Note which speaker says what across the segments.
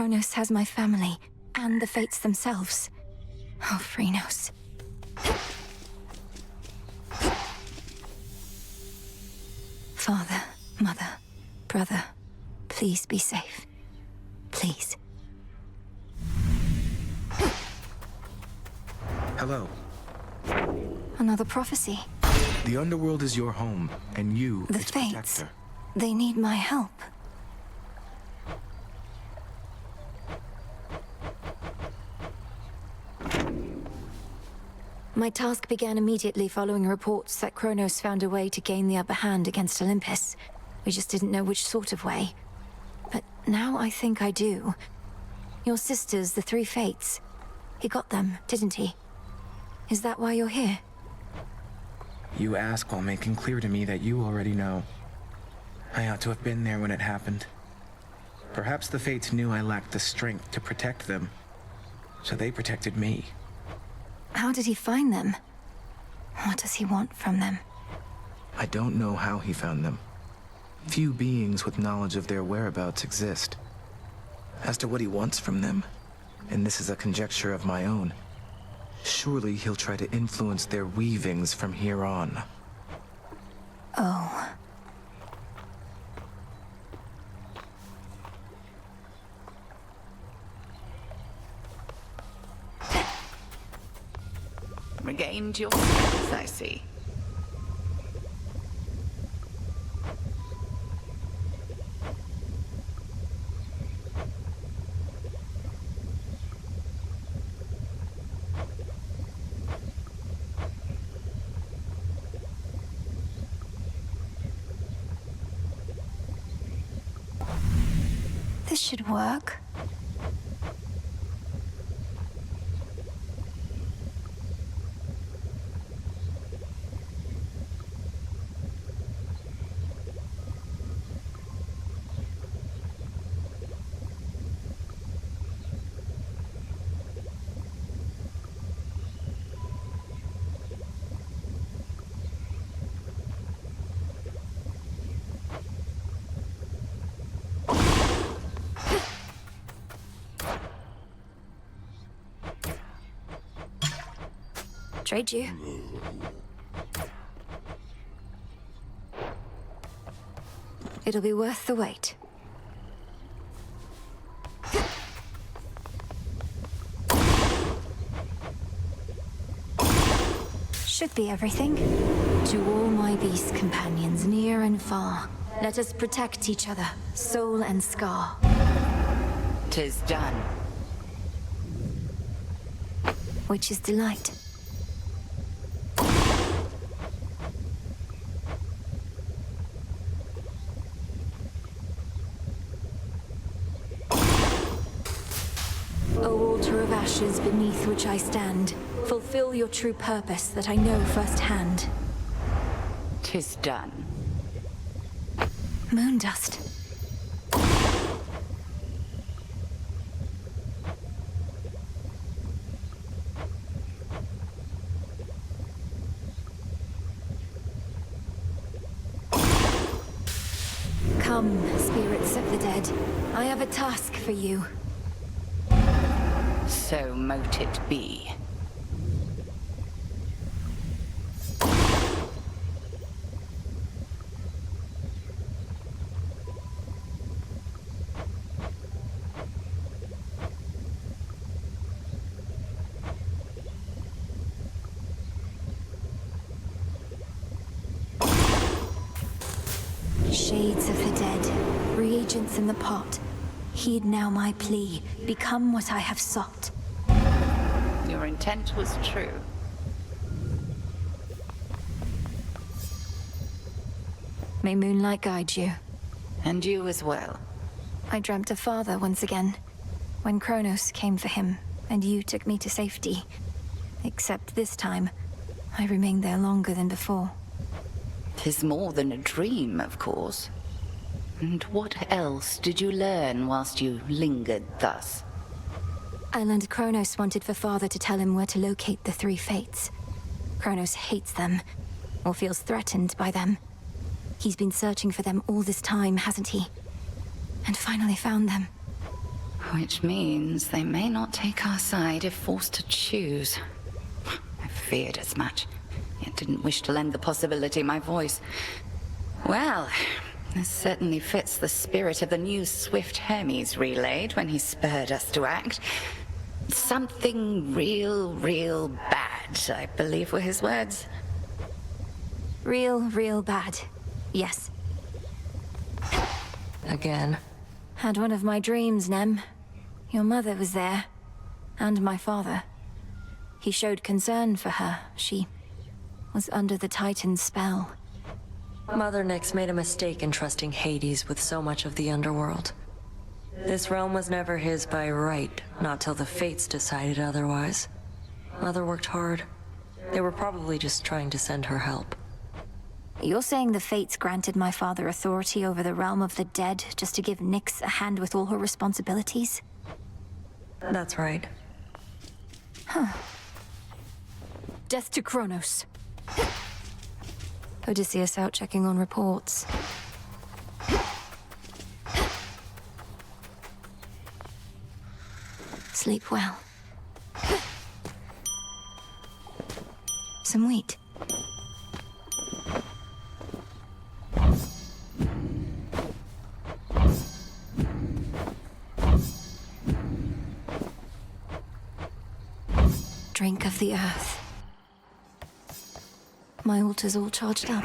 Speaker 1: Kronos has my family, and the Fates themselves. Oh, Phrynos. Father, mother, brother, please be safe. Please.
Speaker 2: Hello.
Speaker 1: Another prophecy.
Speaker 2: The underworld is your home, and you,
Speaker 1: The
Speaker 2: its
Speaker 1: Fates.
Speaker 2: protector.
Speaker 1: They need my help. My task began immediately following reports that Kronos found a way to gain the upper hand against Olympus. We just didn't know which sort of way. But now I think I do. Your sisters, the three Fates. He got them, didn't he? Is that why you're here?
Speaker 2: You ask while making clear to me that you already know. I ought to have been there when it happened. Perhaps the Fates knew I lacked the strength to protect them, so they protected me.
Speaker 1: How did he find them? What does he want from them?
Speaker 2: I don't know how he found them. Few beings with knowledge of their whereabouts exist. As to what he wants from them, and this is a conjecture of my own, surely he'll try to influence their weavings from here on.
Speaker 1: Oh.
Speaker 3: Regained your strength, I see.
Speaker 1: This should work. Trade you. It'll be worth the wait. Should be everything. To all my beast companions, near and far, let us protect each other, soul and scar.
Speaker 3: 'Tis done.
Speaker 1: Which is delight. O altar of ashes beneath which I stand, fulfill your true purpose that I know firsthand.
Speaker 3: 'Tis done.
Speaker 1: Moondust. Come, spirits of the dead. I have a task for you.
Speaker 3: So mote it be.
Speaker 1: Shades of the dead, reagents in the pot. Heed now my plea. Become what I have sought.
Speaker 3: Your intent was true.
Speaker 1: May moonlight guide you.
Speaker 3: And you as well.
Speaker 1: I dreamt of father once again, when Kronos came for him, and you took me to safety. Except this time, I remained there longer than before.
Speaker 3: 'Tis more than a dream, of course. And what else did you learn whilst you lingered thus?
Speaker 1: I learned Kronos wanted for father to tell him where to locate the three Fates. Kronos hates them, or feels threatened by them. He's been searching for them all this time, hasn't he? And finally found them.
Speaker 3: Which means they may not take our side if forced to choose. I feared as much, yet didn't wish to lend the possibility my voice. Well, this certainly fits the spirit of the news Swift Hermes relayed when he spurred us to act. Something real bad, I believe were his words.
Speaker 1: Real bad. Yes.
Speaker 4: Again.
Speaker 1: Had one of my dreams, Nem. Your mother was there. And my father. He showed concern for her. She was under the Titan's spell.
Speaker 4: Mother Nyx made a mistake in trusting Hades with so much of the underworld. This realm was never his by right, not till the Fates decided otherwise. Mother worked hard. They were probably just trying to send her help.
Speaker 1: You're saying the Fates granted my father authority over the realm of the dead just to give Nyx a hand with all her responsibilities?
Speaker 4: That's right.
Speaker 1: Death to Kronos. Odysseus out checking on reports. Sleep well. Some wheat. Drink of the earth. My altar's all charged up.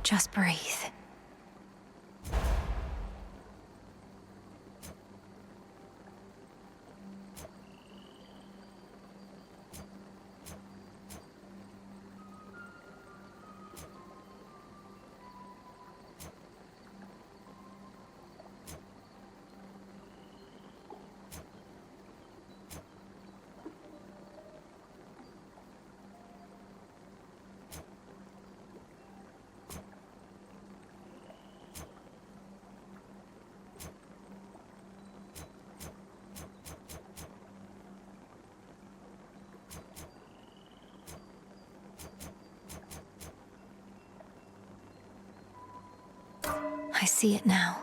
Speaker 1: Just breathe. I see it now.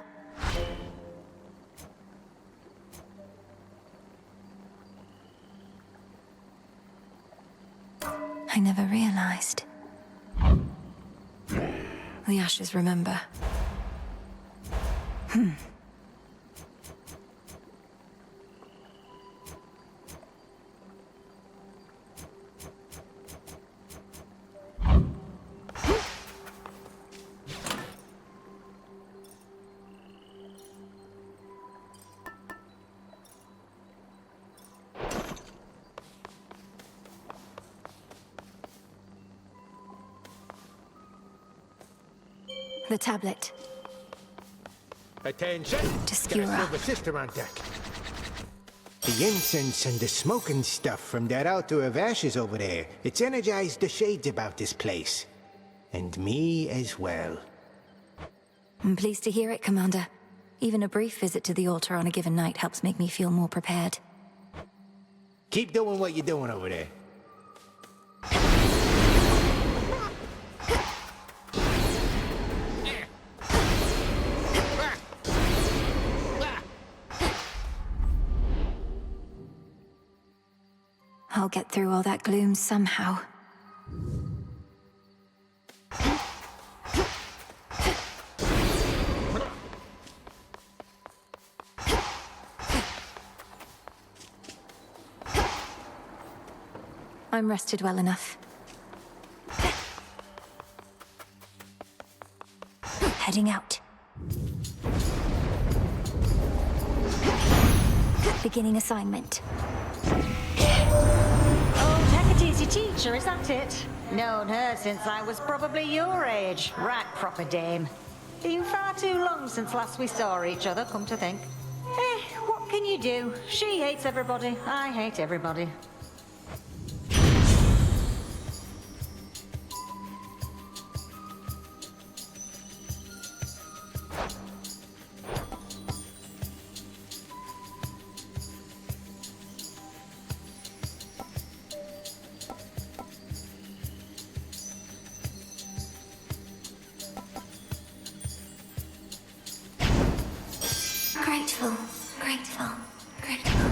Speaker 1: I never realized. The ashes remember. The tablet.
Speaker 5: Attention!
Speaker 1: Skura.
Speaker 5: Got a silver sister on deck.
Speaker 6: The incense and the smoking stuff from that altar of ashes over there, it's energized the shades about this place. And me as well.
Speaker 1: I'm pleased to hear it, Commander. Even a brief visit to the altar on a given night helps make me feel more prepared.
Speaker 6: Keep doing what you're doing over there.
Speaker 1: I'll get through all that gloom somehow. I'm rested well enough. Heading out. Beginning assignment.
Speaker 7: Oh, Hecate's your teacher, is that it? Known her since I was probably your age. Right proper dame. Been far too long since last we saw each other, come to think. What can you do? She hates everybody, I hate everybody.
Speaker 1: Grateful, grateful, grateful.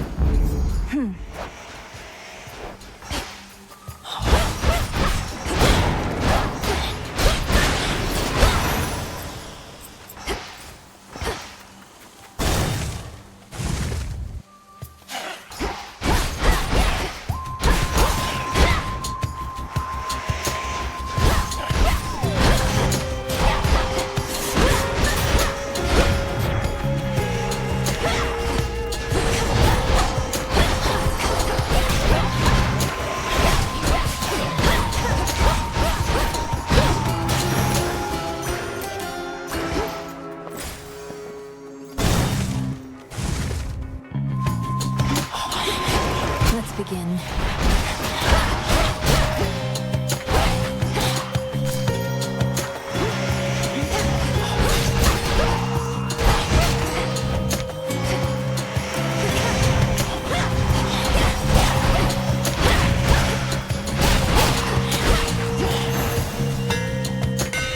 Speaker 1: Let's begin.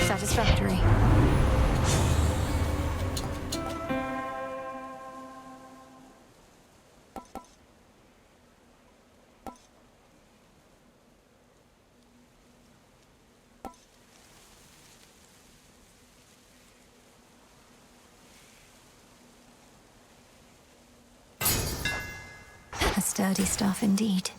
Speaker 1: Satisfactory. A sturdy staff indeed.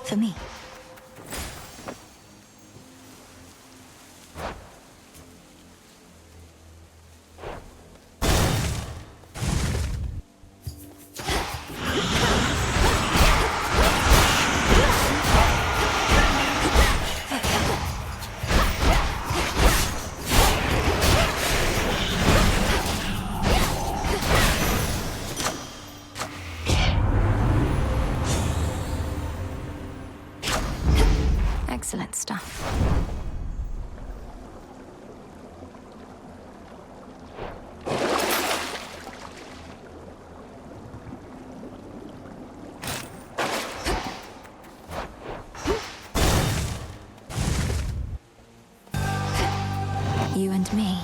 Speaker 1: For me. Excellent stuff. You and me.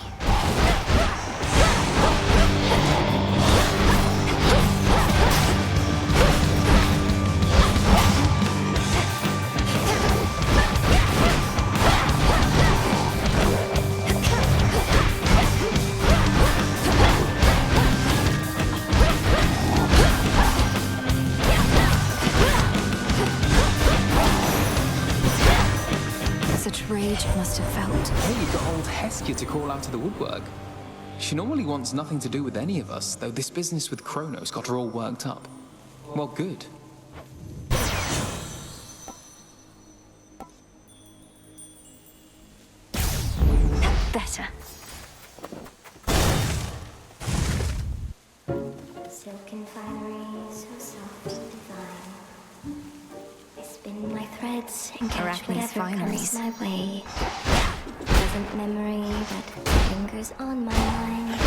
Speaker 1: Such rage it must have felt.
Speaker 5: Hey, you got old Heskia to crawl out of the woodwork. She normally wants nothing to do with any of us, though this business with Kronos got her all worked up. Well, good.
Speaker 1: Better.
Speaker 8: Silken finery, so soft, divine. I spin my threads and catch
Speaker 1: Arachne's
Speaker 8: whatever
Speaker 1: fineries.
Speaker 8: comes my way. Pleasant memory that lingers on my mind.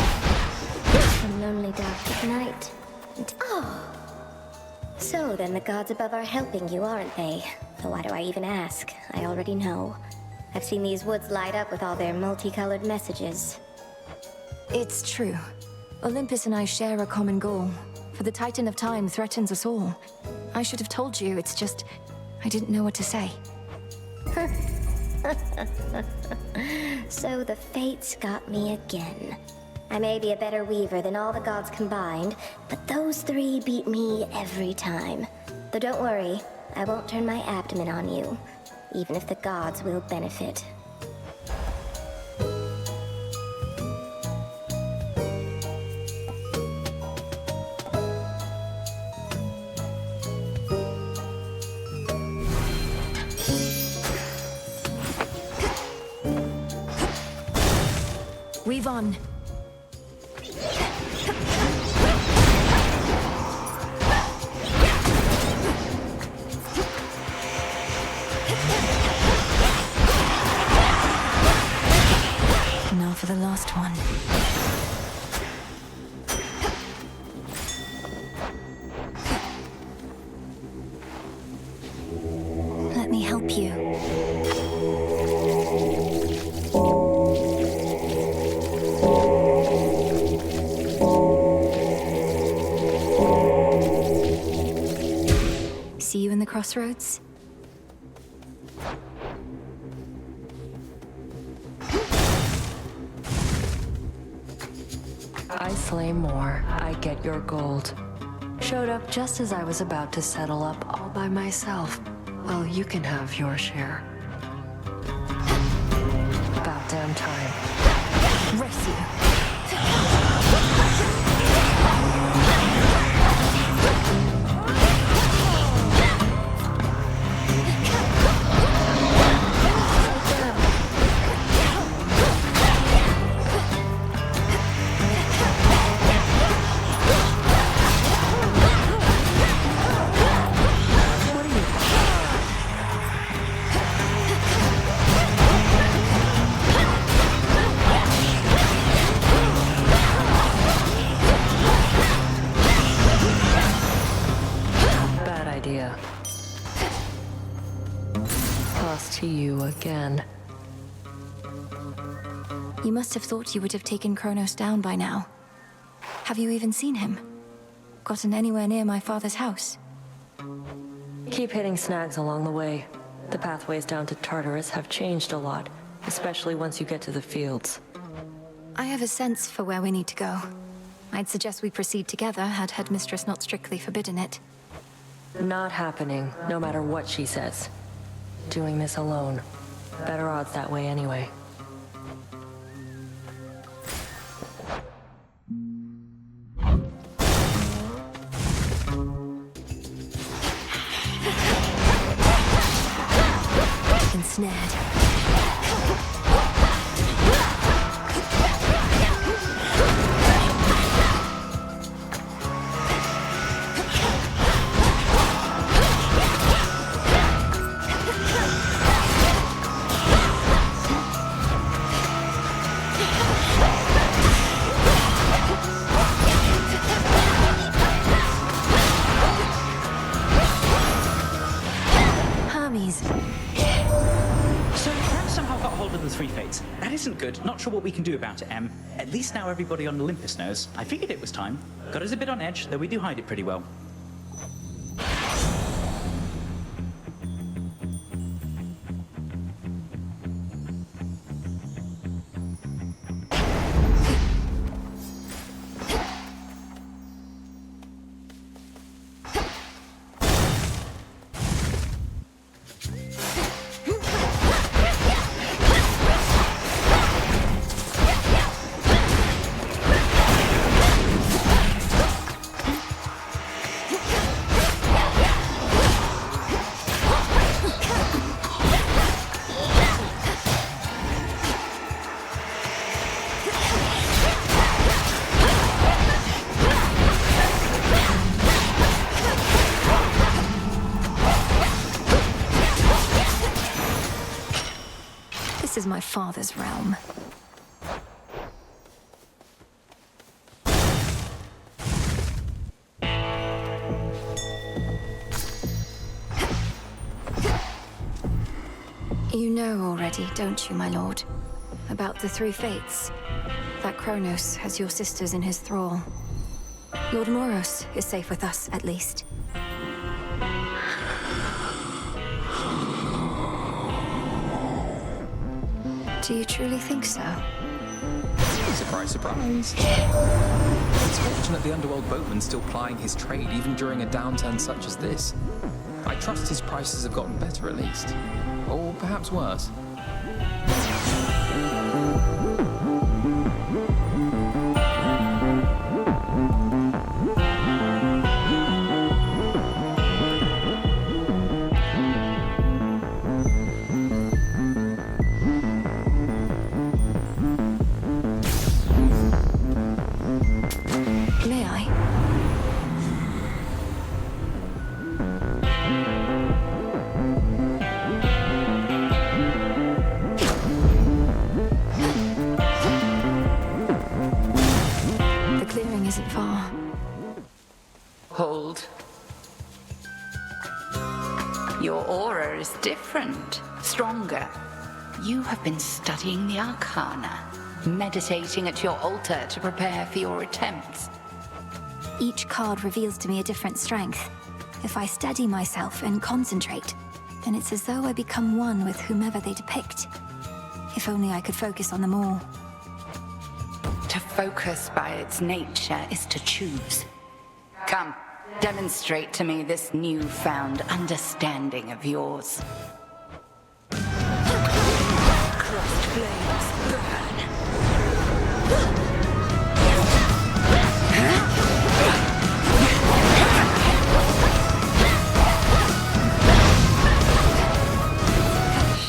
Speaker 8: From lonely dark at night. So then the gods above are helping you, aren't they? Though why do I even ask? I already know. I've seen these woods light up with all their multicolored messages.
Speaker 1: It's true. Olympus and I share a common goal. For the Titan of Time threatens us all. I should have told you, it's just... I didn't know what to say.
Speaker 8: So the fates got me again. I may be a better weaver than all the gods combined, but those three beat me every time. Though don't worry, I won't turn my abdomen on you, even if the gods will benefit.
Speaker 1: Weave on. Now for the last one. help you. See you in the crossroads?
Speaker 4: I slay more, I get your gold. Showed up just as I was about to settle up all by myself. Well, you can have your share. About damn time.
Speaker 1: Race you.
Speaker 4: Bad idea. Toss to you again.
Speaker 1: You must have thought you would have taken Kronos down by now. Have you even seen him? Gotten anywhere near my father's house?
Speaker 4: Keep hitting snags along the way. The pathways down to Tartarus have changed a lot, especially once you get to the fields.
Speaker 1: I have a sense for where we need to go. I'd suggest we proceed together, had Headmistress not strictly forbidden it.
Speaker 4: Not happening, no matter what she says. Doing this alone. Better odds that way anyway.
Speaker 1: Ensnared. Hermes.
Speaker 9: So, Ram somehow got hold of the three fates. That isn't good. Not sure what we can do about it, Em. At least now everybody on Olympus knows. I figured it was time. Got us a bit on edge, though we do hide it pretty well. This is my father's realm. You know already, don't you, my lord? About the three fates. That Kronos has your sisters in his thrall. Lord Moros is safe with us, at least. Do you truly think so?
Speaker 5: Surprise, surprise. It's fortunate the underworld boatman's still plying his trade, even during a downturn such as this. I trust his prices have gotten better at least. Or perhaps worse.
Speaker 1: May I? The clearing isn't far.
Speaker 3: Hold. Your aura is different, stronger. You have been studying the Arcana, meditating at your altar to prepare for your attempts.
Speaker 1: Each card reveals to me a different strength. If I steady myself and concentrate, then it's as though I become one with whomever they depict. If only I could focus on them all.
Speaker 3: To focus by its nature is to choose. Come, demonstrate to me this newfound understanding of yours. Crossed flames burn.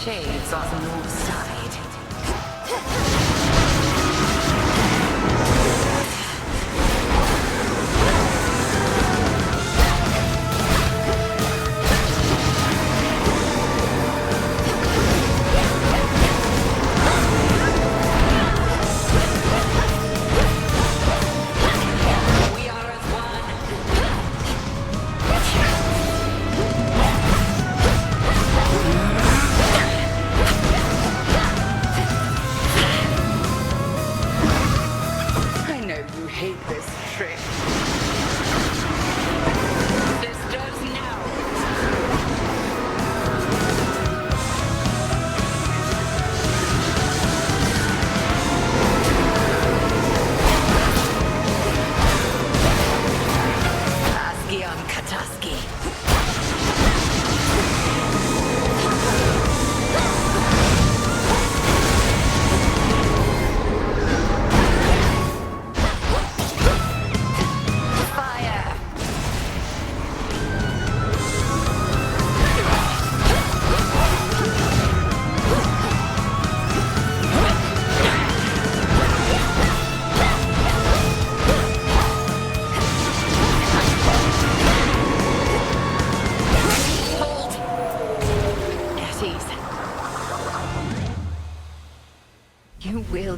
Speaker 3: Shades on the north side.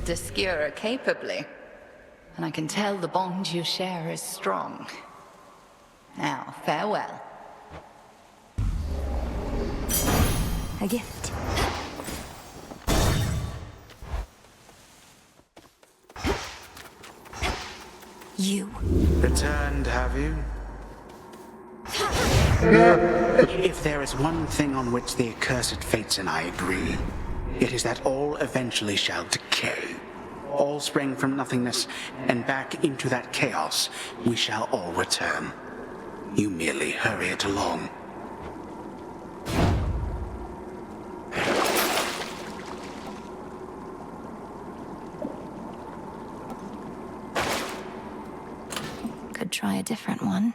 Speaker 3: Obscura capably, and I can tell the bond you share is strong. Now, farewell.
Speaker 1: A gift. You.
Speaker 10: Returned, have you? If there is one thing on which the accursed fates and I agree, it is that all eventually shall decay. All spring from nothingness, and back into that chaos we shall all return. You merely hurry it along.
Speaker 1: Could try a different one.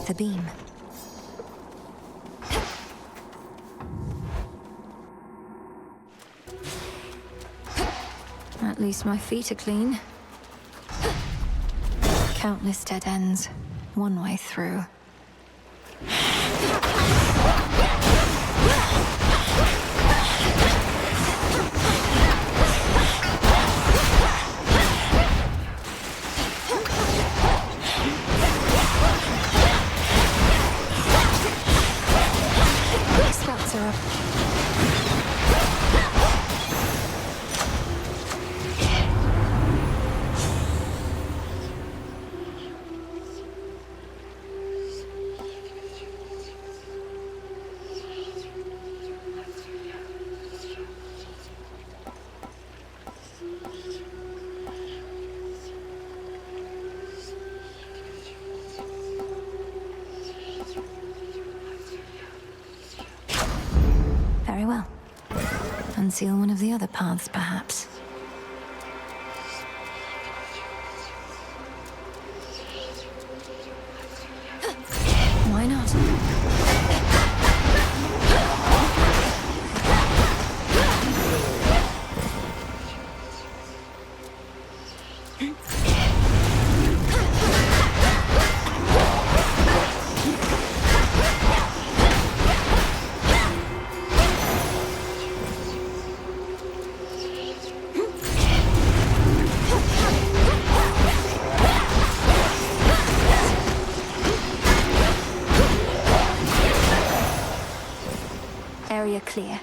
Speaker 1: The beam. At least my feet are clean. Countless dead ends, one way through. Scouts are up. Very well. Unseal one of the other paths, perhaps. Why not? Area clear.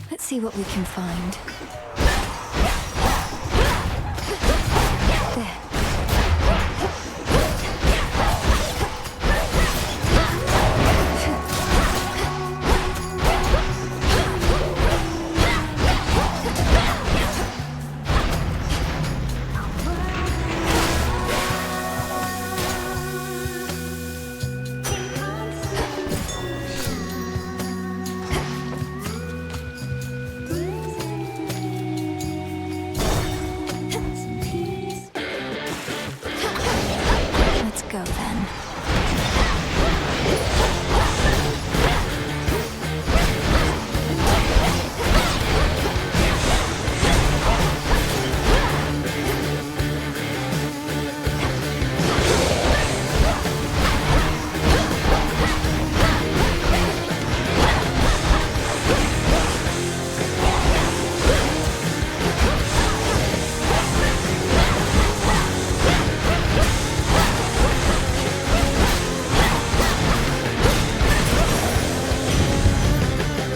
Speaker 1: Let's see what we can find. There. Let's go then.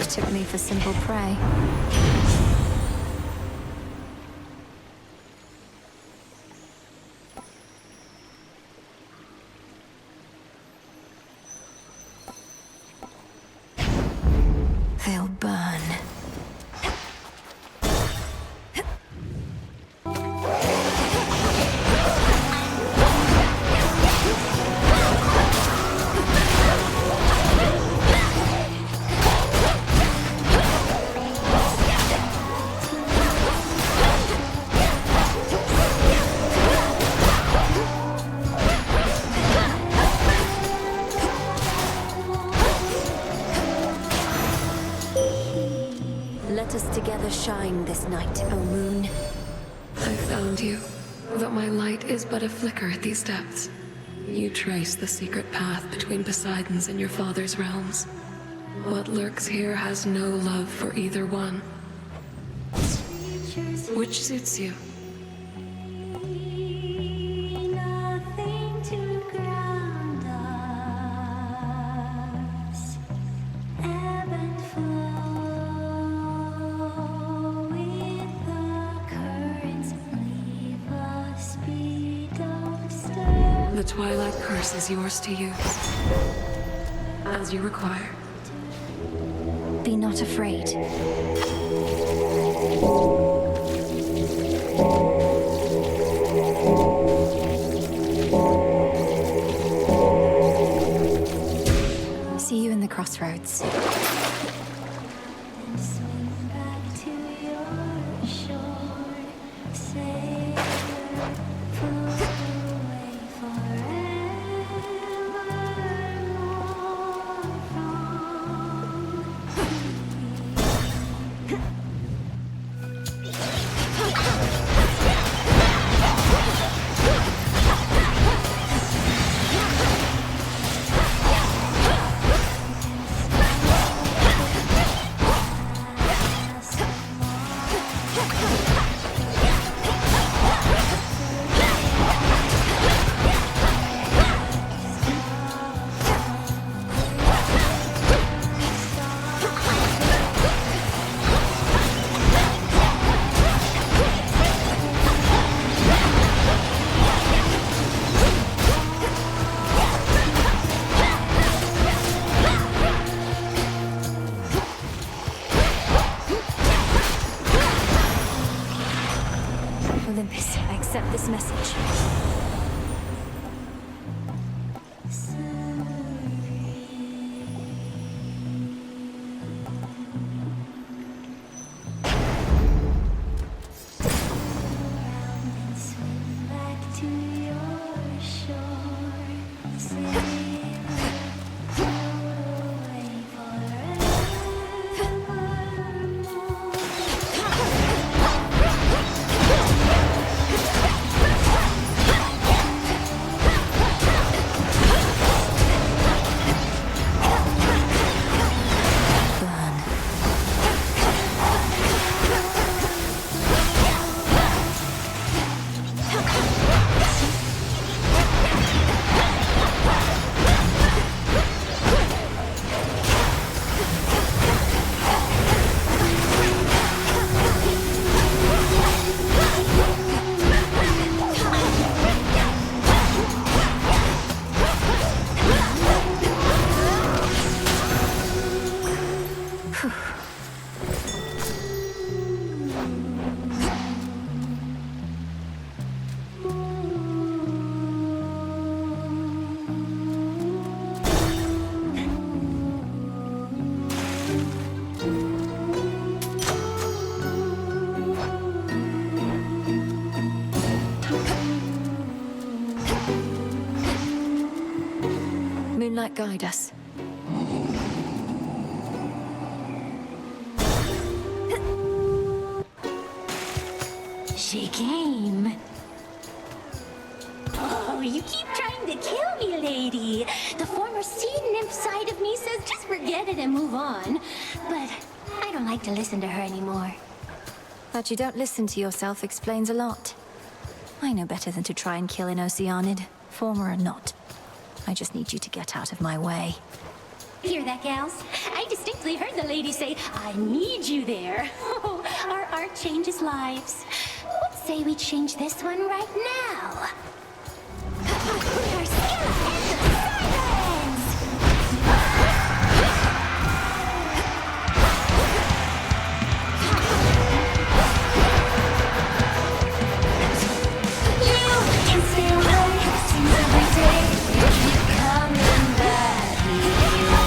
Speaker 1: Took me for simple prey. They'll burn. Let us together shine this night, O moon.
Speaker 11: I found you, but my light is but a flicker at these depths. You trace the secret path between Poseidon's and your father's realms. What lurks here has no love for either one. Which suits you? The Twilight Curse is yours to use, as you require.
Speaker 1: Be not afraid. See you in the crossroads. Olympus, I accept this message. guide us.
Speaker 12: She came. Oh, you keep trying to kill me, lady. The former sea nymph side of me says just forget it and move on. But I don't like to listen to her anymore.
Speaker 1: That you don't listen to yourself explains a lot. I know better than to try and kill an Oceanid, former or not. I just need you to get out of my way.
Speaker 12: Hear that, gals? I distinctly heard the lady say, I need you there. Oh, our art changes lives. Let's say we change this one right now. Put our skeleton to silence! You can stay away, seems every day you keep coming back here.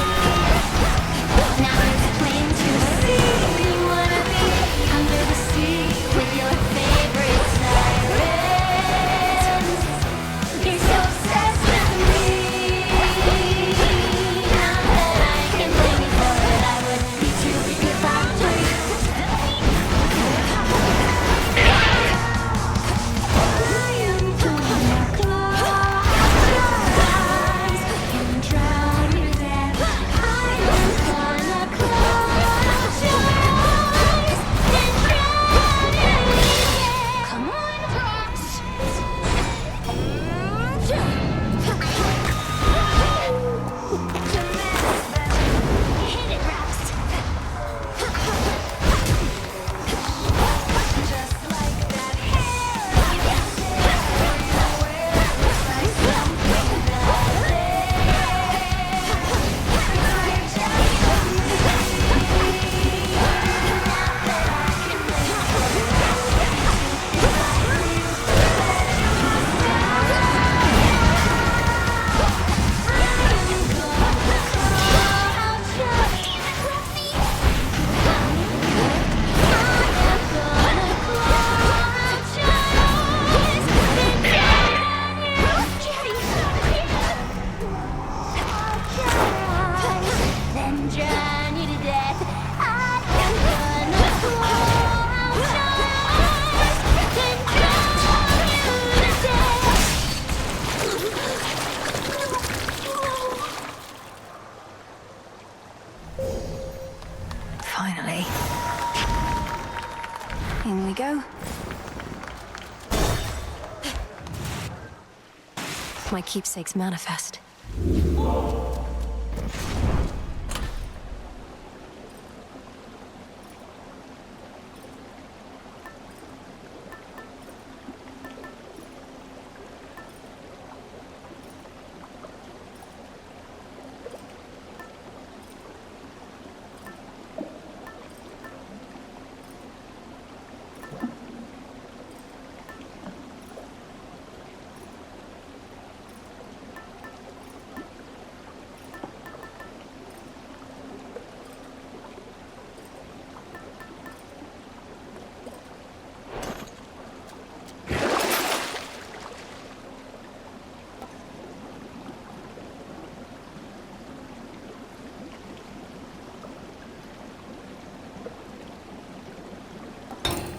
Speaker 12: Now there's a claim to see you wanna be under the sea with your favorite sirens. You're so obsessed with me. Now that I can blame you for it, I would be too weak if I were you. I am gonna close your eyes and drown you there. I am gonna close your eyes and drown you there. Come on, Rox. Hit it, Rox. Just like that hair you wear, like something then drown you to death. I am gonna close your eyes, then drown you to death.
Speaker 1: Finally. In we go. My keepsake's manifest.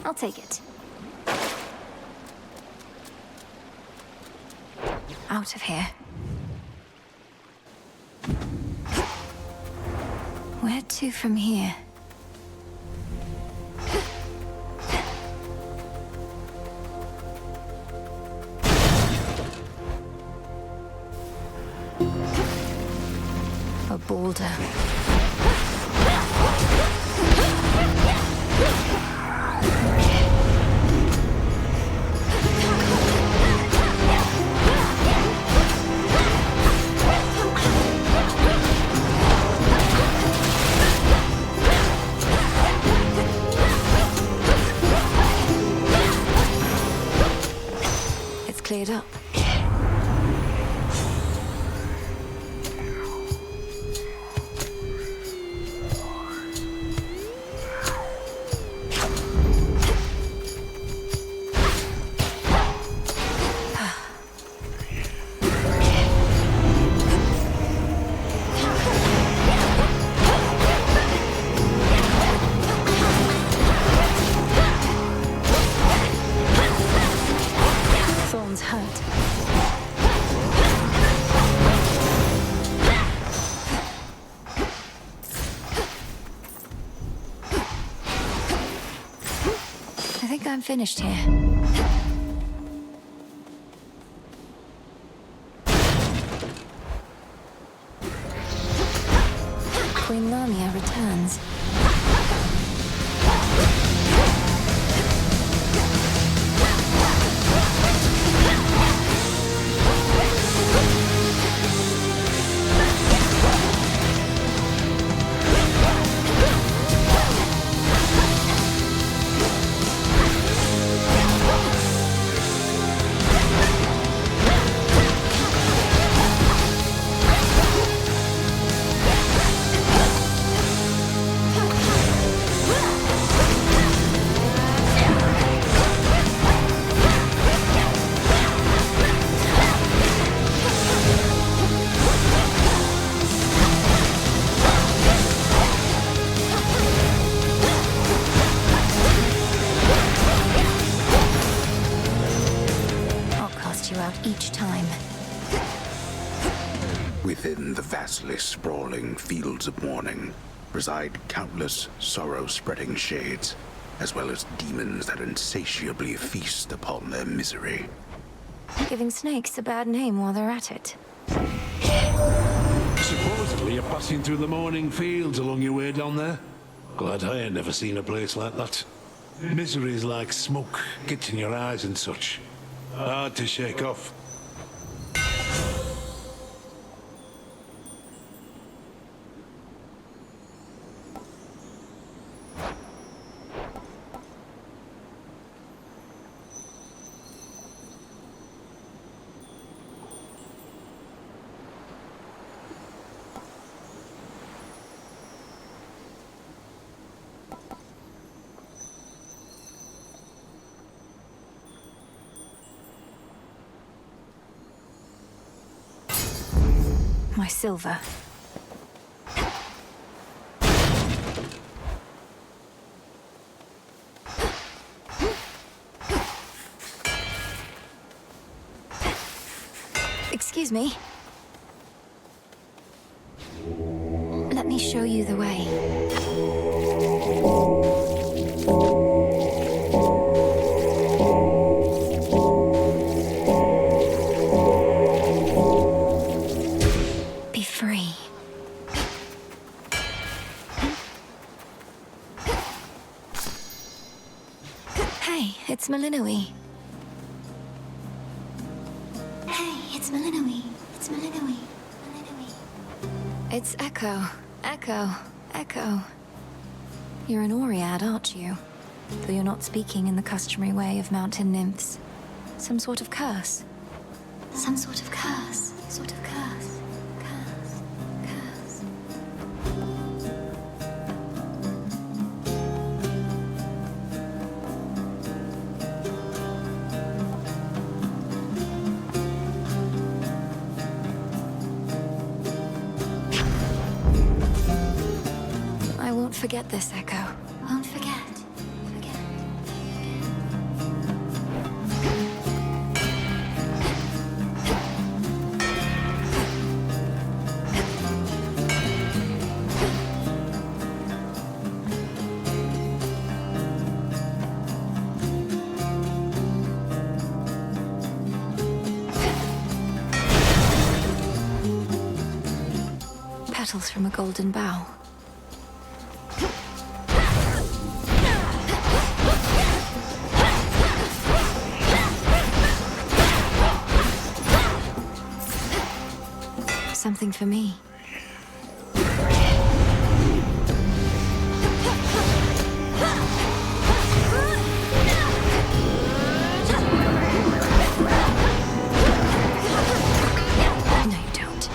Speaker 1: I'll take it. Out of here. Where to from here? A boulder. It's cleared up. think I'm finished here. Queen Lamia returns. Each time.
Speaker 10: Within the vastly sprawling fields of mourning reside countless sorrow-spreading shades, as well as demons that insatiably feast upon their misery.
Speaker 1: Giving snakes a bad name while they're at it.
Speaker 13: Supposedly you're passing through the mourning fields along your way down there. Glad I ain't never seen a place like that. Misery is like smoke, gets in your eyes and such. Hard to shake off.
Speaker 1: My silver. Excuse me. Let me show you the way. It's Malinois.
Speaker 12: Hey, it's Malinois. It's Malinois. Malinois.
Speaker 1: It's Echo. Echo. Echo. You're an Oread, aren't you? Though you're not speaking in the customary way of mountain nymphs. Some sort of curse.
Speaker 12: Some sort of curse. Sort of curse. Curse. Curse.
Speaker 1: I won't forget this, Echo.
Speaker 12: Won't forget.
Speaker 1: Petals from a golden bough. Something for me. No, you don't.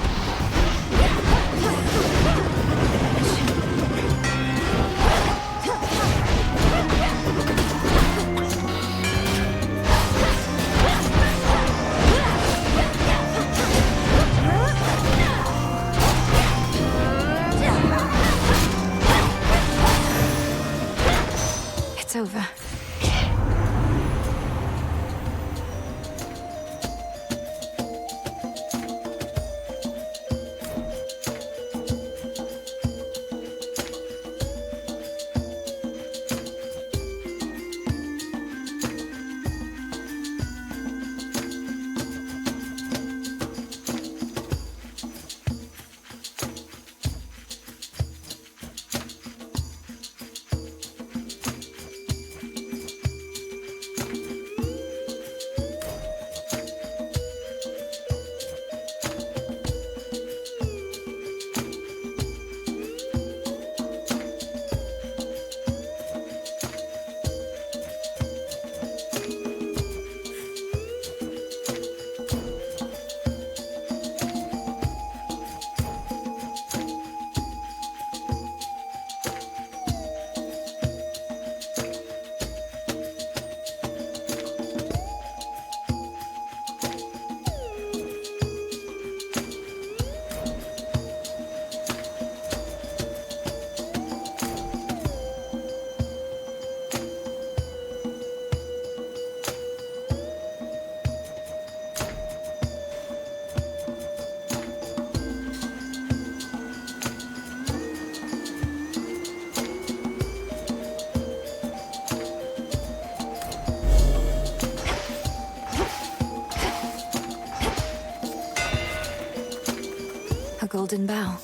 Speaker 1: golden bough.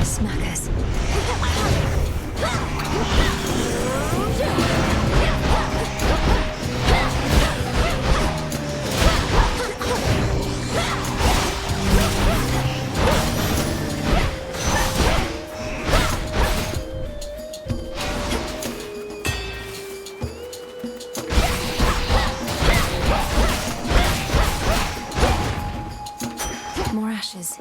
Speaker 1: Smackers. More ashes.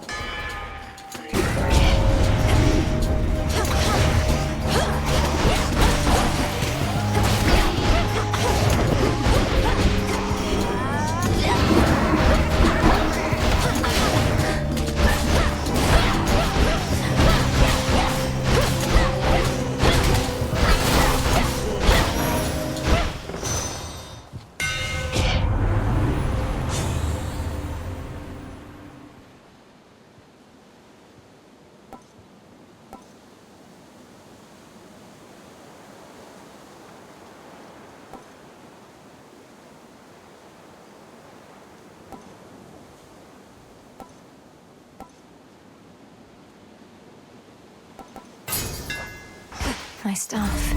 Speaker 1: My staff.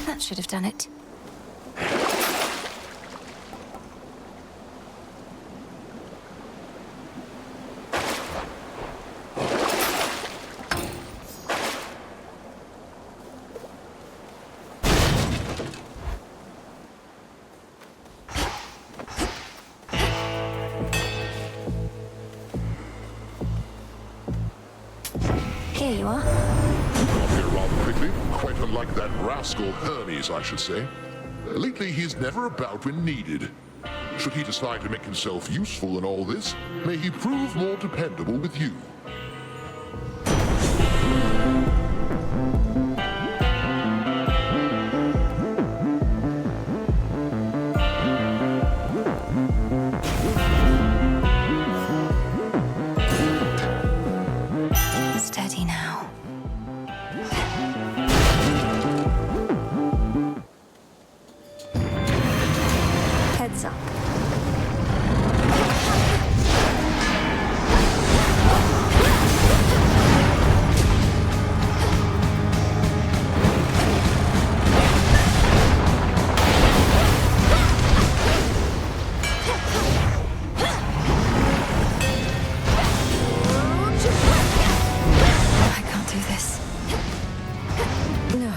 Speaker 1: That should have done it. Here you are.
Speaker 14: Got here rather quickly, quite unlike that rascal Hermes, I should say. Lately, he's never about when needed. Should he decide to make himself useful in all this, may he prove more dependable with you.
Speaker 1: Steady now. Heads up. I can't do this. No.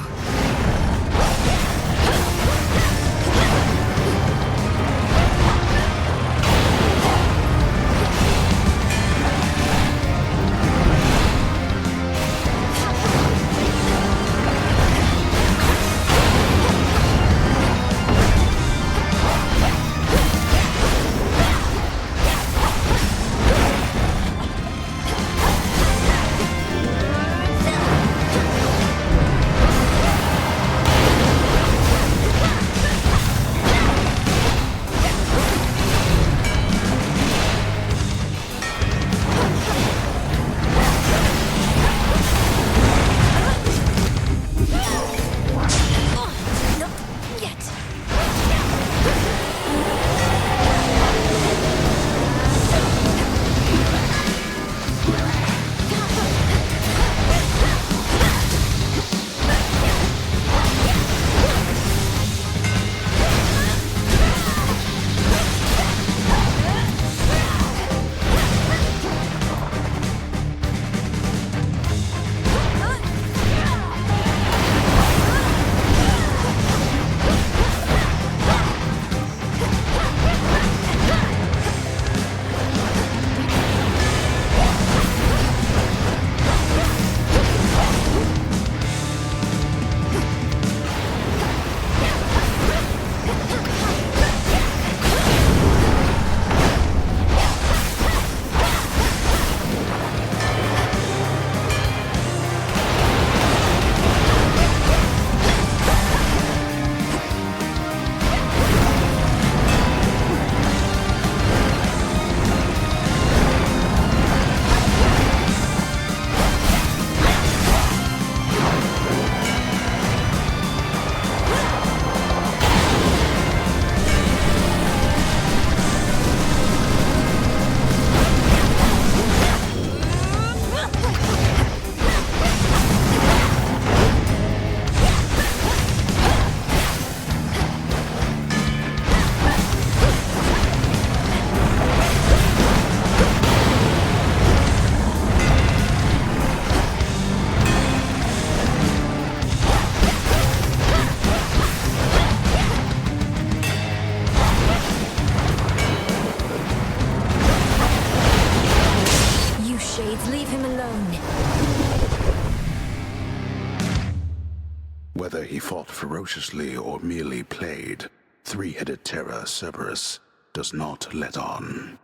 Speaker 10: fought ferociously or merely played, three-headed terror Cerberus does not let on.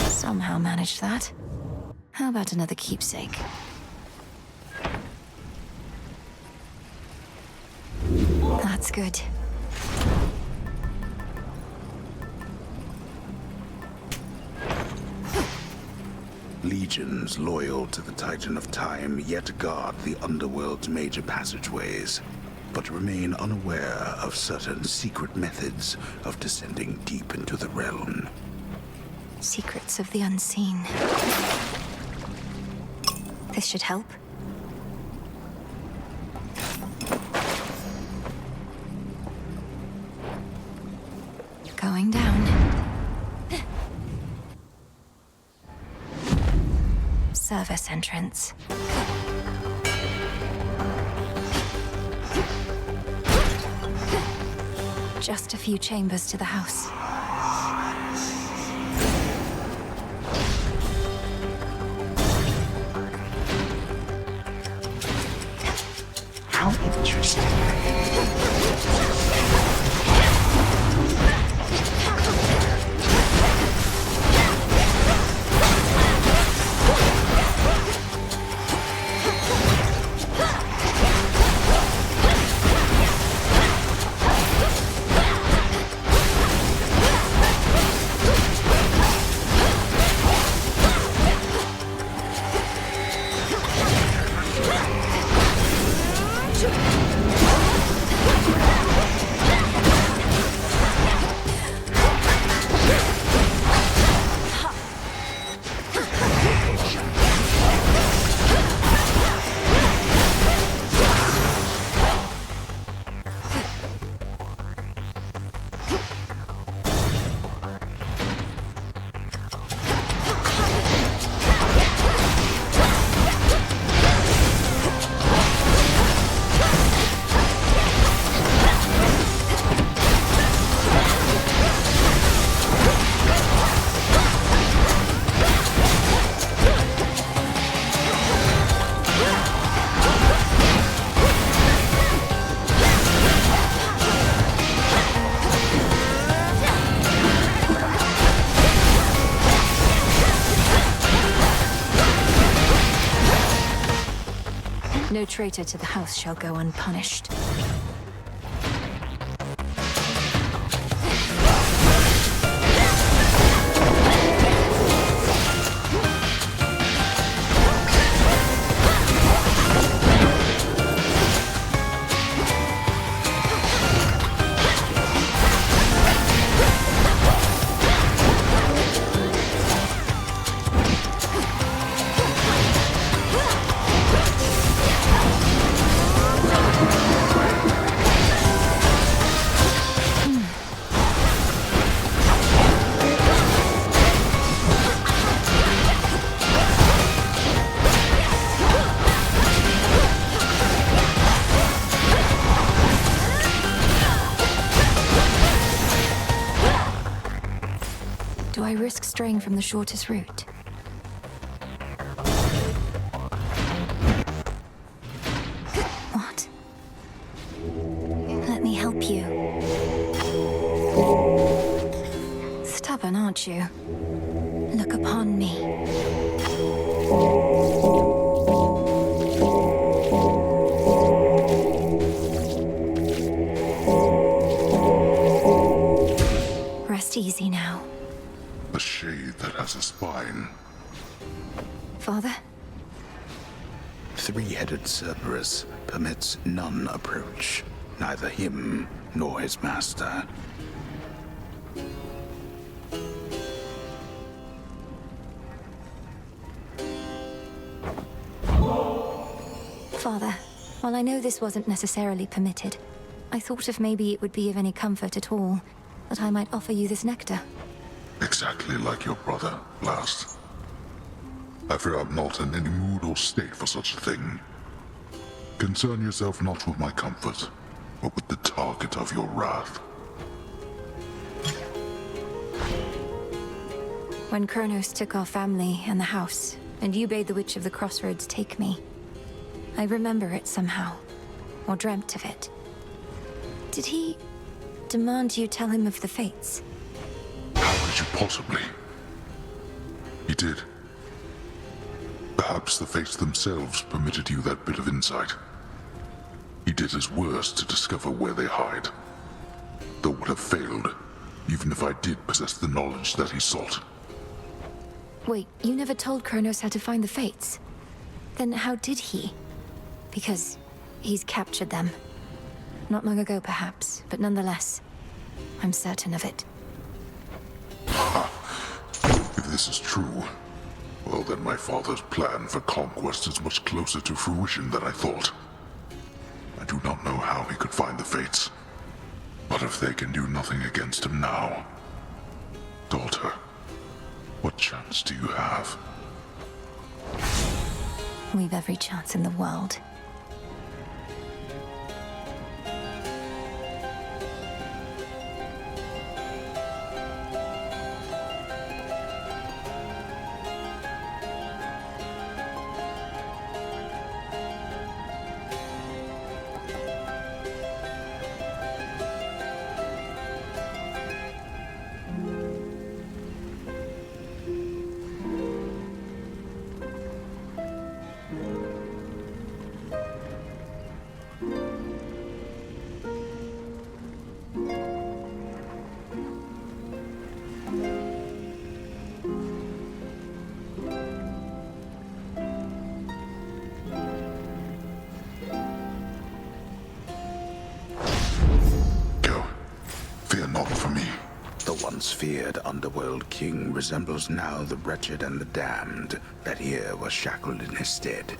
Speaker 1: Somehow managed that. How about another keepsake? That's good.
Speaker 10: Legions loyal to the Titan of Time yet guard the underworld's major passageways, but remain unaware of certain secret methods of descending deep into the realm.
Speaker 1: Secrets of the unseen. This should help. Going down. Service entrance. Just a few chambers to the house.
Speaker 10: How interesting.
Speaker 1: No traitor to the house shall go unpunished. Do I risk straying from the shortest route? What? Let me help you. Stubborn, aren't you? Look upon me. Rest easy now.
Speaker 14: A shade that has a spine.
Speaker 1: Father?
Speaker 10: Three-headed Cerberus permits none approach, neither him nor his master.
Speaker 1: Father, while I know this wasn't necessarily permitted, I thought if maybe it would be of any comfort at all, that I might offer you this nectar.
Speaker 14: Exactly like your brother, last. I fear I'm not in any mood or state for such a thing. Concern yourself not with my comfort, but with the target of your wrath.
Speaker 1: When Kronos took our family and the house, and you bade the Witch of the Crossroads take me, I remember it somehow, or dreamt of it. Did he demand you tell him of the fates?
Speaker 14: How could you possibly? He did. Perhaps the fates themselves permitted you that bit of insight. He did his worst to discover where they hide. Though would have failed, even if I did possess the knowledge that he sought.
Speaker 1: Wait, you never told Kronos how to find the fates? Then how did he? Because he's captured them. Not long ago, perhaps, but nonetheless, I'm certain of it.
Speaker 14: If this is true, well then my father's plan for conquest is much closer to fruition than I thought. I do not know how he could find the fates, but if they can do nothing against him now, daughter, what chance do you have?
Speaker 1: We've every chance in the world.
Speaker 10: Feared underworld king resembles now the wretched and the damned that here was shackled in his stead,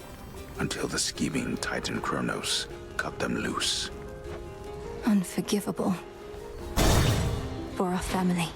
Speaker 10: until the scheming Titan Kronos cut them loose.
Speaker 1: Unforgivable. For our family.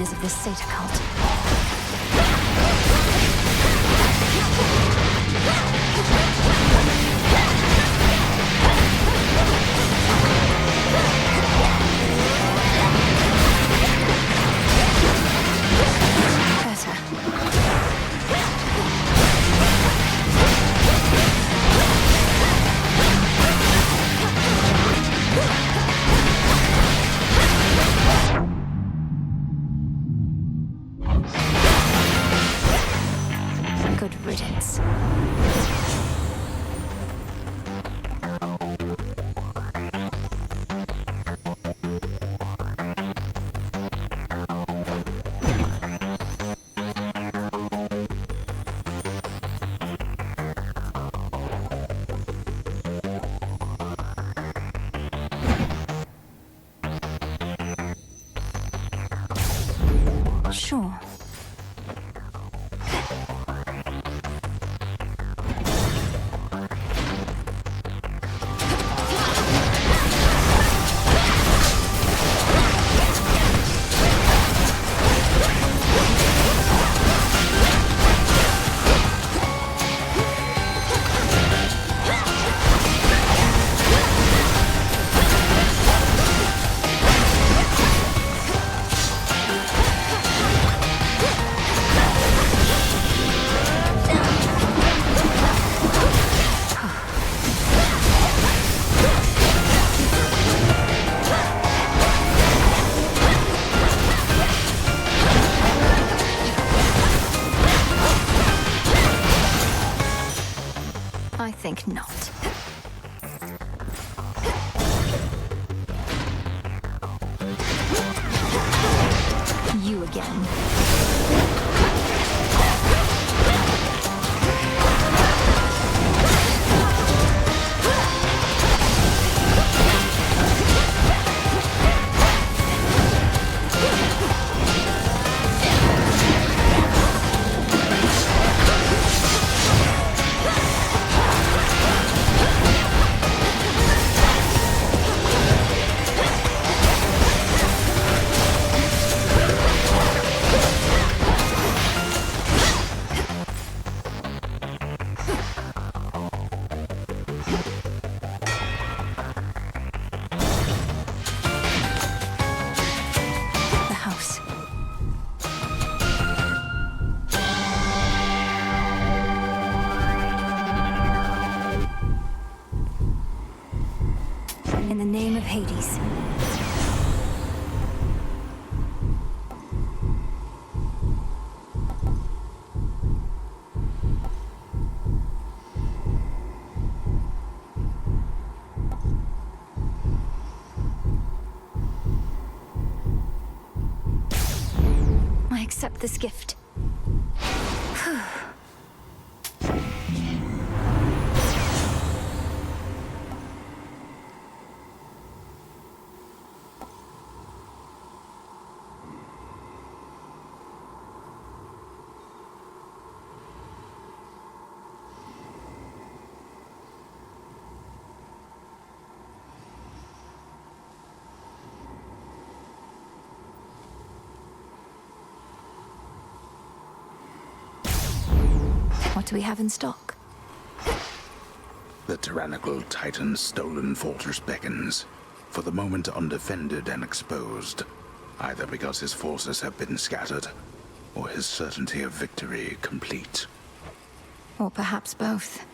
Speaker 1: Of the Sata cult. Good riddance. Sure. I think not. You again. In the name of Hades. I accept this gift. What do we have in stock?
Speaker 10: The tyrannical Titan's stolen fortress beckons, for the moment undefended and exposed, either because his forces have been scattered, or his certainty of victory complete.
Speaker 1: Or perhaps both.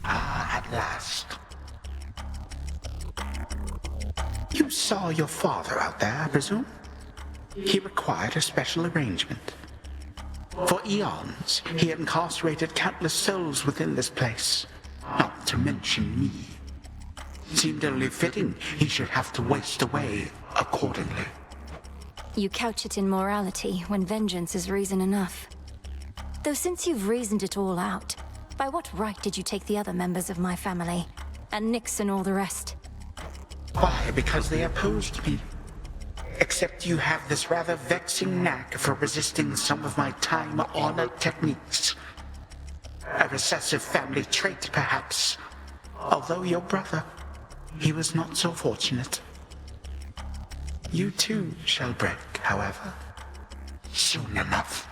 Speaker 10: At last. You saw your father out there, I presume? He required a special arrangement. For eons, he incarcerated countless souls within this place, not to mention me. Seemed only fitting he should have to waste away accordingly.
Speaker 1: You couch it in morality when vengeance is reason enough. Though since you've reasoned it all out, by what right did you take the other members of my family? And Nix and all the rest?
Speaker 10: Why? Because they opposed me. Except you have this rather vexing knack for resisting some of my time-honored techniques. A recessive family trait, perhaps. Although your brother, he was not so fortunate. You too shall break, however, soon enough.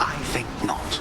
Speaker 10: I think not.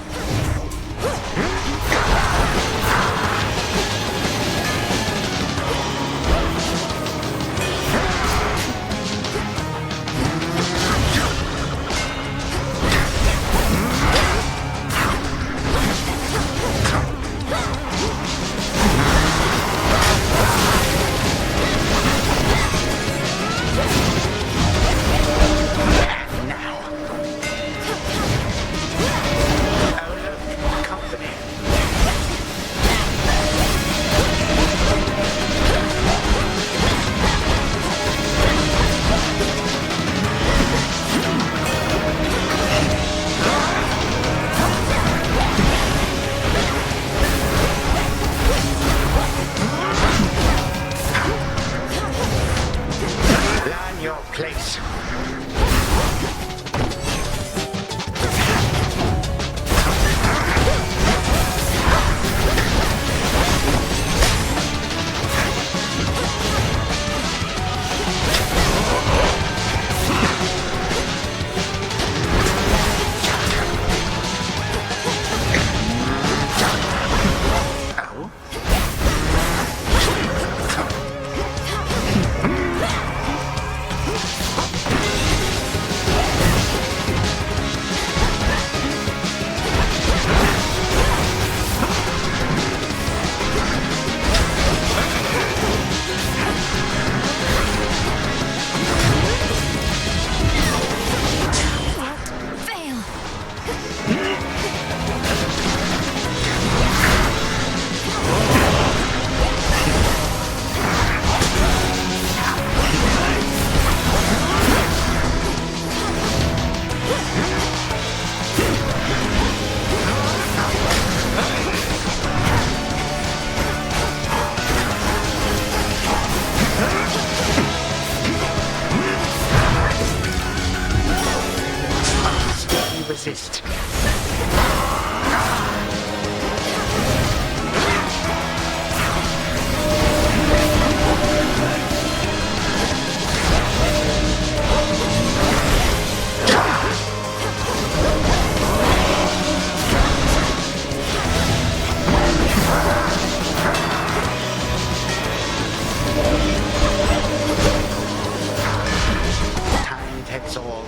Speaker 10: resist. Time takes all.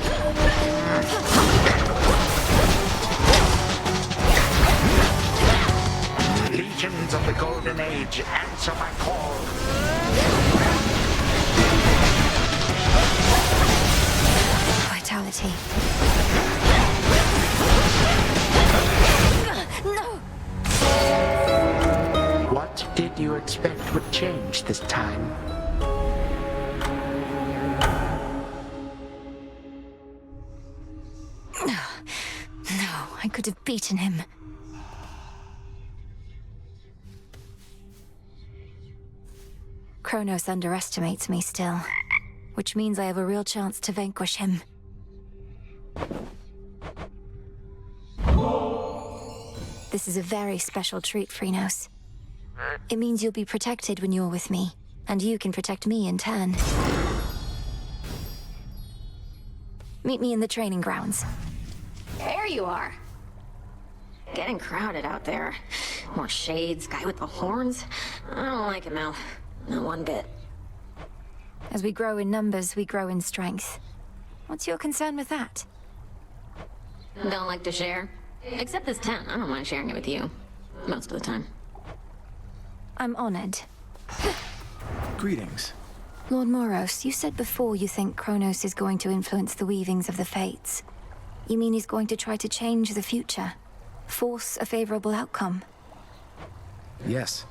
Speaker 10: Legions of the Golden Age, answer my call.
Speaker 1: Vitality. No!
Speaker 10: What did you expect would change this time?
Speaker 1: No, I could have beaten him. Kronos underestimates me still, which means I have a real chance to vanquish him. This is a very special treat, Phrynos. It means you'll be protected when you're with me, and you can protect me in turn. Meet me in the training grounds.
Speaker 15: There you are. Getting crowded out there. More shades, guy with the horns. I don't like it, Mel. Not one bit.
Speaker 1: As we grow in numbers, we grow in strength. What's your concern with that?
Speaker 15: Don't like to share? Except this tent. I don't mind sharing it with you. Most of the time.
Speaker 1: I'm honored.
Speaker 2: Greetings.
Speaker 1: Lord Moros, you said before you think Kronos is going to influence the weavings of the fates. You mean he's going to try to change the future? Force a favorable outcome?
Speaker 2: Yes.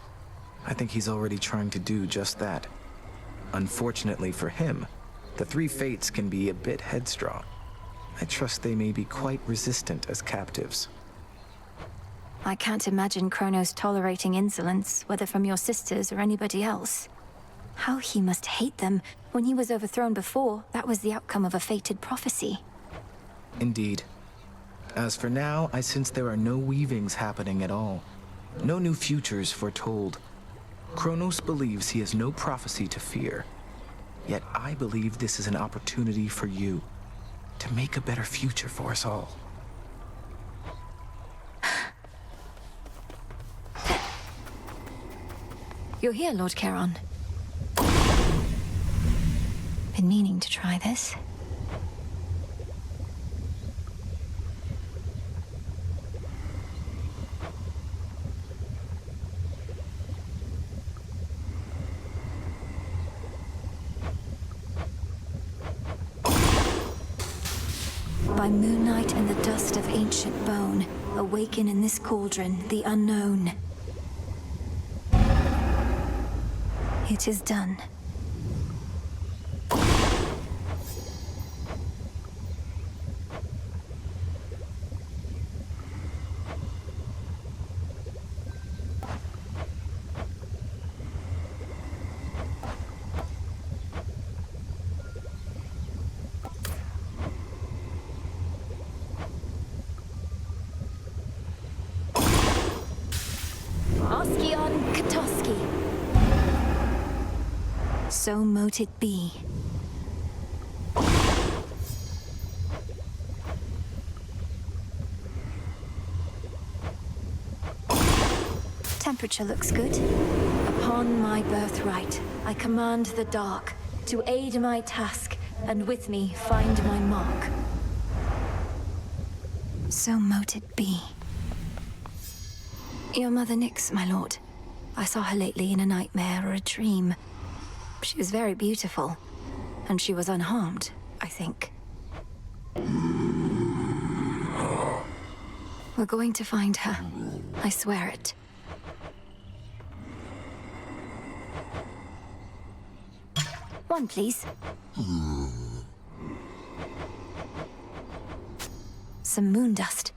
Speaker 2: I think he's already trying to do just that. Unfortunately for him, the three fates can be a bit headstrong. I trust they may be quite resistant as captives.
Speaker 1: I can't imagine Kronos tolerating insolence, whether from your sisters or anybody else. How he must hate them. When he was overthrown before, that was the outcome of a fated prophecy.
Speaker 2: Indeed. As for now, I sense there are no weavings happening at all. No new futures foretold. Kronos believes he has no prophecy to fear. Yet I believe this is an opportunity for you to make a better future for us all.
Speaker 1: You're here, Lord Charon. Been meaning to try this. By moonlight and the dust of ancient bone, awaken in this cauldron the unknown. It is done. Oskion Katoski. So mote it be. Temperature looks good. Upon my birthright, I command the dark to aid my task, and with me find my mark. So mote it be. Your mother Nyx, my lord. I saw her lately in a nightmare or a dream. She was very beautiful, and she was unharmed, I think. We're going to find her. I swear it. One, please. Some moon dust.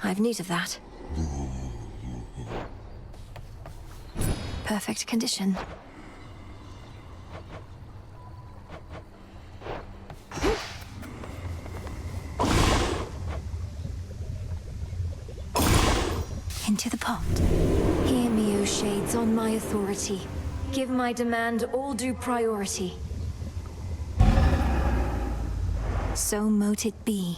Speaker 1: I've need of that. Perfect condition. authority. Give my demand all due priority. So mote it be.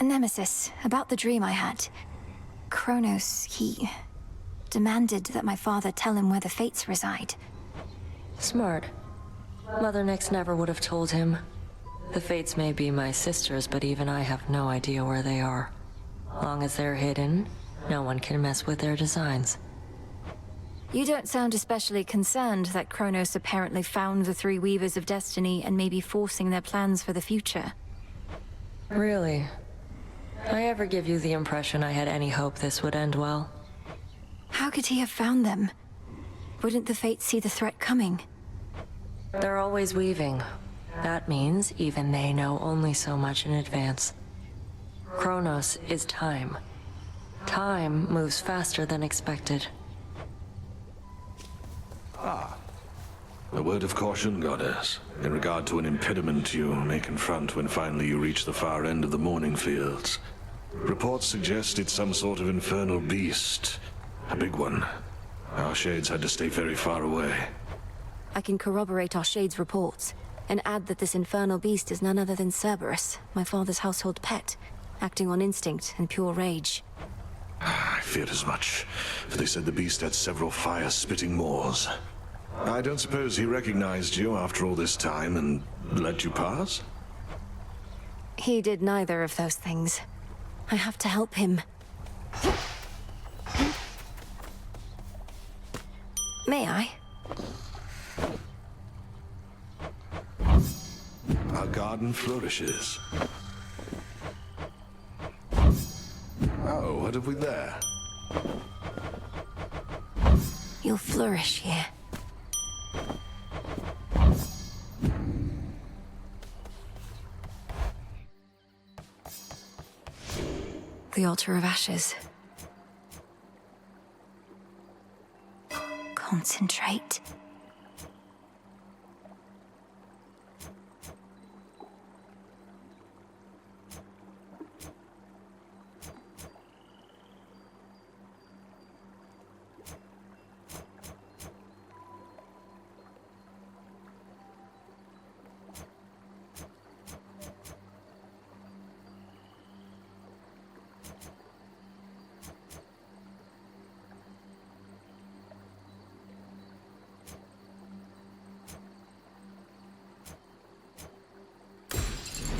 Speaker 1: Nemesis, about the dream I had. Kronos, he demanded that my father tell him where the Fates reside.
Speaker 4: Smart. Mother Nyx never would have told him. The Fates may be my sisters, but even I have no idea where they are. Long as they're hidden, no one can mess with their designs.
Speaker 1: You don't sound especially concerned that Kronos apparently found the three Weavers of Destiny and may be forcing their plans for the future.
Speaker 4: Really? I ever give you the impression I had any hope this would end well?
Speaker 1: How could he have found them? Wouldn't the Fates see the threat coming?
Speaker 4: They're always weaving. That means even they know only so much in advance. Kronos is time. Time moves faster than expected.
Speaker 13: Ah. A word of caution, Goddess, in regard to an impediment you may confront when finally you reach the far end of the Morning Fields. Reports suggest it's some sort of infernal beast. A big one. Our shades had to stay very far away.
Speaker 1: I can corroborate our Shade's reports, and add that this infernal beast is none other than Cerberus, my father's household pet, acting on instinct and pure rage.
Speaker 13: I feared as much, for they said the beast had several fire-spitting maws. I don't suppose he recognized you after all this time and let you pass?
Speaker 1: He did neither of those things. I have to help him. May I?
Speaker 13: Our garden flourishes. Oh, what have we there?
Speaker 1: You'll flourish here. The altar of ashes. Concentrate.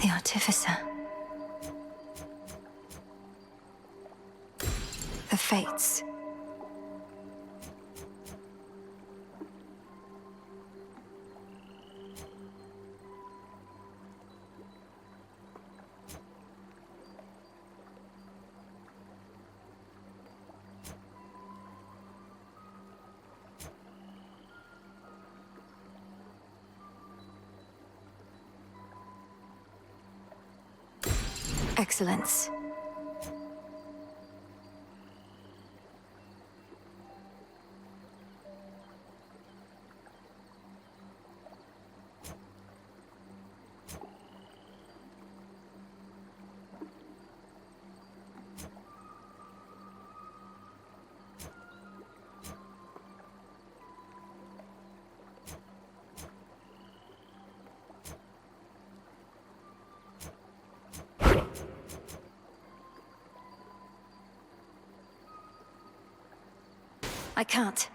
Speaker 1: The Artificer. The Fates. Excellence. I can't.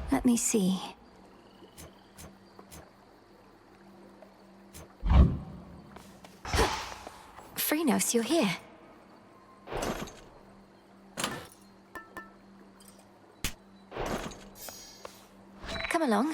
Speaker 1: Let me see. Freenos, you're here. Come along.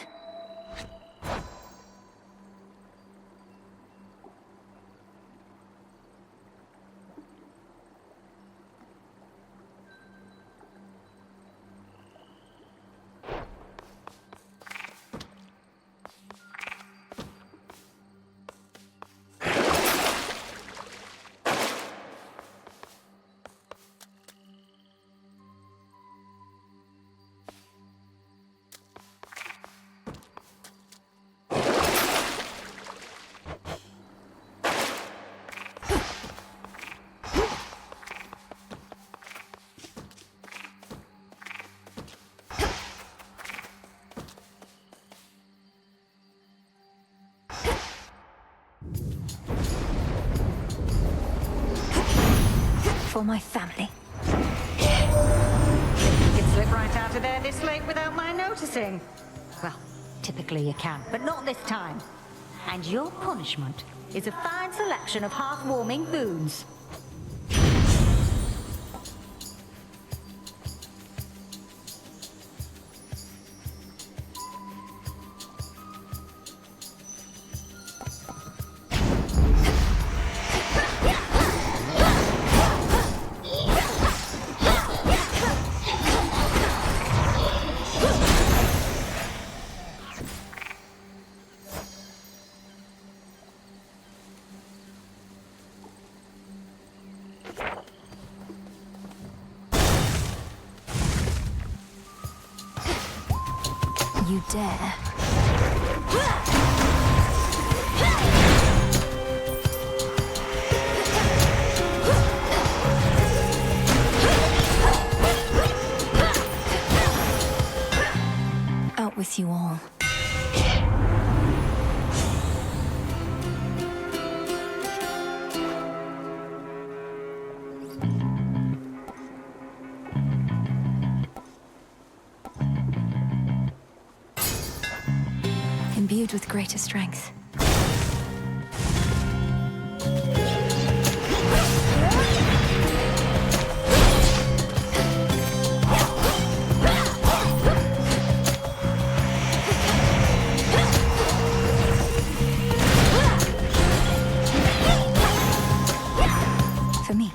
Speaker 1: For my family.
Speaker 7: You can slip right out of there this late without my noticing. Well, typically you can, but not this time. And your punishment is a fine selection of heartwarming boons.
Speaker 1: You dare. Out with you all. Imbued with greater strength. For me.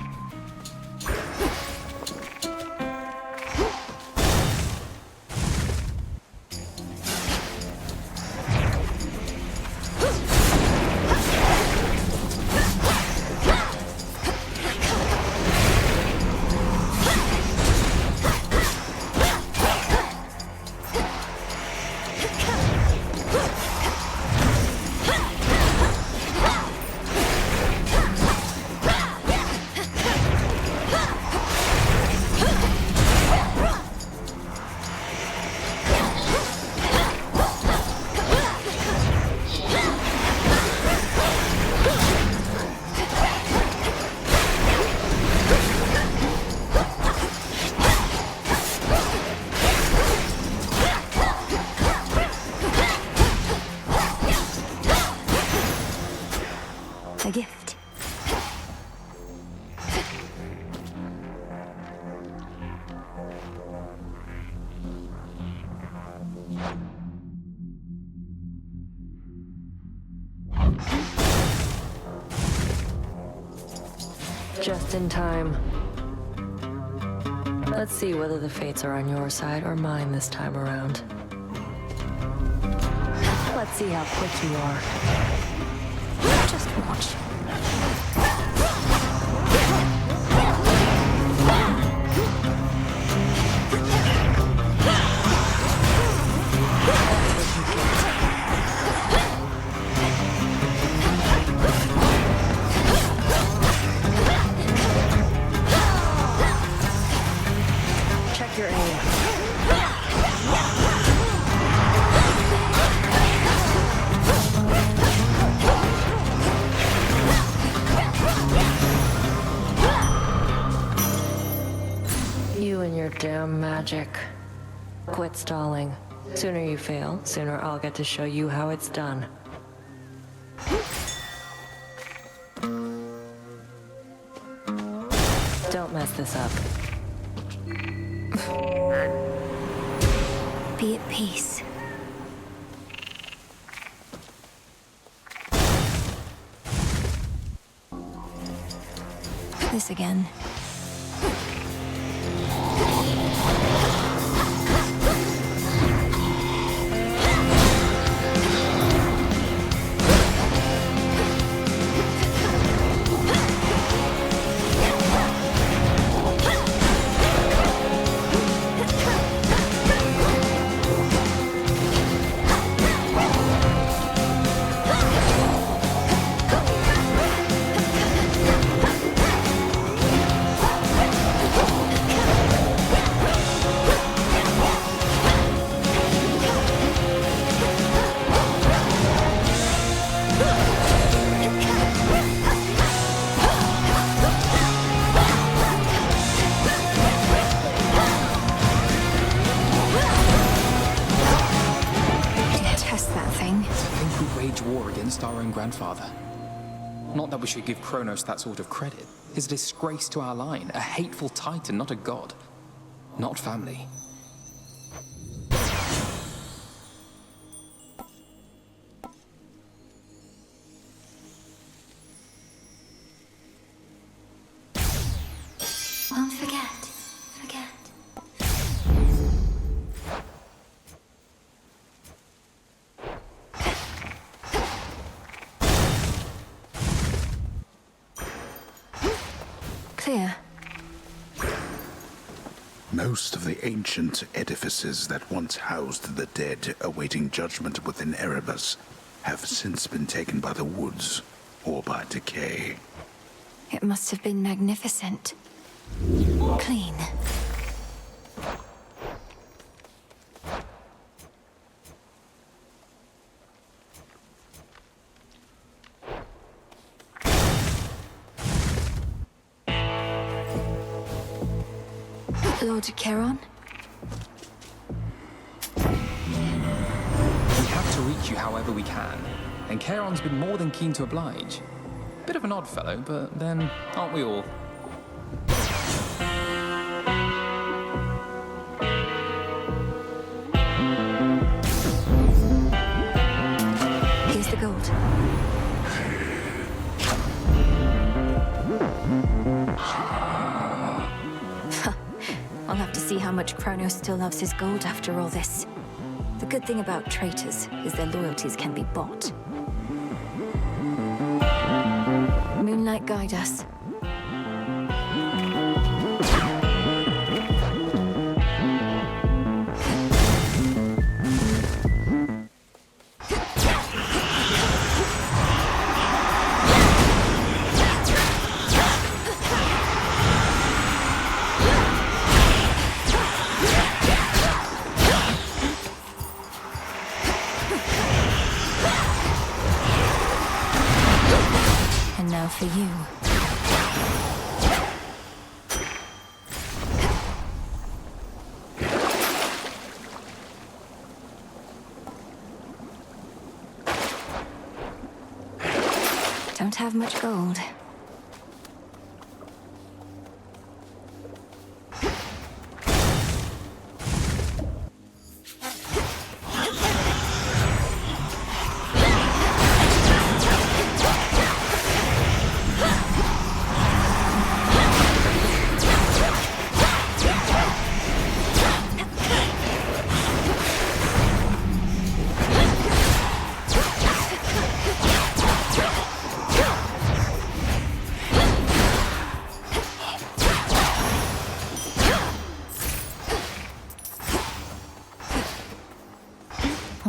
Speaker 4: Just in time. Let's see whether the fates are on your side or mine this time around. Let's see how quick you are.
Speaker 1: Just watch.
Speaker 4: Check your aim. You and your damn magic. Quit stalling. Sooner you fail, sooner I'll get to show you how it's done. Don't mess this up.
Speaker 1: Be at peace. This again.
Speaker 5: Our own grandfather. Not that we should give Kronos that sort of credit. He's a disgrace to our line, a hateful titan, not a god. Not family.
Speaker 12: Won't forget.
Speaker 1: Clear.
Speaker 16: Most of the ancient edifices that once housed the dead awaiting judgment within Erebus have since been taken by the woods or by decay.
Speaker 1: It must have been magnificent. Clean. Lord Charon?
Speaker 5: We have to reach you however we can, and Charon's been more than keen to oblige. Bit of an odd fellow, but then, aren't we all?
Speaker 1: Here's the gold. I'll have to see how much Kronos still loves his gold after all this. The good thing about traitors is their loyalties can be bought. Moonlight, guide us. For you. Don't have much gold.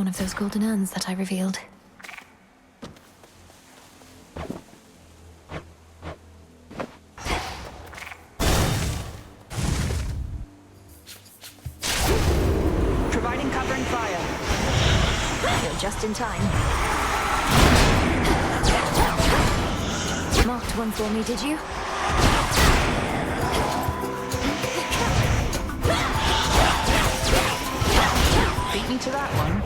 Speaker 1: one of those golden urns that I revealed.
Speaker 17: Providing cover and fire.
Speaker 1: You're just in time. Marked one for me, did you?
Speaker 17: Beat me to that one.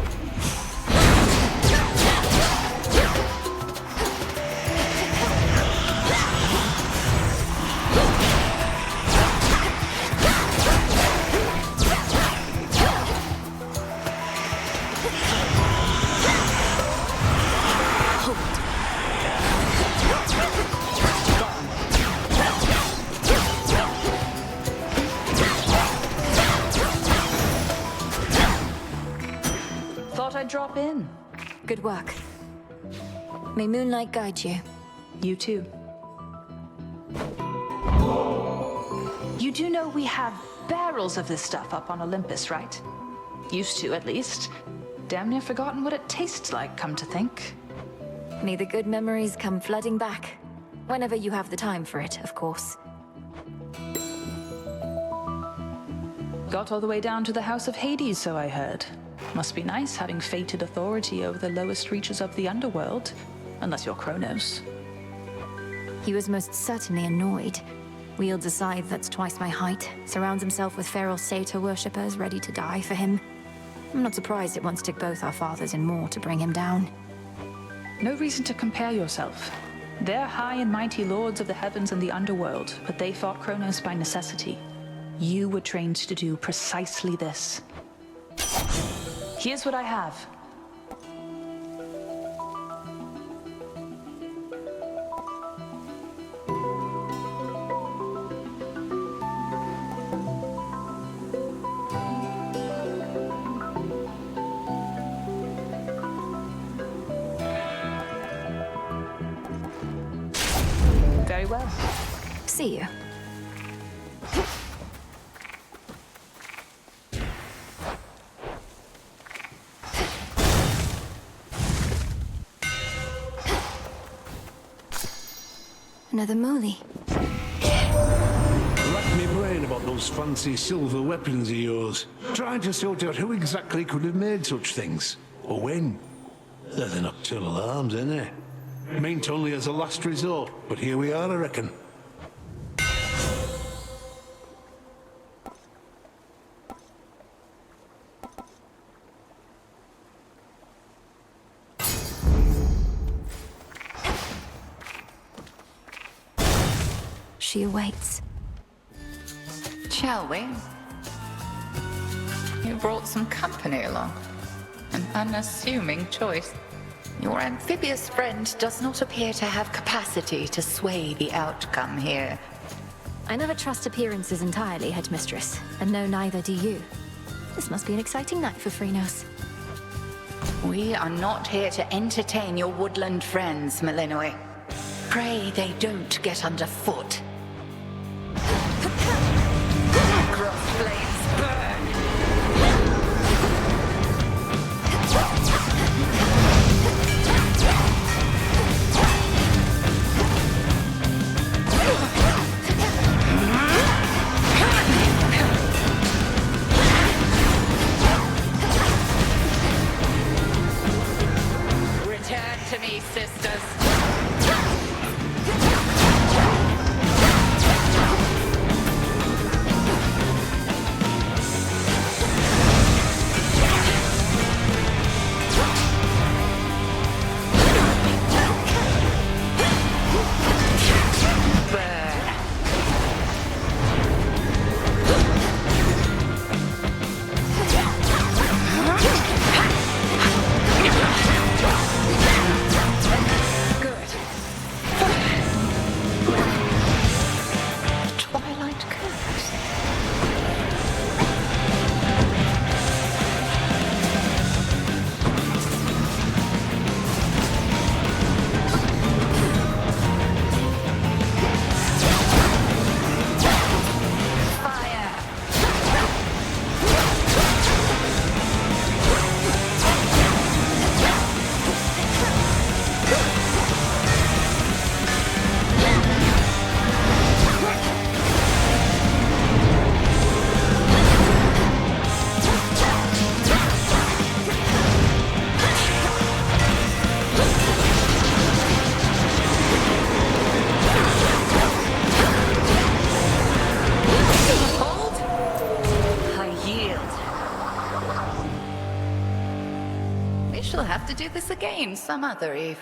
Speaker 17: Thought I'd drop in.
Speaker 1: Good work. May moonlight guide you.
Speaker 17: You too. You do know we have barrels of this stuff up on Olympus, right? Used to, at least. Damn near forgotten what it tastes like, come to think.
Speaker 1: May the good memories come flooding back. Whenever you have the time for it, of course.
Speaker 17: Got all the way down to the House of Hades, so I heard. Must be nice having fated authority over the lowest reaches of the underworld. Unless you're Kronos.
Speaker 1: He was most certainly annoyed. Wields a scythe that's twice my height, surrounds himself with feral satyr worshippers ready to die for him. I'm not surprised it once took both our fathers and more to bring him down.
Speaker 17: No reason to compare yourself. They're high and mighty lords of the heavens and the underworld, but they fought Kronos by necessity. You were trained to do precisely this. Here's what I have. Very well.
Speaker 1: See you. Another Molly.
Speaker 13: Rack me brain about those fancy silver weapons of yours. Trying to sort out who exactly could have made such things. Or when. They're nocturnal arms, ain't they? Meant only as a last resort, but here we are, I reckon.
Speaker 1: She awaits.
Speaker 3: Shall we? You brought some company along. An unassuming choice. Your amphibious friend does not appear to have capacity to sway the outcome here.
Speaker 1: I never trust appearances entirely, Headmistress, and no, neither do you. This must be an exciting night for Phrynos.
Speaker 3: We are not here to entertain your woodland friends, Malinoi. Pray they don't get underfoot. Cross flames burn! Return to me, sisters. to do this again some other eve.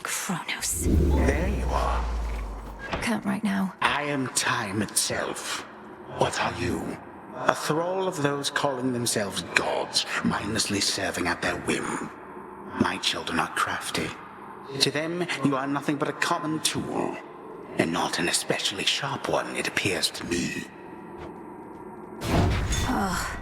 Speaker 1: Kronos.
Speaker 10: There you are.
Speaker 1: Can't right now.
Speaker 10: I am time itself. What are you? A thrall of those calling themselves gods, mindlessly serving at their whim. My children are crafty. To them, you are nothing but a common tool. And not an especially sharp one, it appears to me.
Speaker 1: Ugh.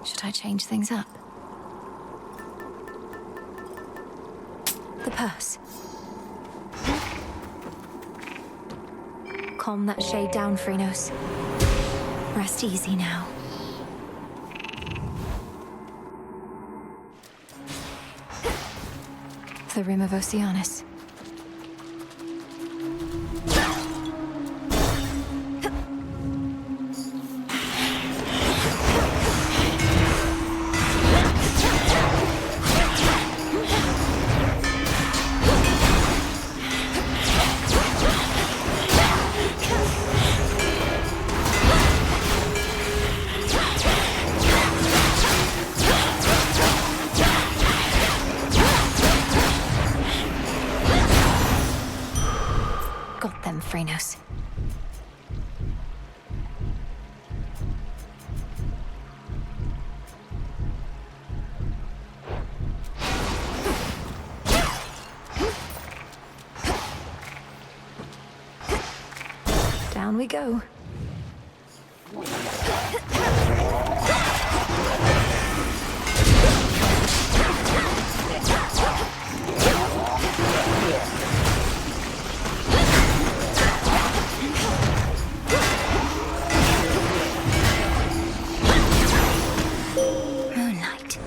Speaker 1: Should I change things up? The purse. Calm that shade down, Phrynos. Rest easy now. The rim of Oceanus. Got them, Phrynos. Down we go.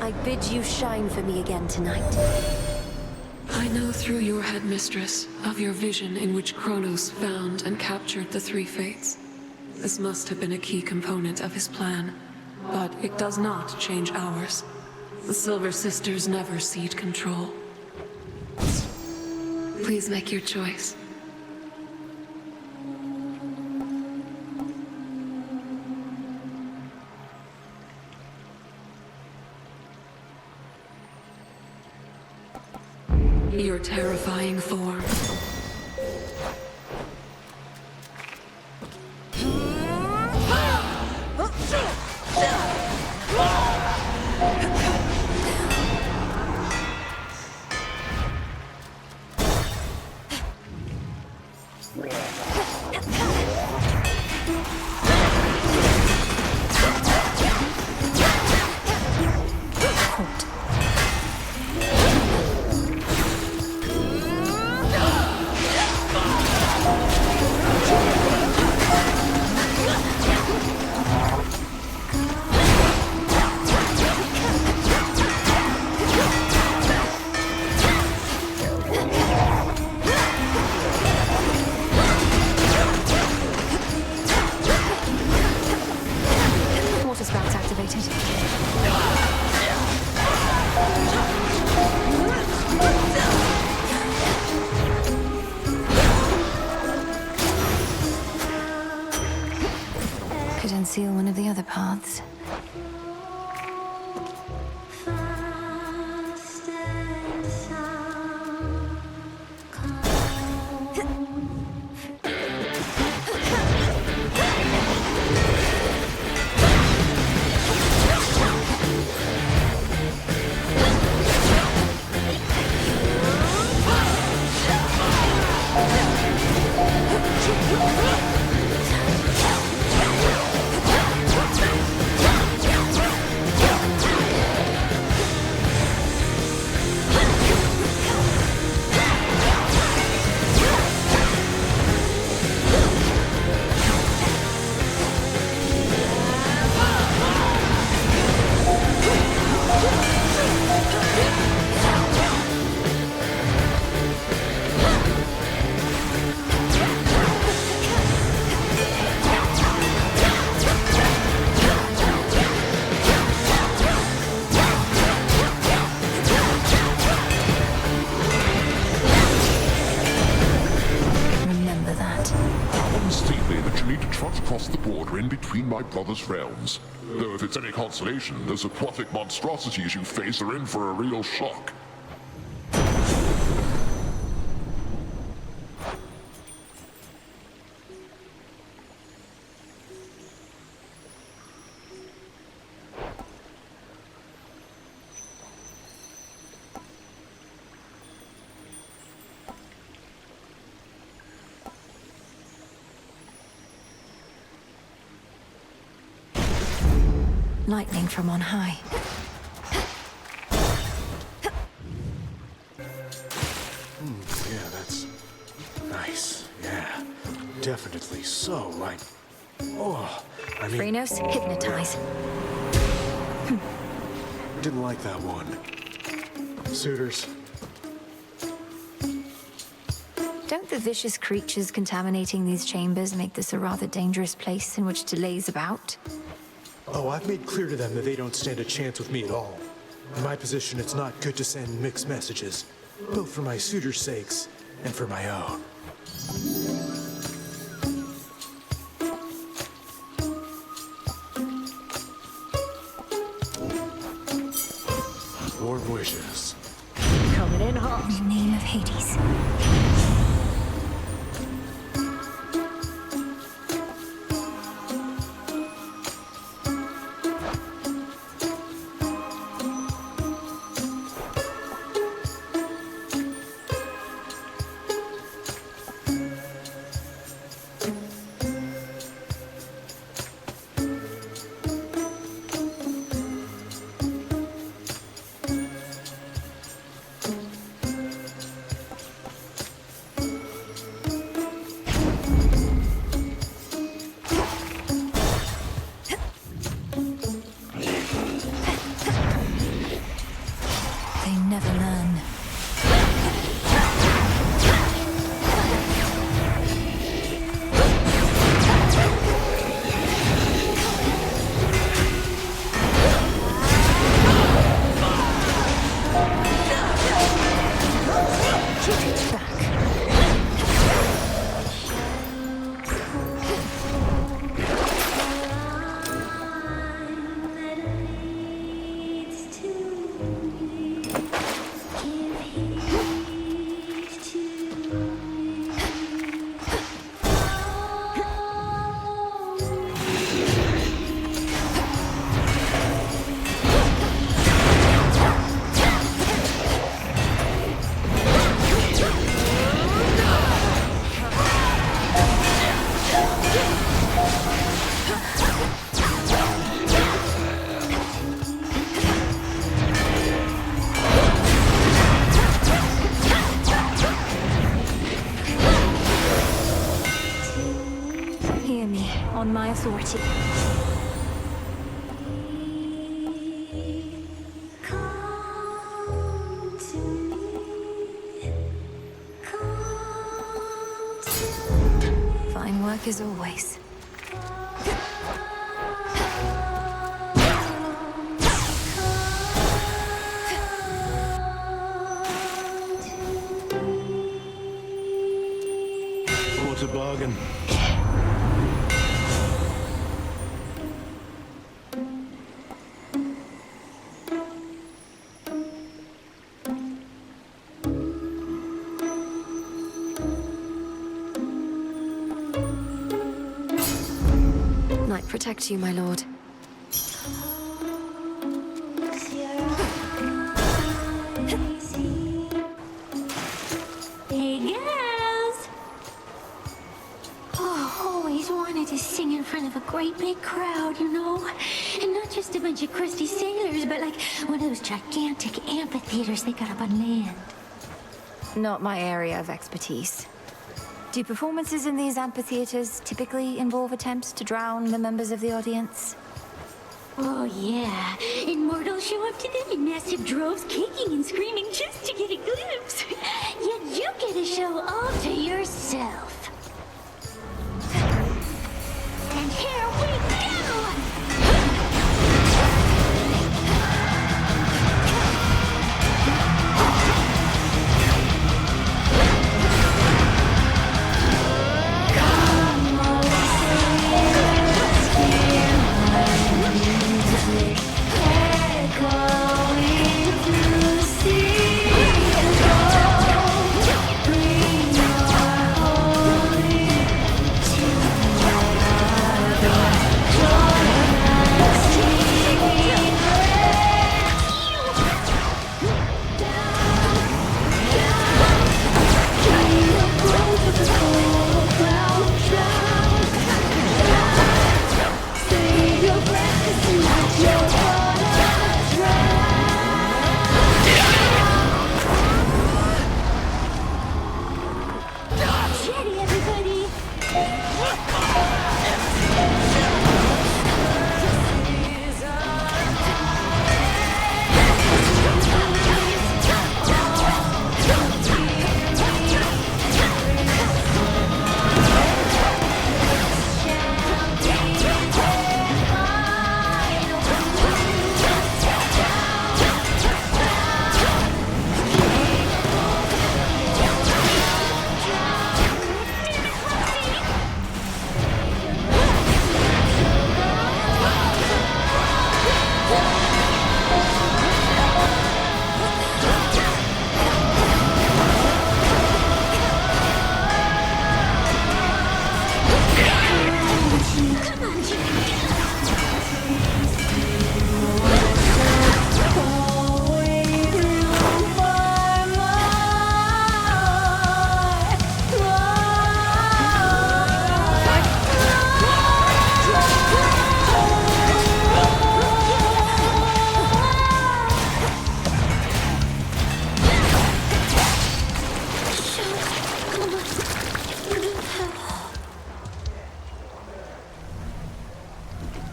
Speaker 4: I bid you shine for me again tonight.
Speaker 11: I know through your headmistress of your vision in which Kronos found and captured the three fates. This must have been a key component of his plan, but it does not change ours. The Silver Sisters never cede control. Please make your choice. Your terrifying form. Water spouts activated. Could unseal one of the other paths.
Speaker 1: Remember that.
Speaker 14: Unseemly that you need to trot across the border in between my brother's realms. Though if it's any consolation, those aquatic monstrosities you face are in for a real shock.
Speaker 1: Lightning from on high.
Speaker 18: Yeah, that's nice. Yeah, definitely so light. Oh, I mean...
Speaker 1: Phrenos, hypnotize.
Speaker 18: Didn't like that one. Suitors.
Speaker 1: Don't the vicious creatures contaminating these chambers make this a rather dangerous place in which to laze about?
Speaker 18: Oh, I've made clear to them that they don't stand a chance with me at all. In my position, it's not good to send mixed messages, both for my suitors' sakes and for my own. Warm wishes.
Speaker 7: Coming in hot.
Speaker 1: In the name of Hades. They never learn. Hear me, on my authority. Fine work as always.
Speaker 18: What's a bargain?
Speaker 1: Light protect you, my lord.
Speaker 12: Hey, girls!
Speaker 1: Oh,
Speaker 12: always wanted to sing in front of a great big crowd, you know? And not just a bunch of crusty sailors, but like one of those gigantic amphitheaters they got up on land.
Speaker 1: Not my area of expertise. Do performances in these amphitheaters typically involve attempts to drown the members of the audience?
Speaker 12: Oh yeah, and mortals show up to them in massive droves, kicking and screaming just to get a glimpse. Yet you get a show all to yourself. And here we go!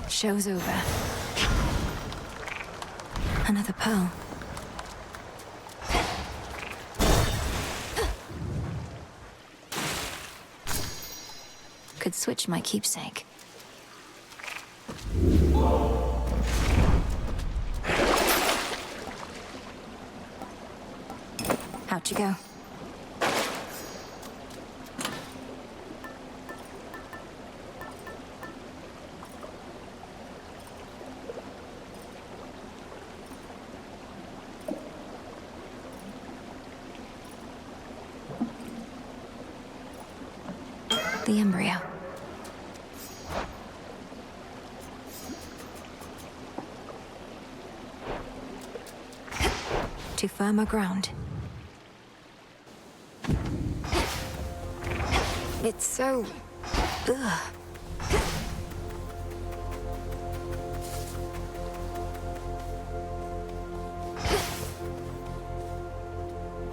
Speaker 1: Show's over. Another pearl. Could switch my keepsake. How'd you go? The embryo. To firmer ground. It's so... ugh.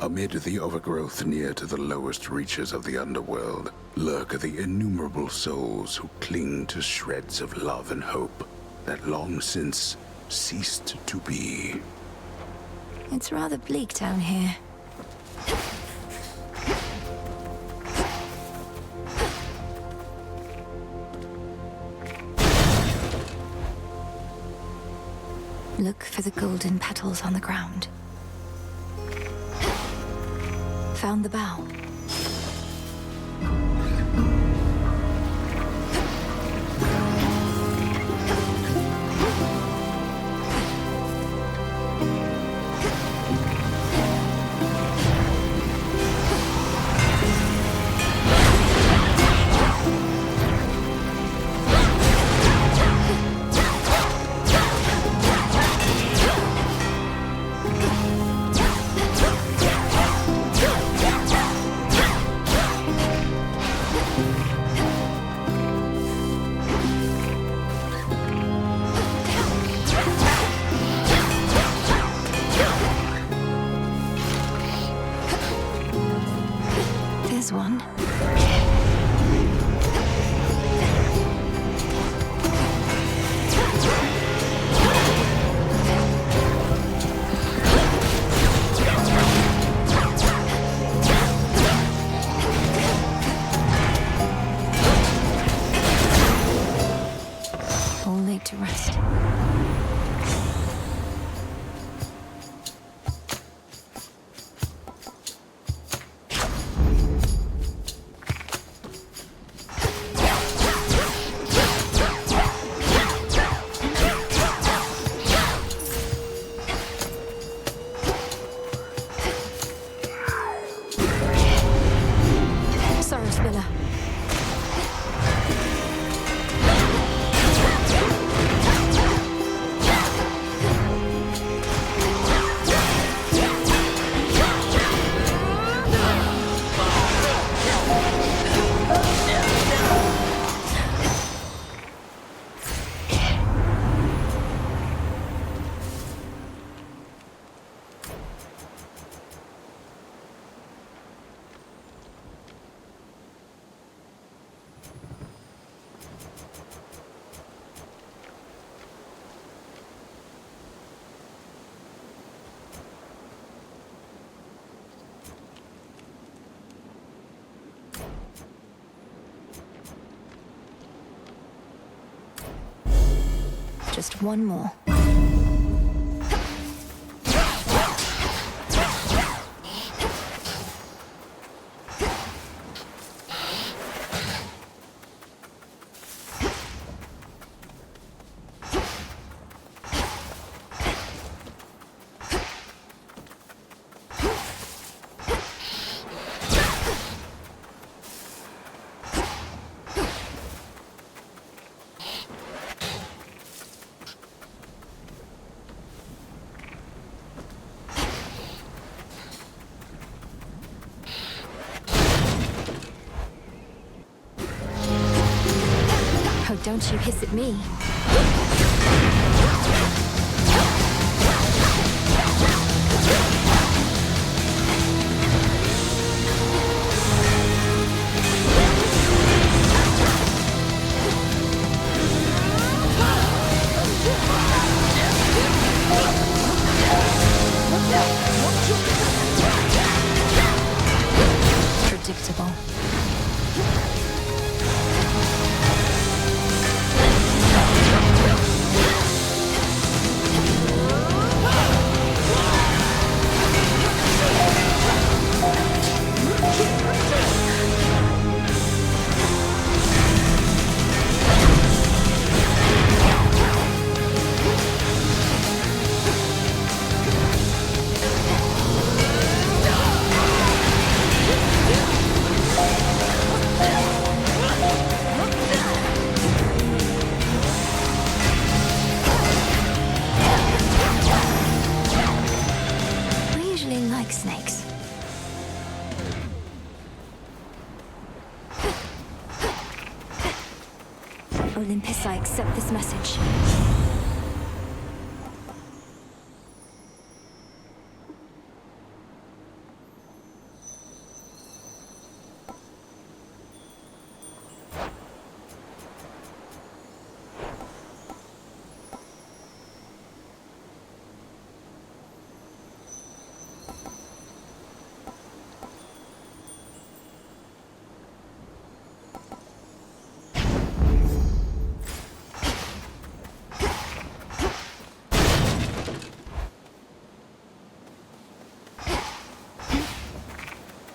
Speaker 16: Amid the overgrowth near to the lowest reaches of the underworld lurk the innumerable souls who cling to shreds of love and hope that long since ceased to be.
Speaker 1: It's rather bleak down here. Look for the golden petals on the ground. Found the bow. laid to rest. Just one more. Oh, don't you hiss at me. Predictable. Snakes. Olympus, I accept this message.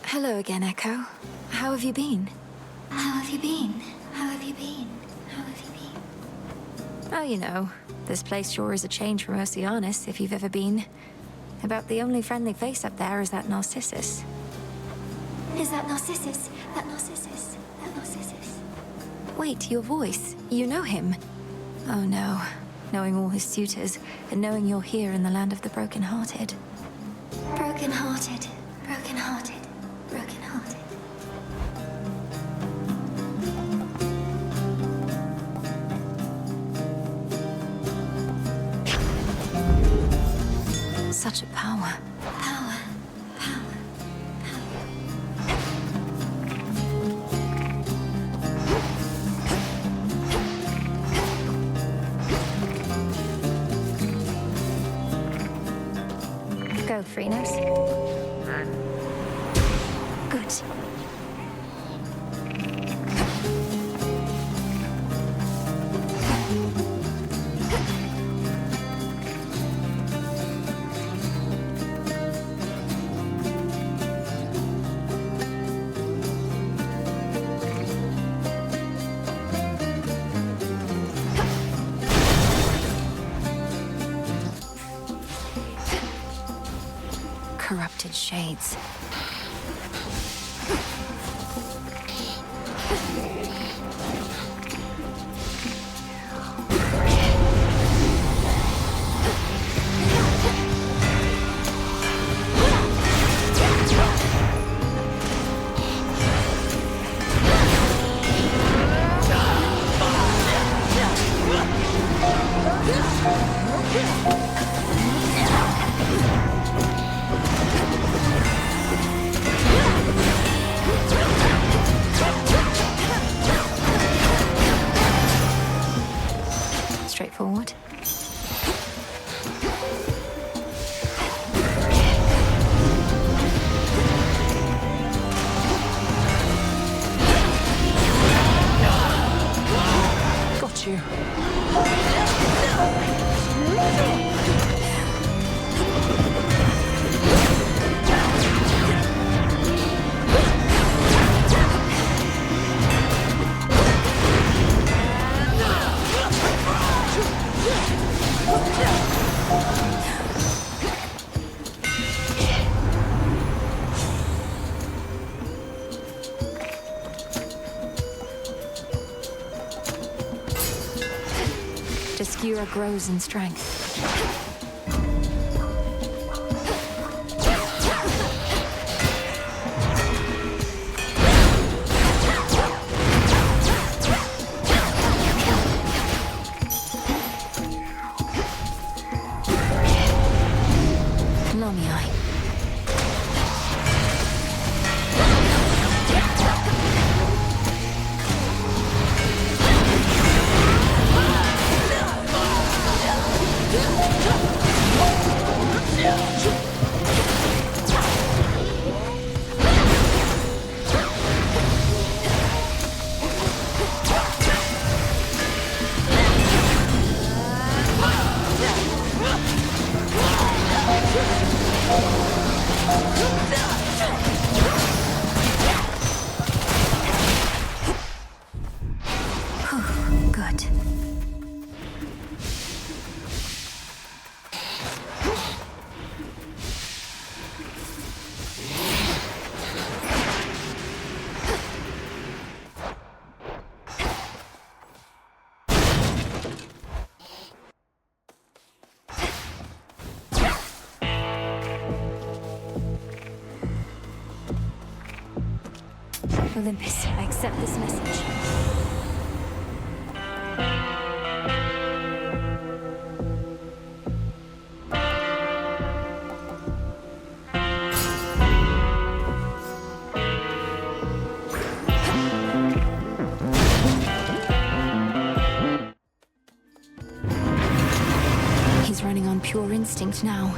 Speaker 1: Hello again, Echo. How have you been?
Speaker 8: How have you been? How have you been? How have you been?
Speaker 1: Oh, you know, this place sure is a change from Oceanus, if you've ever been. About the only friendly face up there is that Narcissus.
Speaker 8: Is that Narcissus? That Narcissus? That Narcissus?
Speaker 1: Wait, your voice. You know him. Oh no. Knowing all his suitors, and knowing you're here in the land of the broken-hearted.
Speaker 8: Broken-hearted. Broken-hearted. Broken-hearted.
Speaker 1: Such a power.
Speaker 8: Power. Power.
Speaker 1: Go, Freenos. Good. Its shades. Straightforward. Got you. Skira grows in strength. Nomiai. Good. Olympus, I accept this message. He's running on pure instinct now.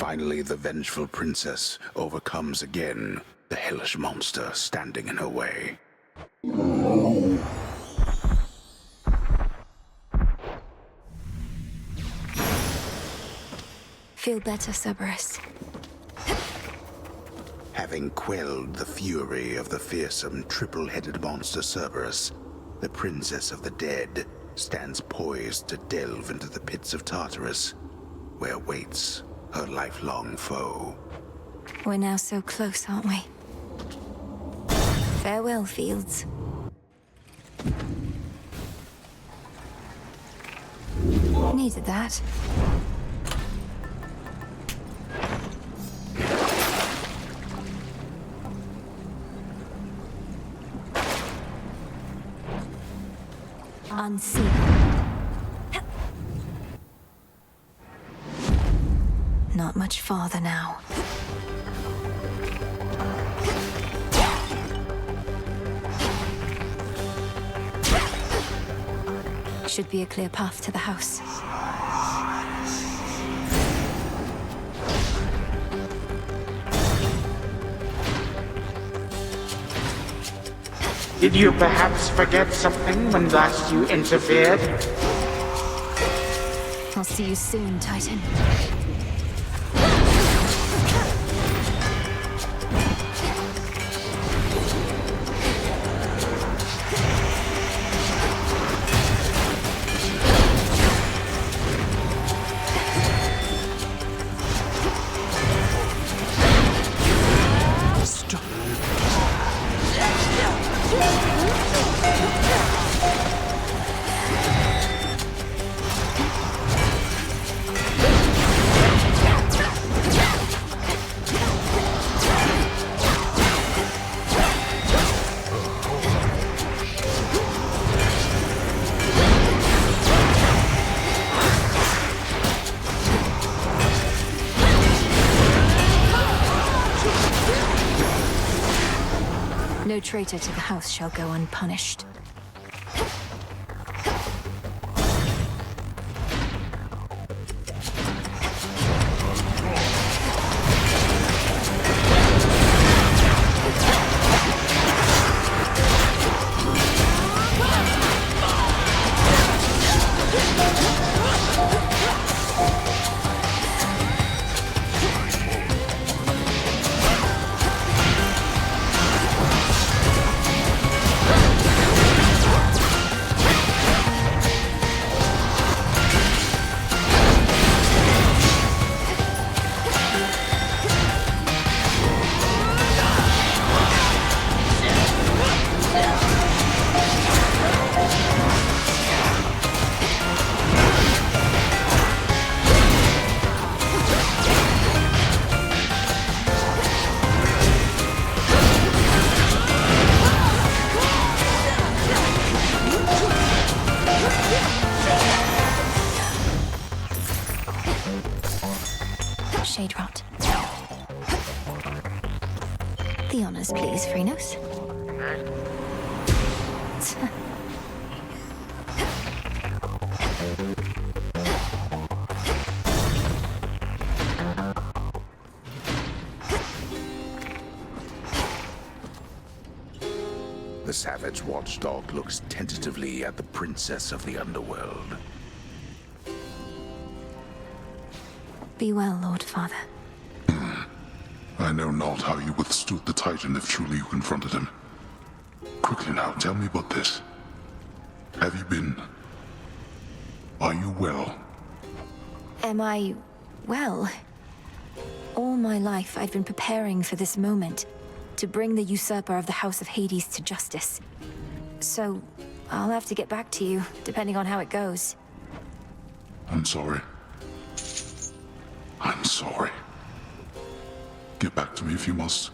Speaker 16: Finally, the vengeful princess overcomes again the hellish monster standing in her way.
Speaker 1: Feel better, Cerberus?
Speaker 16: Having quelled the fury of the fearsome triple-headed monster Cerberus, the Princess of the Dead stands poised to delve into the pits of Tartarus, where waits her lifelong foe.
Speaker 1: We're now so close, aren't we? Farewell, Fields. Needed that. Unseen. Not much farther now. Should be a clear path to the house.
Speaker 10: Did you perhaps forget something when last you interfered?
Speaker 1: I'll see you soon, Titan. No traitor to the house shall go unpunished. Shade rot. The honors, please, Phrenos.
Speaker 16: The savage watchdog looks tentatively at the princess of the underworld.
Speaker 1: Be well, Lord Father.
Speaker 14: I know not how you withstood the Titan if truly you confronted him. Quickly now, tell me about this. Have you been... Are you well?
Speaker 1: Am I... well? All my life I've been preparing for this moment, to bring the usurper of the House of Hades to justice. So, I'll have to get back to you, depending on how it goes.
Speaker 14: I'm sorry. I'm sorry. Get back to me if you must.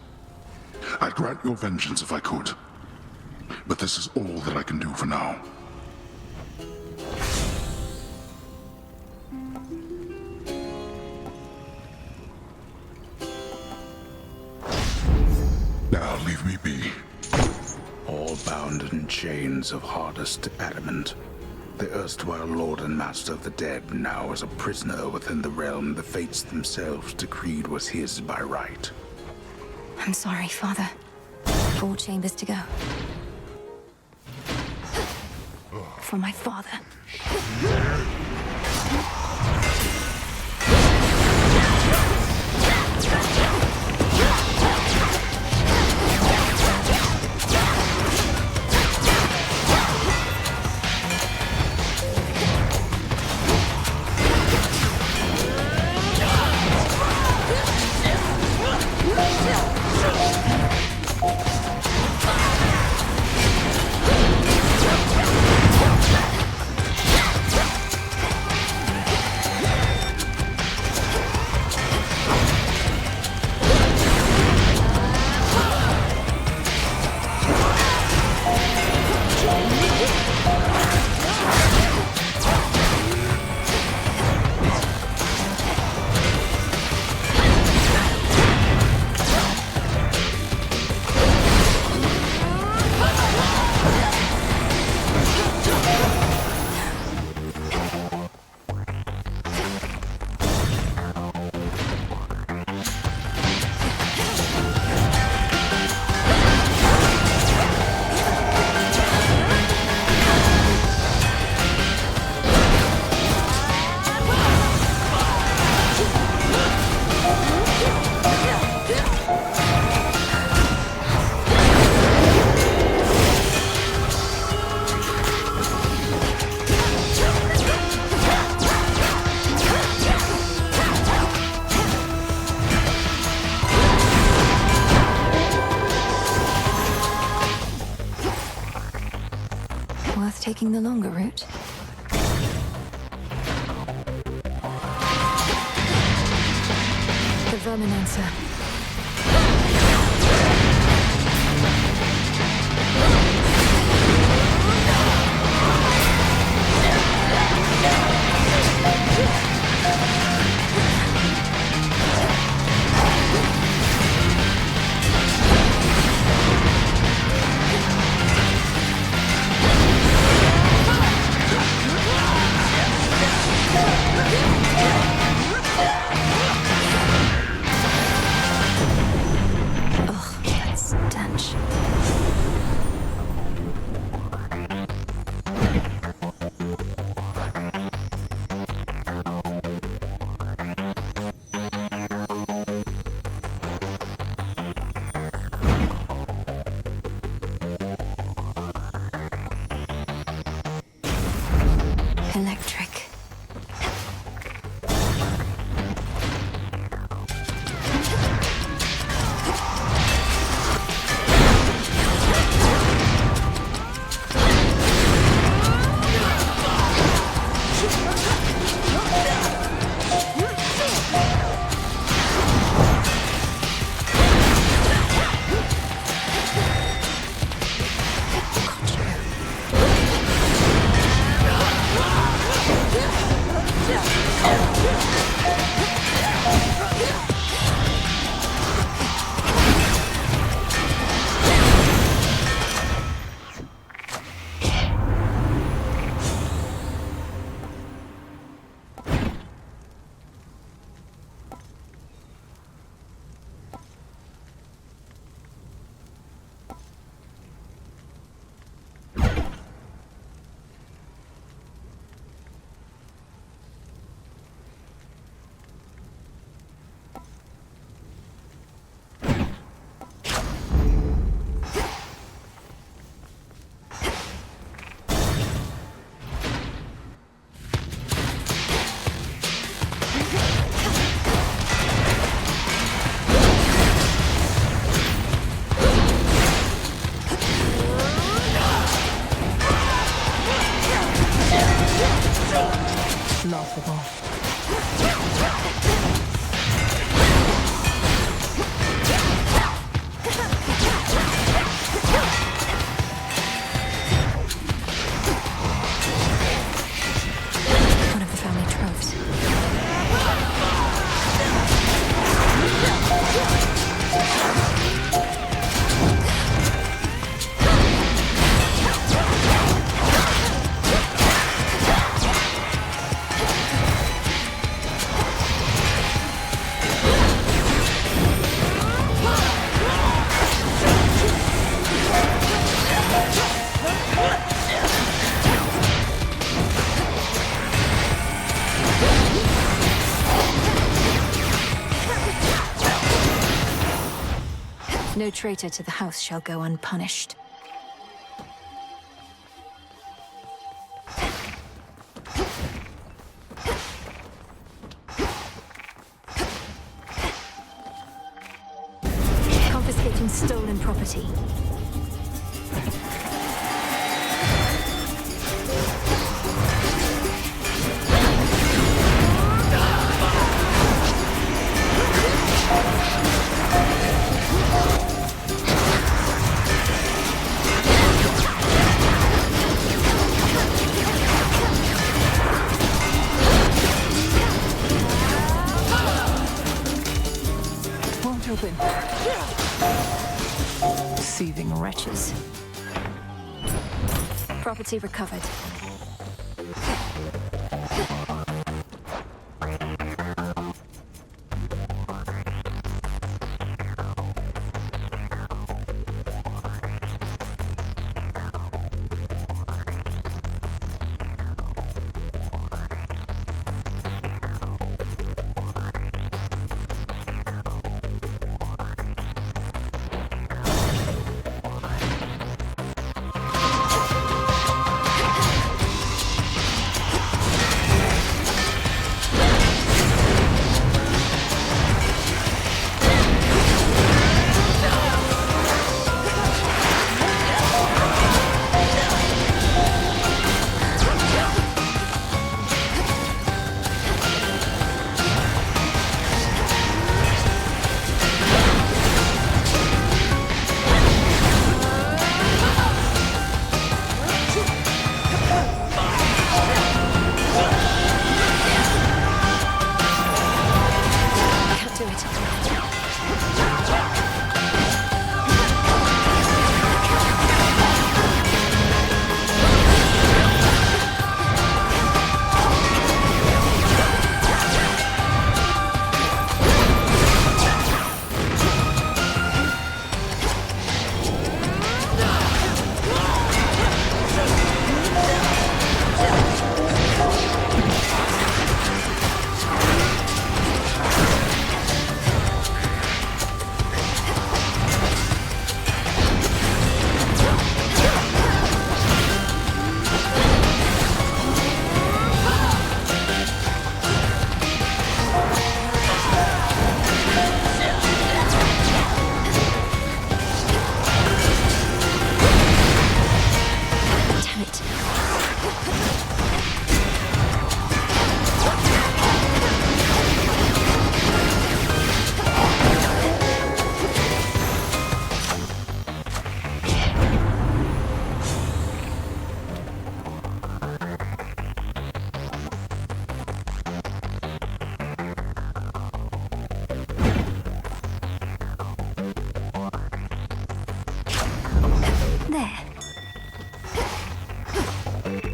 Speaker 14: I'd grant your vengeance if I could. But this is all that I can do for now. Now leave me be.
Speaker 16: All bound in chains of hardest adamant, the erstwhile Lord and Master of the Dead now is a prisoner within the realm the Fates themselves decreed was his by right.
Speaker 1: I'm sorry, Father. 4 chambers to go. For my father. Worth taking the longer route. The Verminancer. No traitor to the house shall go unpunished. Confiscating stolen property. Won't open. Deceiving wretches. Property recovered.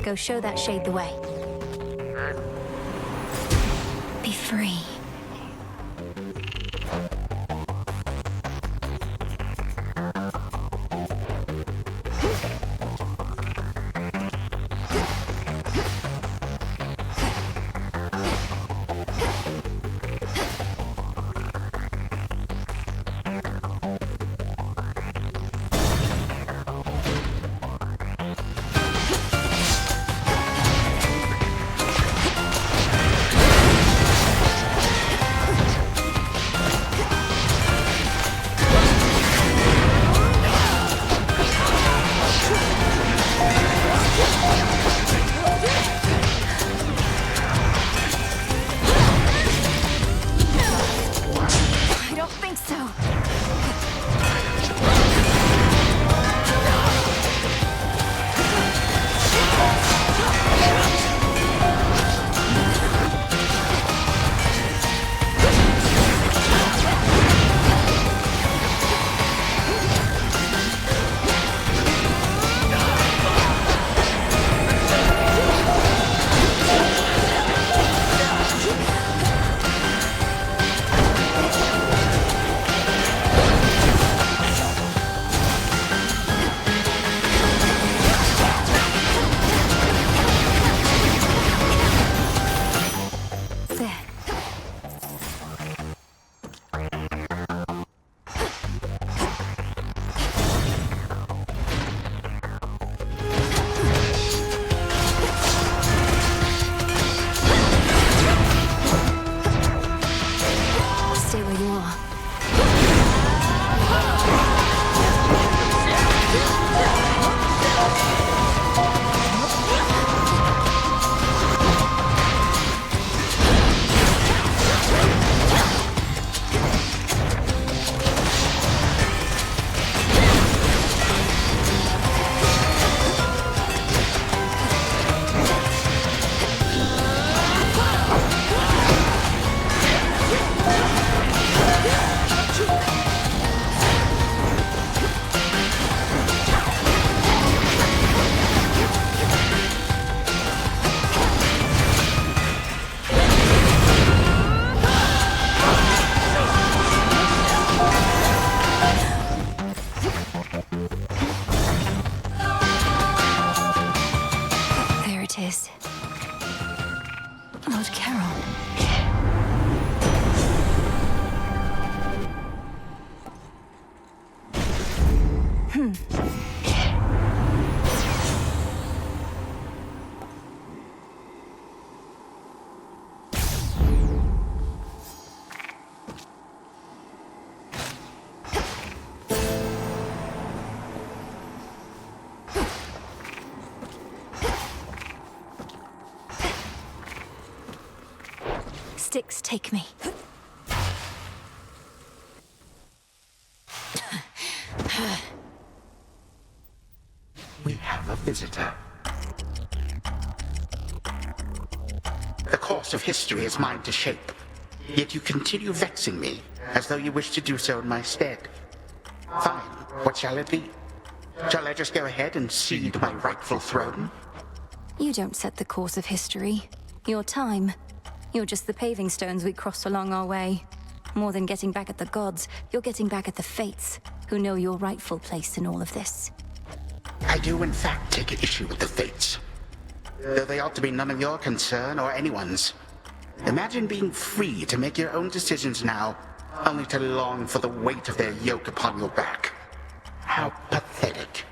Speaker 1: Go show that shade the way. Be free. Stay where you are. There it is. Lord Carol. Sticks, take me.
Speaker 10: We have a visitor. The course of history is mine to shape, yet you continue vexing me, as though you wish to do so in my stead. Fine, what shall it be? Shall I just go ahead and cede my rightful throne?
Speaker 1: You don't set the course of history. Your time. You're just the paving stones we cross along our way. More than getting back at the gods, you're getting back at the fates, who know your rightful place in all of this.
Speaker 10: I do in fact take issue with the fates, though they ought to be none of your concern or anyone's. Imagine being free to make your own decisions now, only to long for the weight of their yoke upon your back. How pathetic.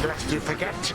Speaker 10: Lest you forget.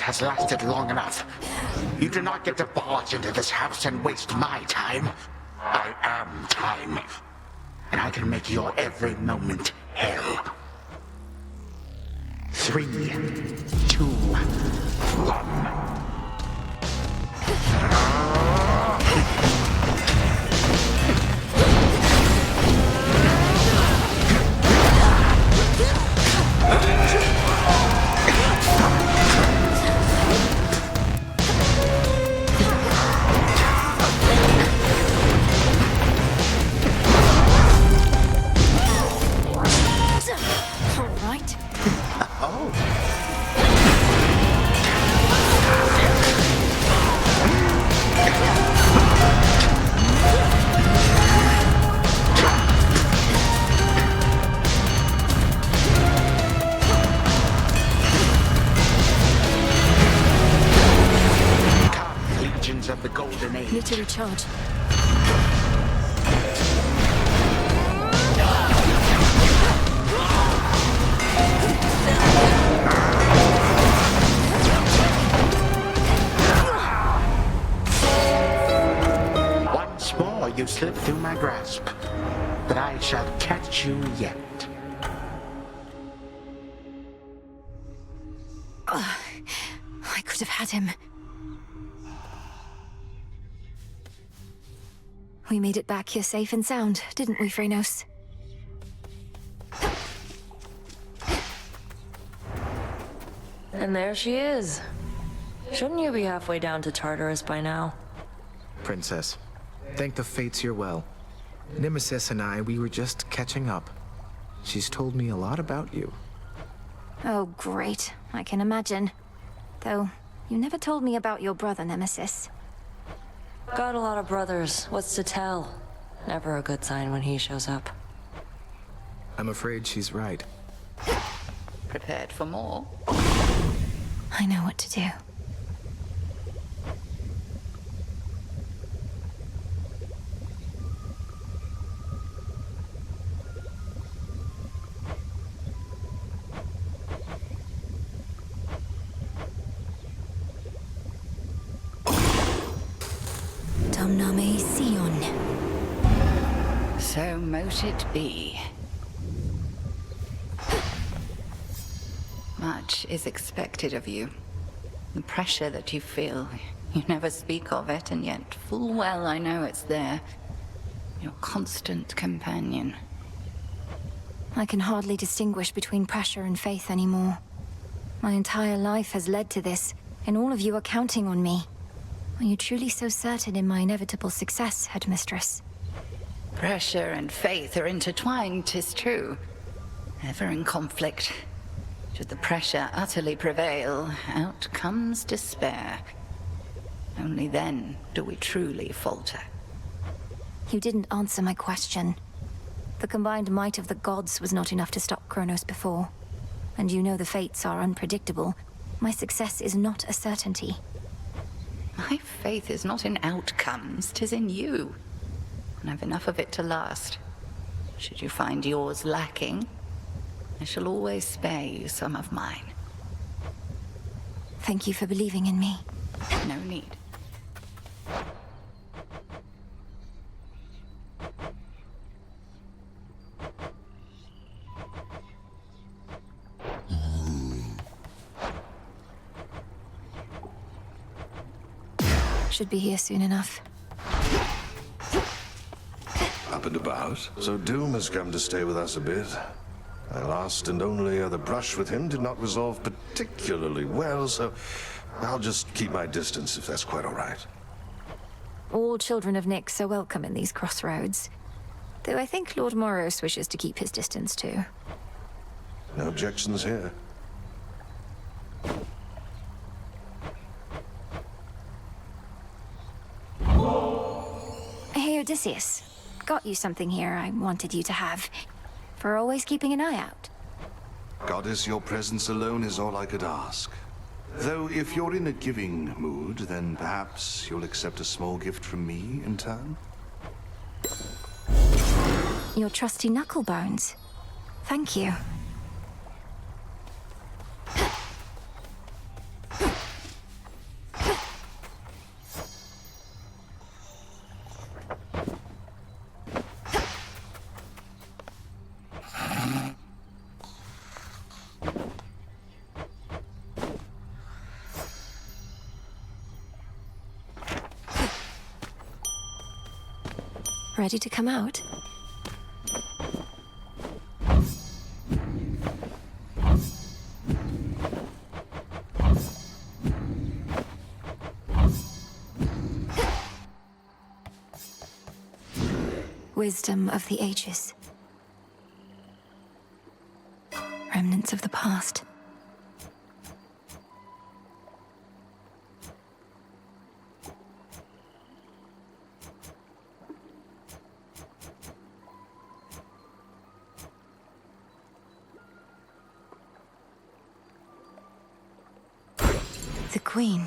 Speaker 10: Has lasted long enough. You do not get to barge into this house and waste my time. I am time. And I can make your every moment hell. 3, 2, 1. the Golden Age.
Speaker 1: Need to recharge.
Speaker 10: Once more you slip through my grasp, but I shall catch you yet.
Speaker 1: I could have had him. We made it back here safe and sound, didn't we, Frenos?
Speaker 4: And there she is. Shouldn't you be halfway down to Tartarus by now?
Speaker 2: Princess, thank the fates you're well. Nemesis and I, we were just catching up. She's told me a lot about you.
Speaker 1: Oh, great. I can imagine. Though, you never told me about your brother, Nemesis.
Speaker 4: Got a lot of brothers. What's to tell? Never a good sign when he shows up.
Speaker 2: I'm afraid she's right.
Speaker 3: Prepared for more?
Speaker 1: I know what to do. Domname Sion.
Speaker 3: So mote it be. Much is expected of you. The pressure that you feel, you never speak of it, and yet full well I know it's there. Your constant companion.
Speaker 1: I can hardly distinguish between pressure and faith anymore. My entire life has led to this, and all of you are counting on me. Are you truly so certain in my inevitable success, Headmistress?
Speaker 3: Pressure and faith are intertwined, 'tis true. Ever in conflict. Should the pressure utterly prevail, out comes despair. Only then do we truly falter.
Speaker 1: You didn't answer my question. The combined might of the gods was not enough to stop Kronos before. And you know the fates are unpredictable. My success is not a certainty.
Speaker 3: My faith is not in outcomes, 'tis in you. And I've enough of it to last. Should you find yours lacking, I shall always spare you some of mine.
Speaker 1: Thank you for believing in me.
Speaker 3: No need.
Speaker 1: Should be here soon enough.
Speaker 19: Up and about. So Doom has come to stay with us a bit. My last and only other brush with him did not resolve particularly well, so I'll just keep my distance if that's quite all right.
Speaker 1: All children of Nyx are welcome in these crossroads. Though I think Lord Moros wishes to keep his distance too.
Speaker 19: No objections here.
Speaker 1: Hey, Odysseus. Got you something here I wanted you to have. For always keeping an eye out.
Speaker 19: Goddess, your presence alone is all I could ask. Though if you're in a giving mood, then perhaps you'll accept a small gift from me in turn?
Speaker 1: Your trusty knuckle bones. Thank you. Ready to come out? Wisdom of the ages. Remnants of the past. The Queen.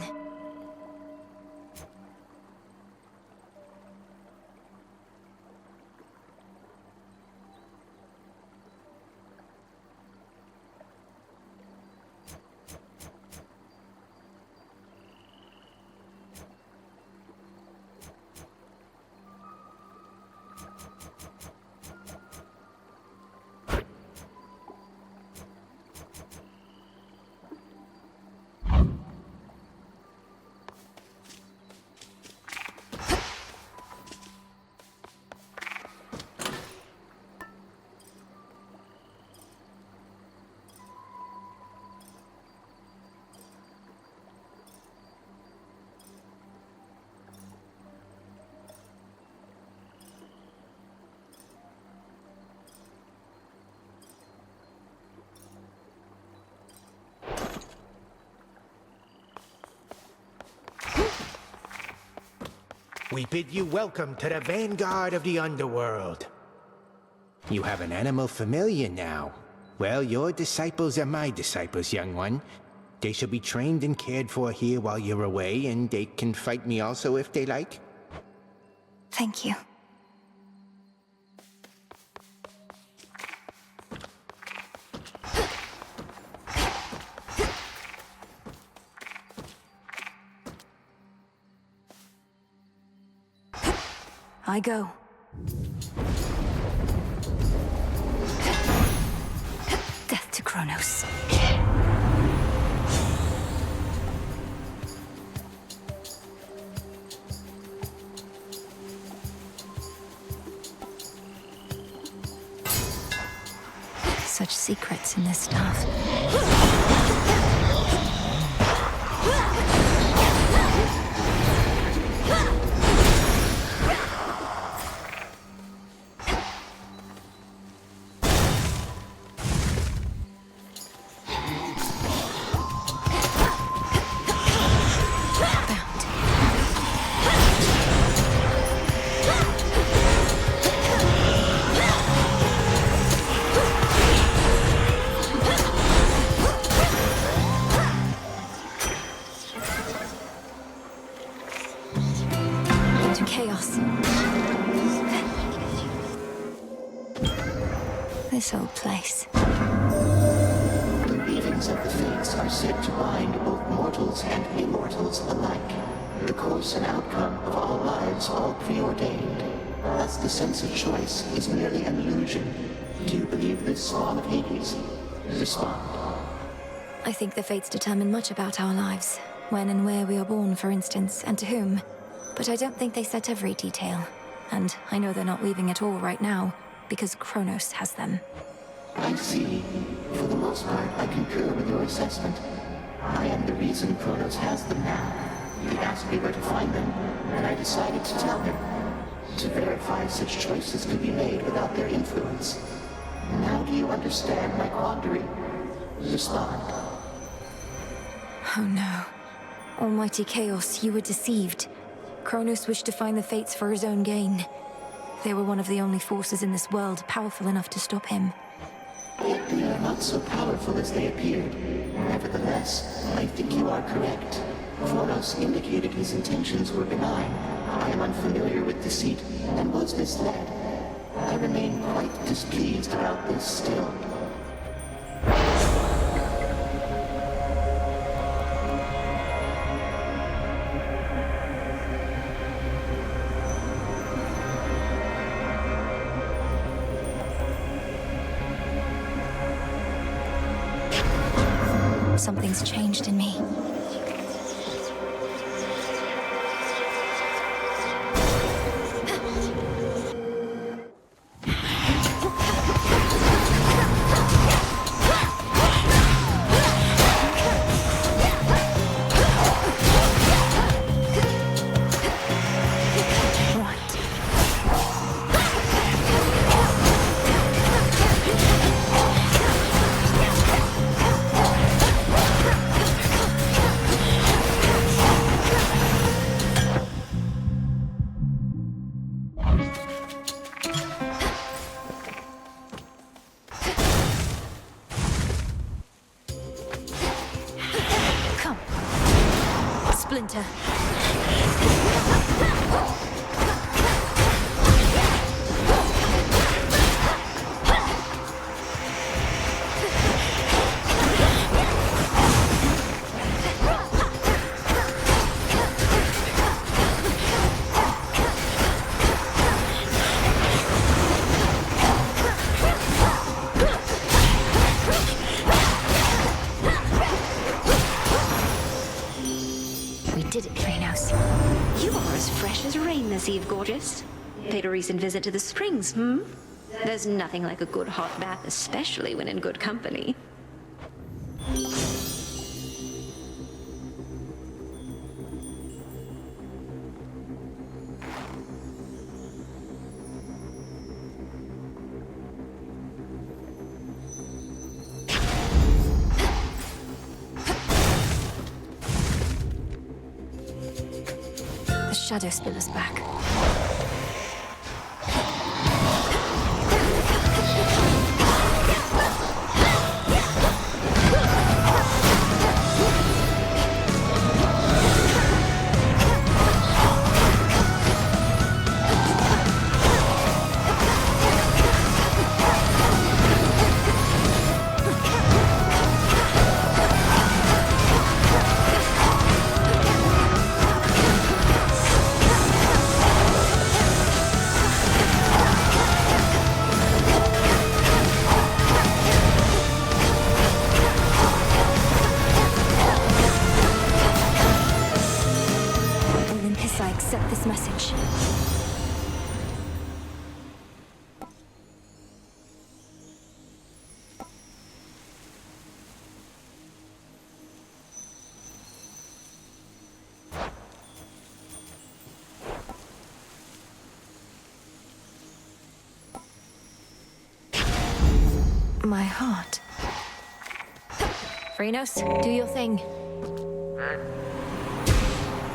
Speaker 6: we bid you welcome to the vanguard of the underworld. You have an animal familiar now. Well, your disciples are my disciples, young one. They shall be trained and cared for here while you're away, and they can fight me also if they like.
Speaker 1: Thank you. I go. Death to Kronos. Such secrets in this stuff. Chaos. This old place.
Speaker 20: The weavings of the fates are said to bind both mortals and immortals alike. The course and outcome of all lives all preordained. Thus the sense of choice is merely an illusion. Do you believe this, Spawn of Hades? Respond.
Speaker 1: I think the fates determine much about our lives. When and where we are born, for instance, and to whom. But I don't think they set every detail. And I know they're not weaving at all right now, because Kronos has them.
Speaker 20: I see. For the most part, I concur with your assessment. I am the reason Kronos has them now. He asked me where to find them, and I decided to tell him. To verify such choices could be made without their influence. Now do you understand my quandary? Respond.
Speaker 1: Oh no. Almighty Chaos, you were deceived. Kronos wished to find the fates for his own gain. They were one of the only forces in this world powerful enough to stop him.
Speaker 20: Yet they are not so powerful as they appeared. Nevertheless, I think you are correct. Kronos indicated his intentions were benign. I am unfamiliar with deceit and was misled. I remain quite displeased about this still.
Speaker 1: Something's changed in me. Splinter.
Speaker 21: Eve, gorgeous. Paid a recent visit to the springs, hmm? There's nothing like a good hot bath, especially when in good company.
Speaker 1: shadow spillers back. I accept this message. My heart. Phrynos, do your thing.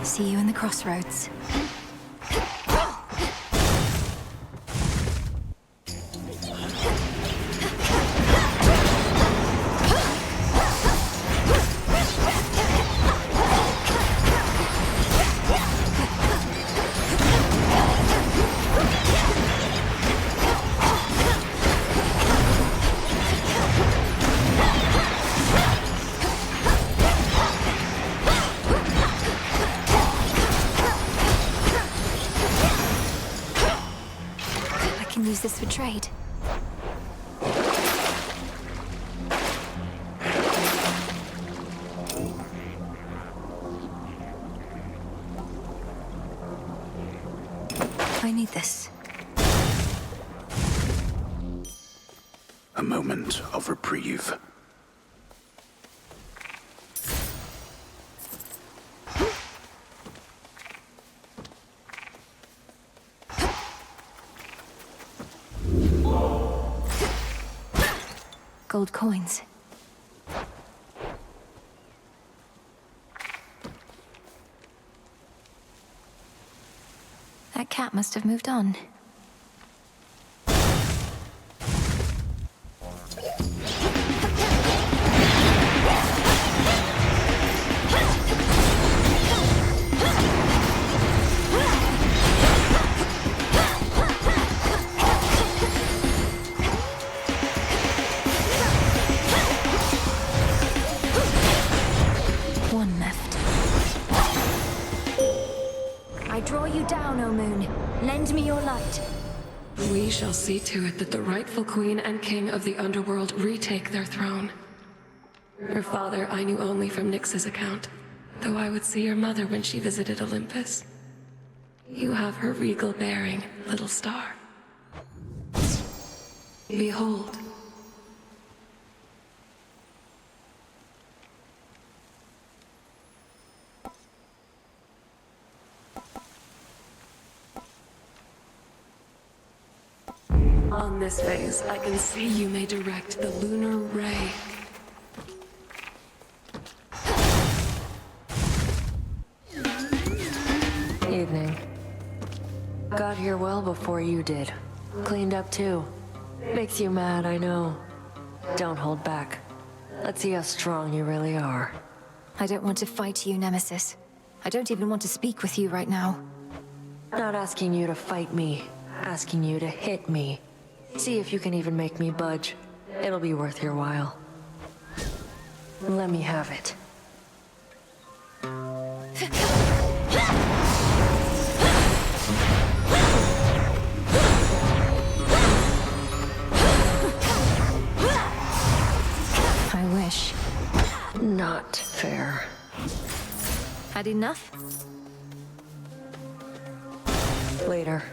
Speaker 1: See you in the crossroads. Use this for trade. I need this.
Speaker 16: A moment of reprieve.
Speaker 1: Gold coins. That cat must have moved on. One left. I draw you down, O Moon. Lend me your light.
Speaker 11: We shall see to it that the rightful queen and king of the underworld retake their throne. Her father I knew only from Nyx's account, though I would see your mother when she visited Olympus. You have her regal bearing, little star. Behold. On this phase, I can see you may direct the lunar ray.
Speaker 4: Evening. Got here well before you did. Cleaned up too. Makes you mad, I know. Don't hold back. Let's see how strong you really are.
Speaker 1: I don't want to fight you, Nemesis. I don't even want to speak with you right now.
Speaker 4: Not asking you to fight me. Asking you to hit me. See if you can even make me budge. It'll be worth your while. Let me have it.
Speaker 1: I wish.
Speaker 4: Not fair.
Speaker 1: Had enough?
Speaker 4: Later.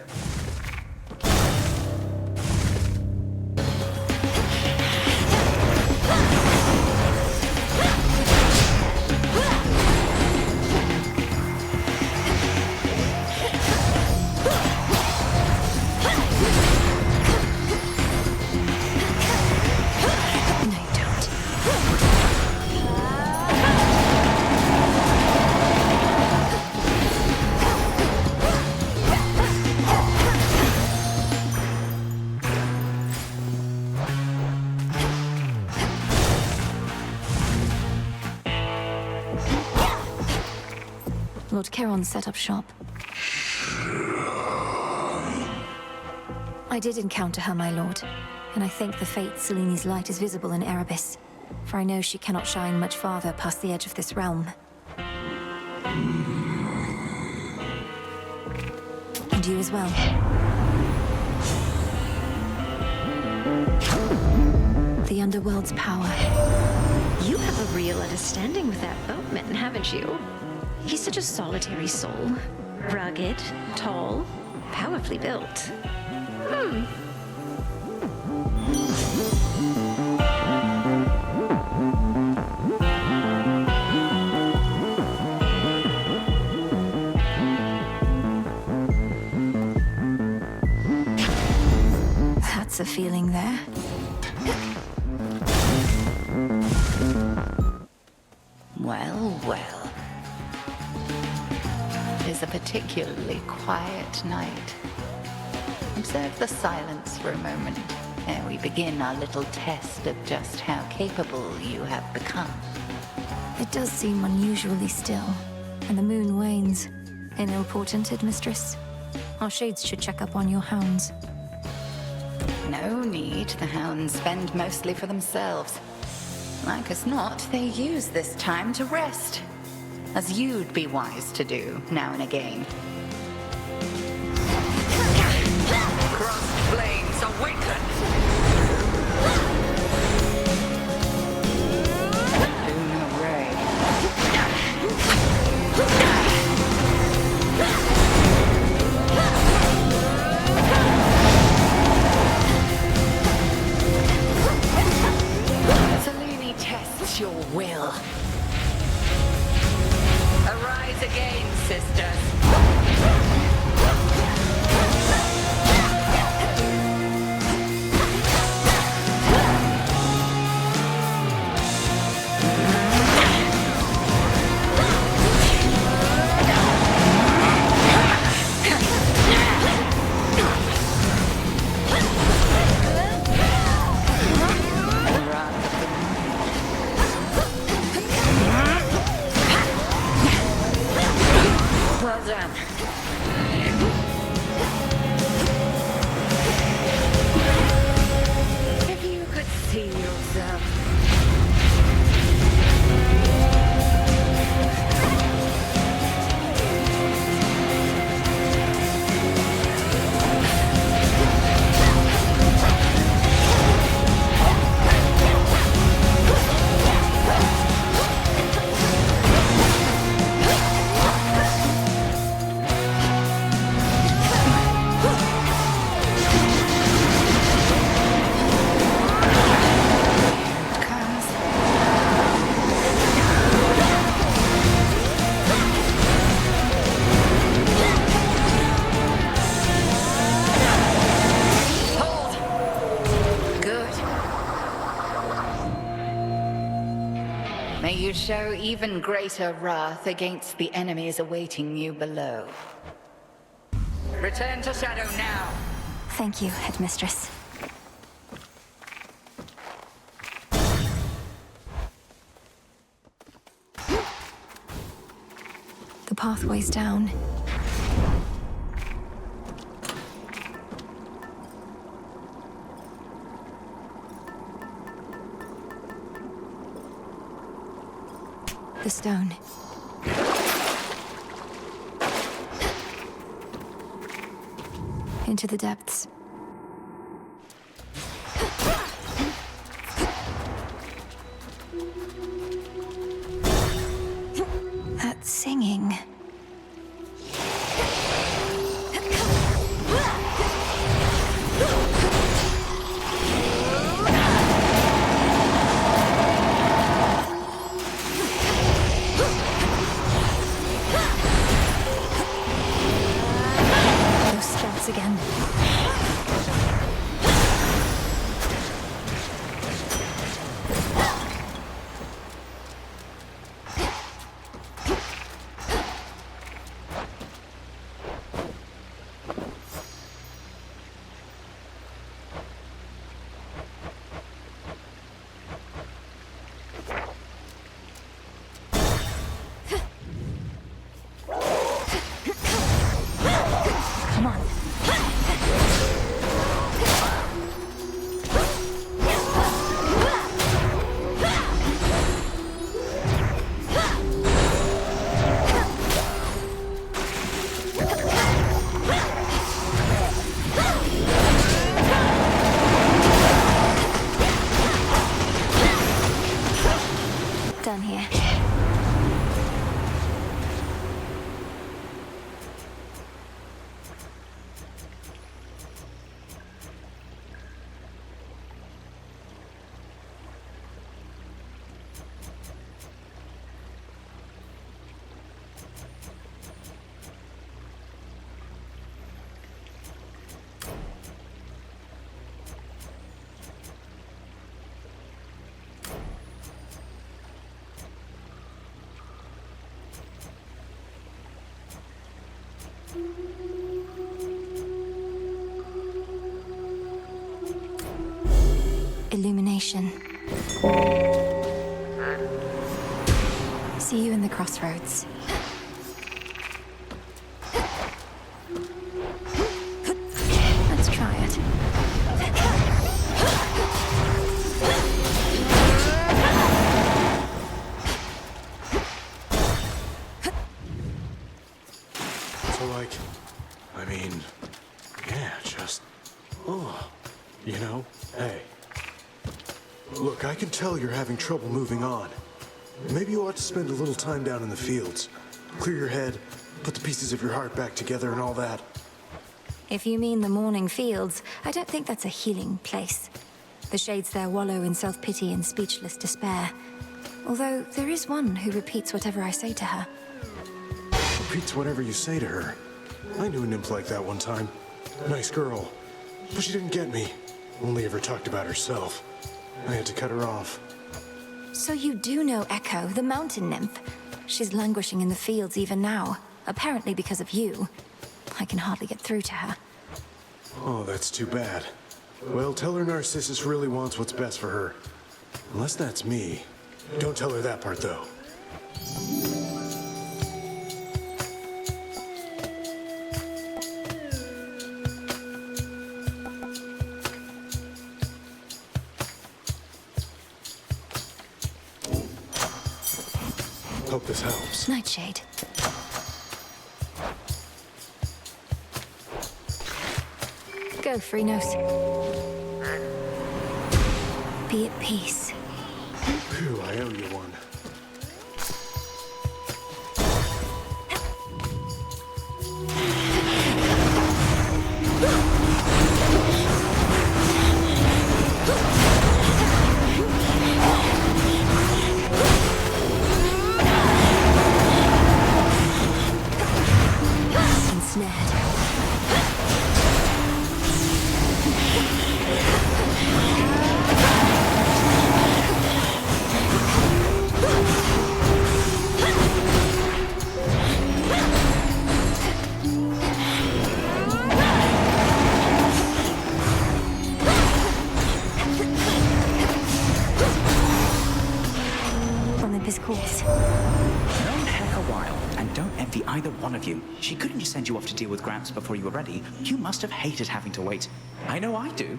Speaker 1: Lord Charon set up shop. I did encounter her, my lord, and I think the fate Seleni's light is visible in Erebus, for I know she cannot shine much farther past the edge of this realm. And you as well. The Underworld's power.
Speaker 21: You have a real understanding with that boatman, haven't you? He's such a solitary soul. Rugged, tall, powerfully built.
Speaker 1: That's a feeling there.
Speaker 3: Well, well. It is a particularly quiet night. Observe the silence for a moment, ere we begin our little test of just how capable you have become.
Speaker 1: It does seem unusually still, and the moon wanes. An ill-portented, mistress? Our shades should check up on your hounds.
Speaker 3: No need. The hounds fend mostly for themselves. Like as not, they use this time to rest, as you'd be wise to do now and again. Crossed flames awaken! Luna Ray. Selene tests your will. Arise again, sisters. Well done. If you could see yourself. May you show even greater wrath against the enemies awaiting you below. Return to Shadow now.
Speaker 1: Thank you, Headmistress. The pathway's down. The stone. Into the depths. That singing. Those steps again. Illumination. See you in the crossroads. Let's try it.
Speaker 18: So, like, I mean, yeah, just, you know, hey. Look, I can tell you're having trouble moving on. Maybe you ought to spend a little time down in the fields. Clear your head, put the pieces of your heart back together and all that.
Speaker 1: If you mean the morning fields, I don't think that's a healing place. The shades there wallow in self-pity and speechless despair. Although there is one who repeats whatever I say to her.
Speaker 18: Repeats whatever you say to her. I knew a nymph like that one time. Nice girl. But she didn't get me. Only ever talked about herself. I had to cut her off.
Speaker 1: So you do know Echo, the mountain nymph. She's languishing in the fields even now, apparently because of you. I can hardly get through to her.
Speaker 18: Oh, that's too bad. Well, tell her Narcissus really wants what's best for her. Unless that's me. Don't tell her that part, though. Hope this helps.
Speaker 1: Nightshade. Go, Freenos. Be at peace.
Speaker 18: Phew, I owe you one.
Speaker 1: Olympus calls.
Speaker 9: Known Heck a while, and don't envy either one of you. She couldn't just send you off to deal with Gramps before you were ready. You must have hated having to wait. I know I do.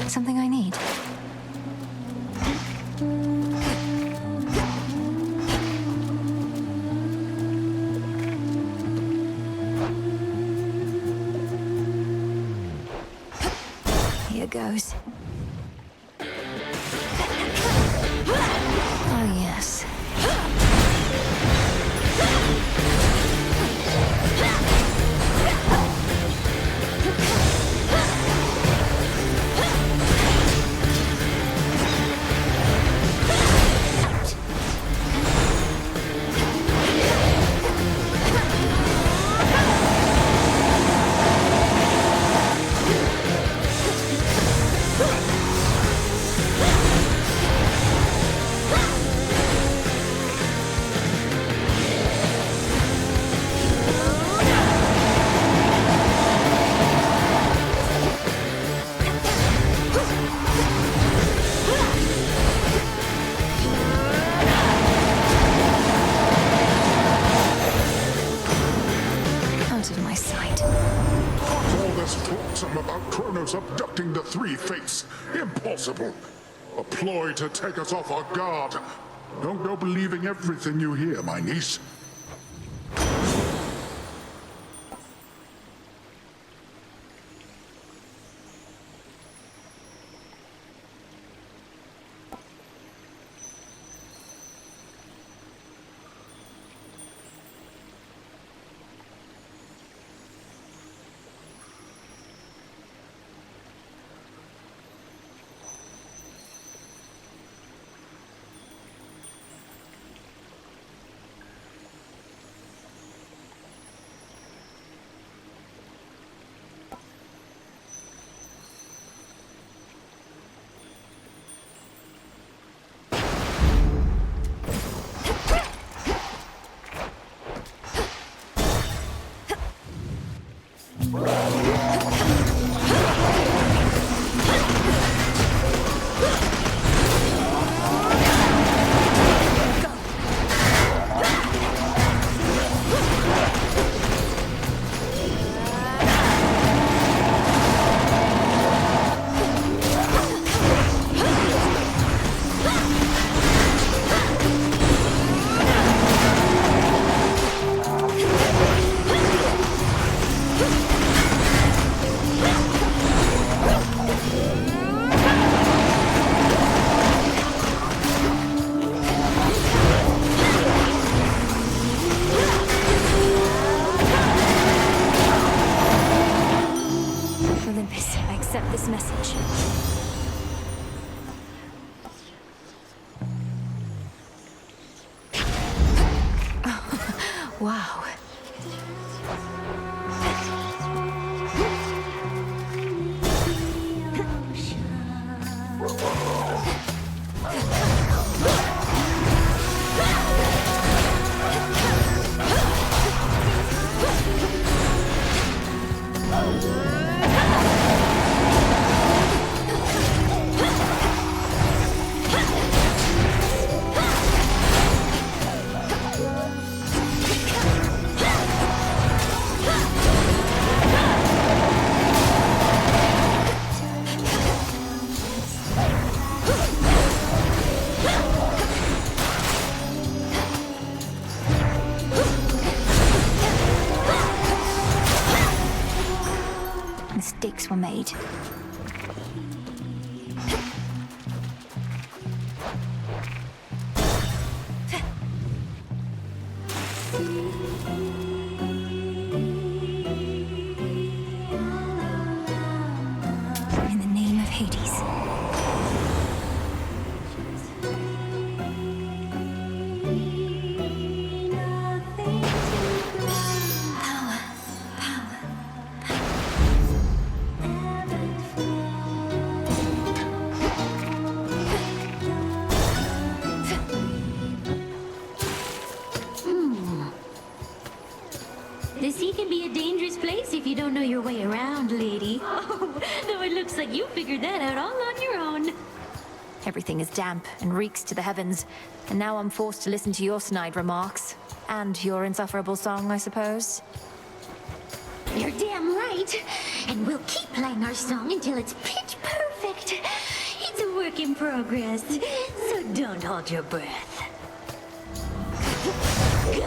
Speaker 1: Something I need. Here goes. Oh, yes. Out of my sight.
Speaker 14: All this flotsam about Kronos abducting the three fates. Impossible. A ploy to take us off our guard. Don't go believing everything you hear, my niece.
Speaker 1: Olympus, I accept this message. Wow. Mistakes were made. In the name of Hades.
Speaker 12: The sea can be a dangerous place if you don't know your way around, lady. Oh, though it looks like you figured that out all on your own.
Speaker 1: Everything is damp and reeks to the heavens, and now I'm forced to listen to your snide remarks. And your insufferable song, I suppose.
Speaker 12: You're damn right. And we'll keep playing our song until it's pitch perfect. It's a work in progress, so don't hold your breath. Go.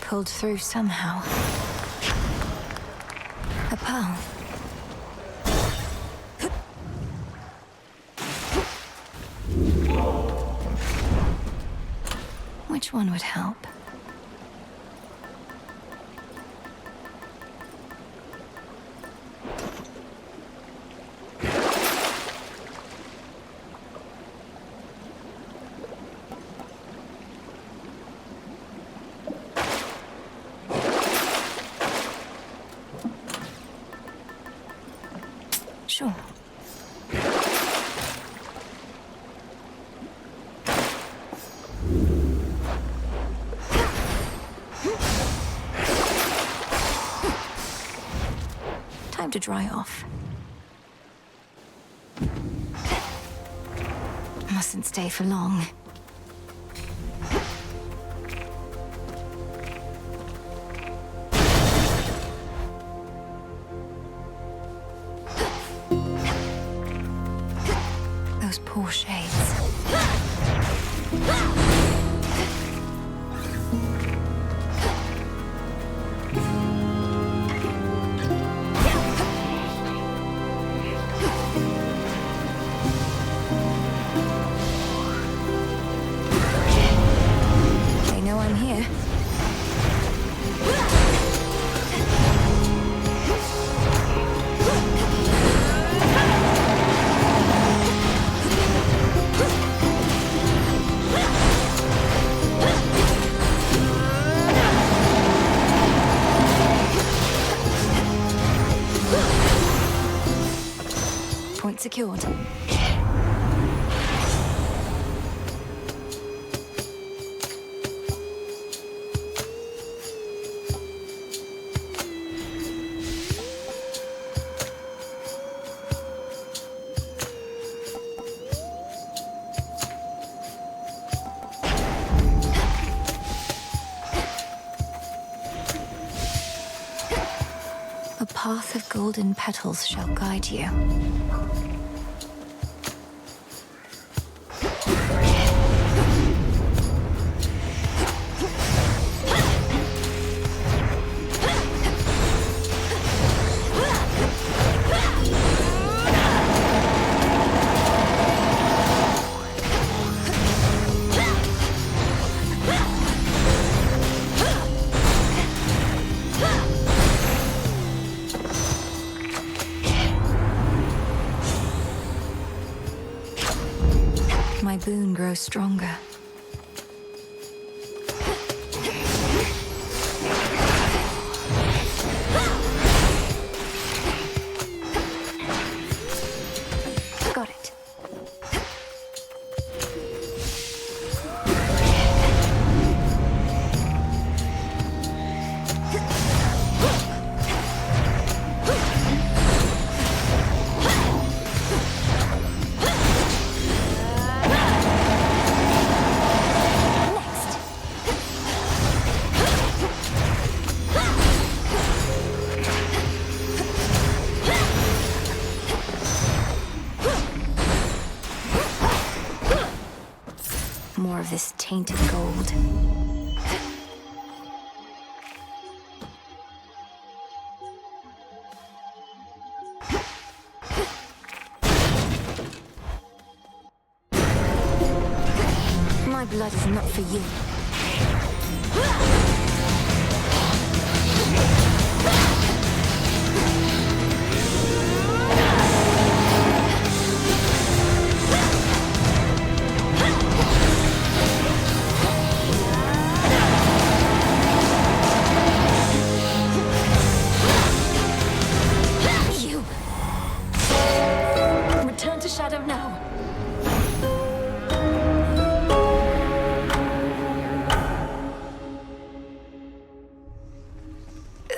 Speaker 1: Pulled through somehow. A pearl. Which one would help?
Speaker 12: Sure.
Speaker 1: time to dry off. Mustn't stay for long. Those poor shades. They know I'm here. Point secured. A path of golden petals shall guide you. My boon grows stronger. Got it. More of this tainted gold. My blood is not for you. Return to shadow now.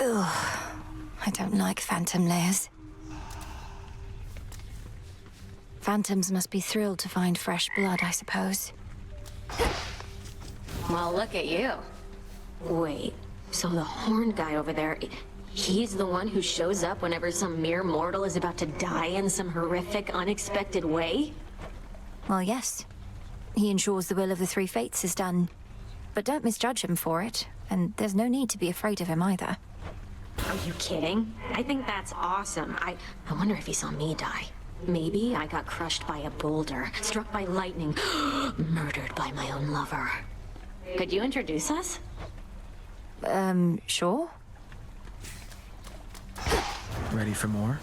Speaker 1: Ugh. I don't like phantom layers. Phantoms must be thrilled to find fresh blood, I suppose.
Speaker 15: Well, look at you. Wait, so the horned guy over there, he's the one who shows up whenever some mere mortal is about to die in some horrific, unexpected way?
Speaker 1: Well, yes. He ensures the will of the three fates is done. But don't misjudge him for it, and there's no need to be afraid of him either.
Speaker 15: Are you kidding? I think that's awesome. I wonder if he saw me die. Maybe I got crushed by a boulder, struck by lightning, murdered by my own lover. Could you introduce us?
Speaker 1: Sure.
Speaker 2: Ready for more?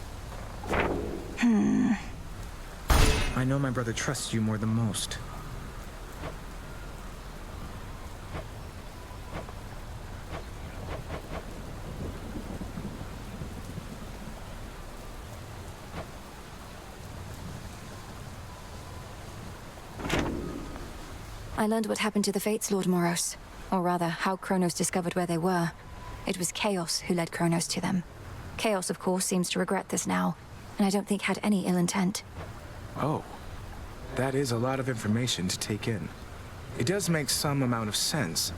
Speaker 2: I know my brother trusts you more than most.
Speaker 1: I learned what happened to the Fates, Lord Moros. Or rather, how Kronos discovered where they were. It was Chaos who led Kronos to them. Chaos, of course, seems to regret this now, and I don't think had any ill intent.
Speaker 2: Oh, that is a lot of information to take in. It does make some amount of sense.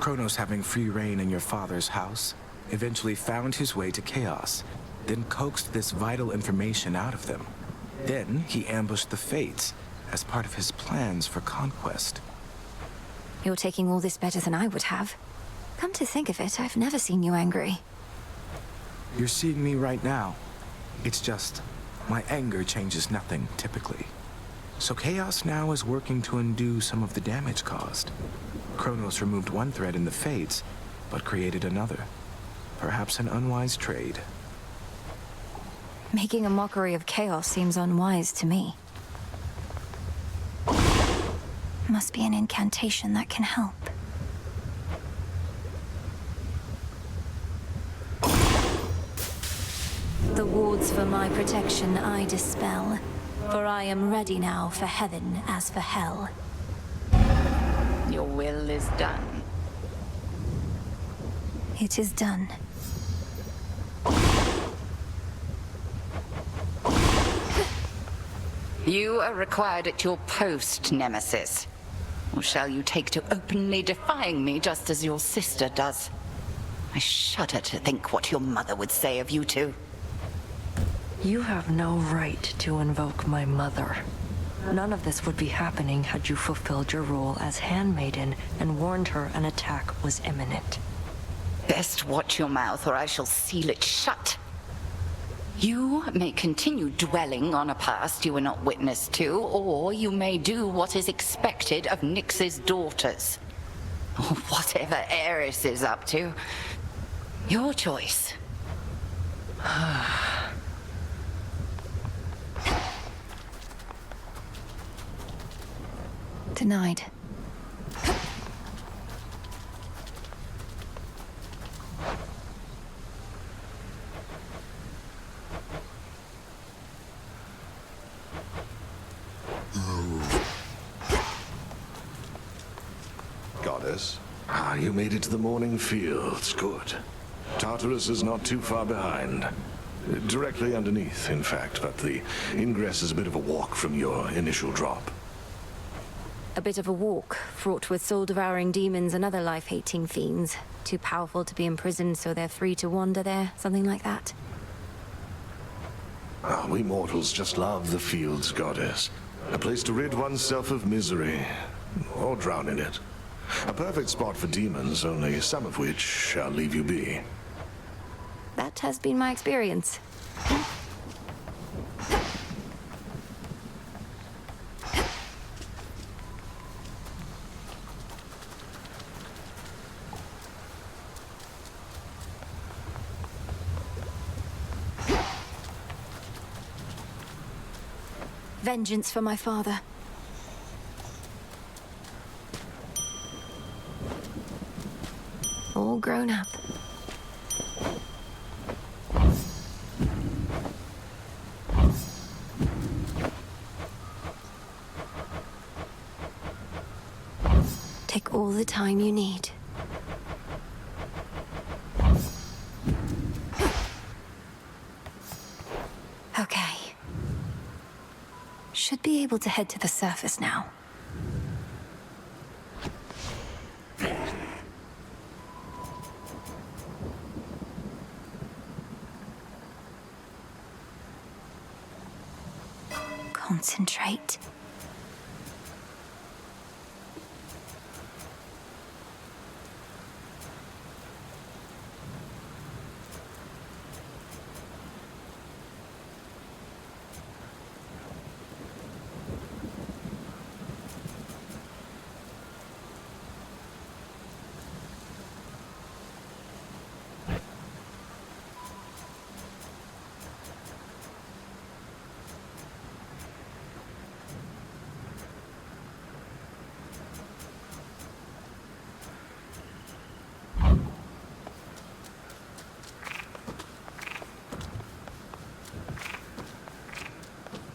Speaker 2: Kronos having free reign in your father's house, eventually found his way to Chaos, then coaxed this vital information out of them. Then he ambushed the Fates as part of his plans for conquest.
Speaker 1: You're taking all this better than I would have. Come to think of it, I've never seen you angry.
Speaker 2: You're seeing me right now. It's just, my anger changes nothing, typically. So Chaos now is working to undo some of the damage caused. Kronos removed one thread in the Fates, but created another. Perhaps an unwise trade.
Speaker 1: Making a mockery of Chaos seems unwise to me. Must be an incantation that can help. The wards for my protection I dispel, for I am ready now for heaven as for hell.
Speaker 3: Your will is done.
Speaker 1: It is done.
Speaker 3: You are required at your post, Nemesis. Or shall you take to openly defying me just as your sister does? I shudder to think what your mother would say of you two.
Speaker 4: You have no right to invoke my mother. None of this would be happening had you fulfilled your role as handmaiden and warned her an attack was imminent.
Speaker 3: Best watch your mouth or I shall seal it shut. You may continue dwelling on a past you were not witness to, or you may do what is expected of Nyx's daughters. Or whatever Eris is up to. Your choice.
Speaker 1: Denied.
Speaker 19: Goddess, you made it to the morning fields. Good. Tartarus is not too far behind. Directly underneath, in fact, but the ingress is a bit of a walk from your initial drop.
Speaker 1: A bit of a walk, fraught with soul-devouring demons and other life-hating fiends. Too powerful to be imprisoned, so they're free to wander there, something like that.
Speaker 19: We mortals just love the fields, Goddess. A place to rid oneself of misery, or drown in it. A perfect spot for demons, only some of which shall leave you be.
Speaker 1: That has been my experience. Vengeance for my father. All grown up. Take all the time you need. Okay. Should be able to head to the surface now. Concentrate.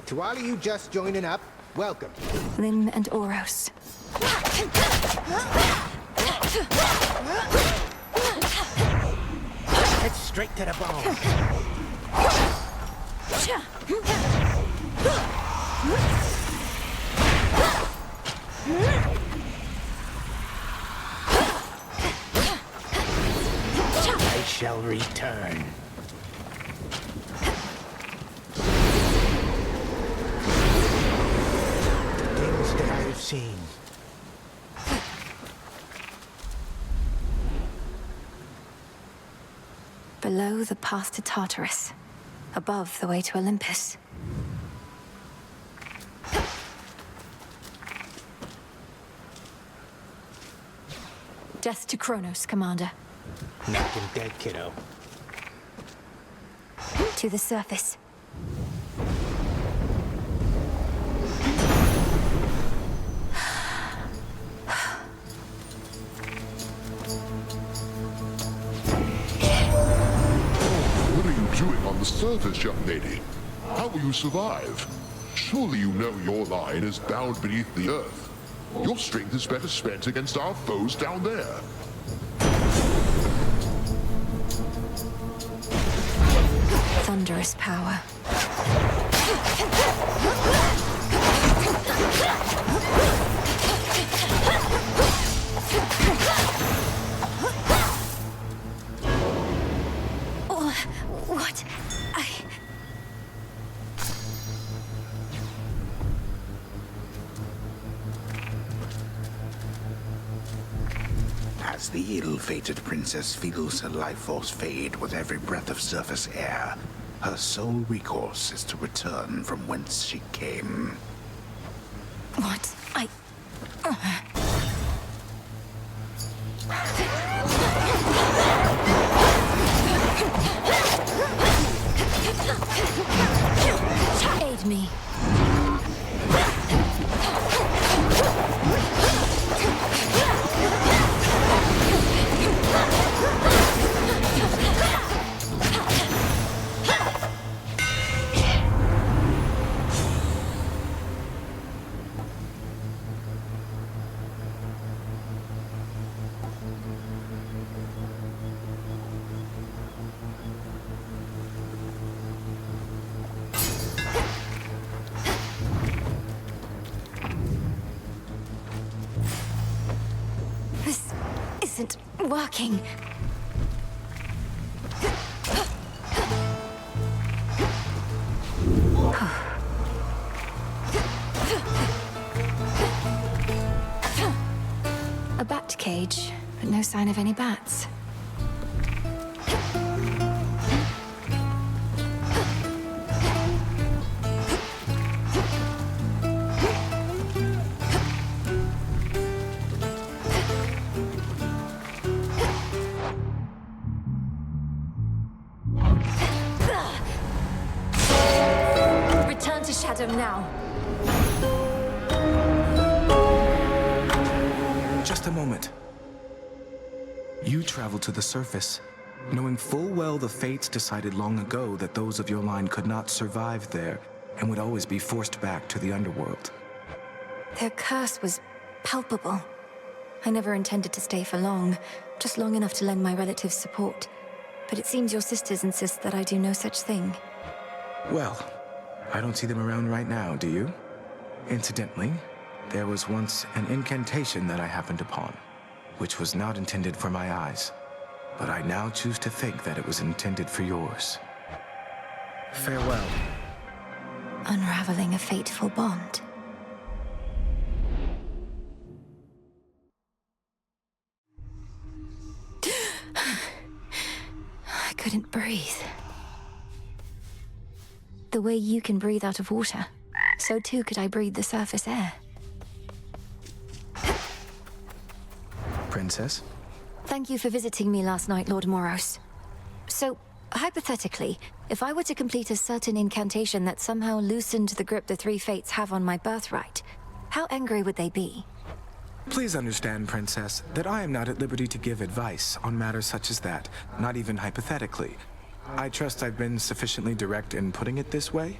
Speaker 6: To all of you just joining up, welcome.
Speaker 1: Lim and Oros.
Speaker 6: Let's straight to the bone. I shall return. The things that I have seen.
Speaker 1: Below, the path to Tartarus. Above, the way to Olympus. Death to Kronos, Commander.
Speaker 6: Knocked him dead, kiddo.
Speaker 1: To the surface.
Speaker 14: What are you doing on the surface, young lady? How will you survive? Surely you know your line is bound beneath the earth. Your strength is better spent against our foes down there.
Speaker 1: Thunderous power. Oh, what?
Speaker 16: As the ill-fated princess feels her life force fade with every breath of surface air, her sole recourse is to return from whence she came.
Speaker 1: What? Aid me. This isn't working. A bat cage, but no sign of any bats. Return to Shadow now.
Speaker 2: Just a moment. You traveled to the surface, knowing full well the fates decided long ago that those of your line could not survive there and would always be forced back to the underworld.
Speaker 1: Their curse was palpable. I never intended to stay for long, just long enough to lend my relatives support. But it seems your sisters insist that I do no such thing.
Speaker 2: Well, I don't see them around right now, do you? Incidentally, there was once an incantation that I happened upon, which was not intended for my eyes, but I now choose to think that it was intended for yours. Farewell.
Speaker 1: Unraveling a fateful bond. I couldn't breathe. The way you can breathe out of water, so too could I breathe the surface air.
Speaker 2: Princess?
Speaker 1: Thank you for visiting me last night, Lord Moros. So, hypothetically, if I were to complete a certain incantation that somehow loosened the grip the three fates have on my birthright, how angry would they be?
Speaker 2: Please understand, Princess, that I am not at liberty to give advice on matters such as that, not even hypothetically. I trust I've been sufficiently direct in putting it this way?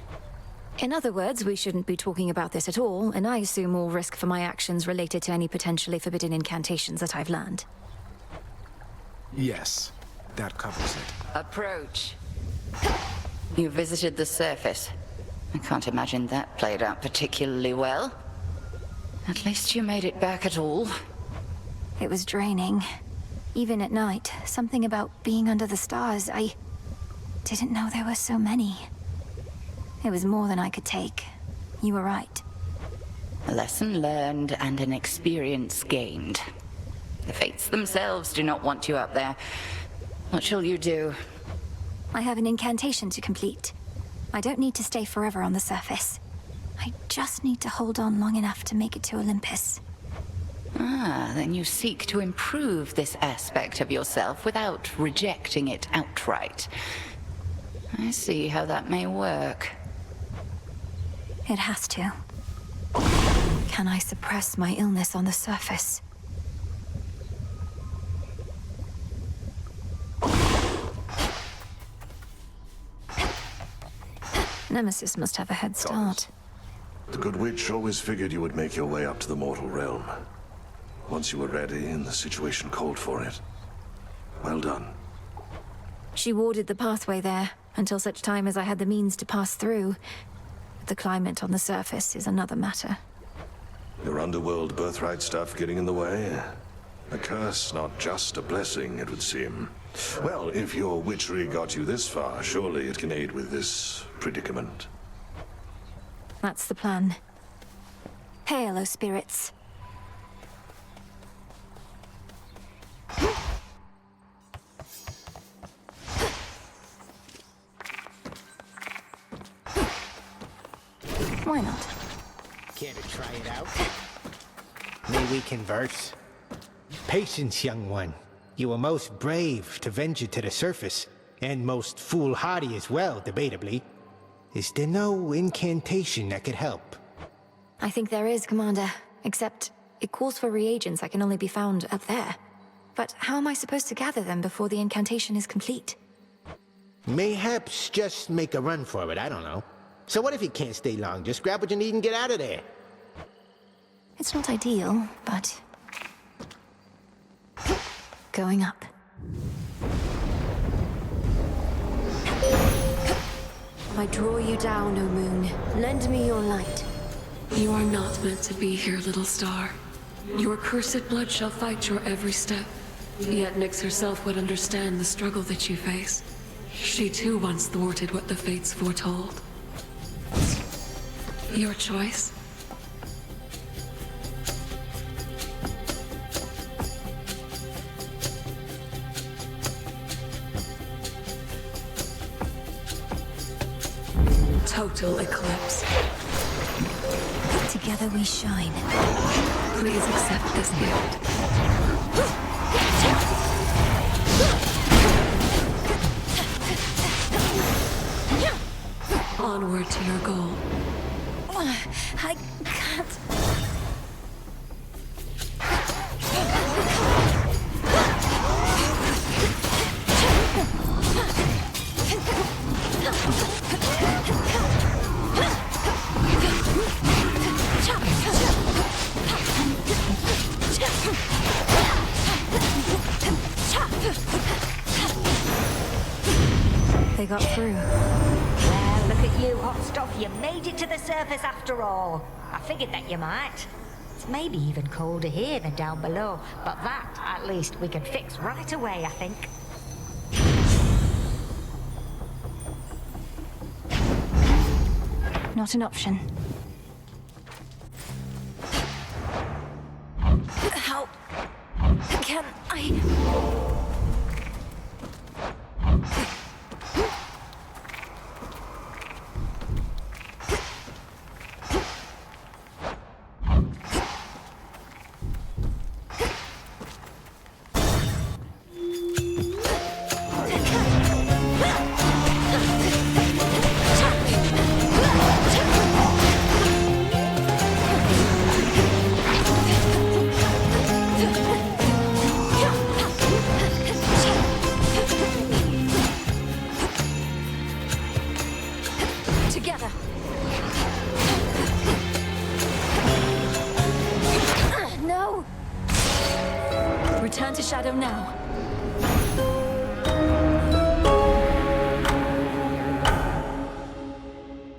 Speaker 1: In other words, we shouldn't be talking about this at all, and I assume all risk for my actions related to any potentially forbidden incantations that I've learned.
Speaker 2: Yes.
Speaker 6: that covers it.
Speaker 3: Approach. You visited the surface. I can't imagine that played out particularly well. At least you made it back at all.
Speaker 1: It was draining. Even at night, something about being under the stars, I didn't know there were so many. It was more than I could take. You were right.
Speaker 3: A lesson learned and an experience gained. The Fates themselves do not want you up there. What shall you do?
Speaker 1: I have an incantation to complete. I don't need to stay forever on the surface. I just need to hold on long enough to make it to Olympus.
Speaker 3: Ah, then you seek to improve this aspect of yourself without rejecting it outright. I see how that may work.
Speaker 1: It has to. Can I suppress my illness on the surface? Nemesis must have a head start.
Speaker 19: The Good Witch always figured you would make your way up to the mortal realm. Once you were ready and the situation called for it. Well done.
Speaker 1: She warded the pathway there, until such time as I had the means to pass through. The climate on the surface is another matter.
Speaker 19: Your underworld birthright stuff getting in the way? A curse, not just a blessing, it would seem. Well, if your witchery got you this far, surely it can aid with this predicament.
Speaker 1: That's the plan. Hail, O spirits. Why not?
Speaker 6: Care to try it out? May we converse? Patience, young one. You were most brave to venture to the surface, and most foolhardy as well, debatably. Is there no incantation that could help?
Speaker 1: I think there is, Commander. Except, it calls for reagents that can only be found up there. But how am I supposed to gather them before the incantation is complete?
Speaker 6: Mayhaps just make a run for it, I don't know. So what if you can't stay long? Just grab what you need and get out of there.
Speaker 1: It's not ideal, but... going up. I draw you down, O moon. Lend me your light.
Speaker 11: You are not meant to be here, little star. Your cursed blood shall fight your every step. Yet Nyx herself would understand the struggle that you face. She too once thwarted what the Fates foretold. Your choice? Total eclipse.
Speaker 1: Together we shine.
Speaker 11: Please accept this gift. Onward to your goal.
Speaker 1: I can't... They got through.
Speaker 7: Well, look at you, hot stuff. You made it to the surface after all. I figured that you might. It's maybe even colder here than down below, but that, at least, we can fix right away, I think.
Speaker 1: Not an option. How can I... Together. No! Return to Shadow now.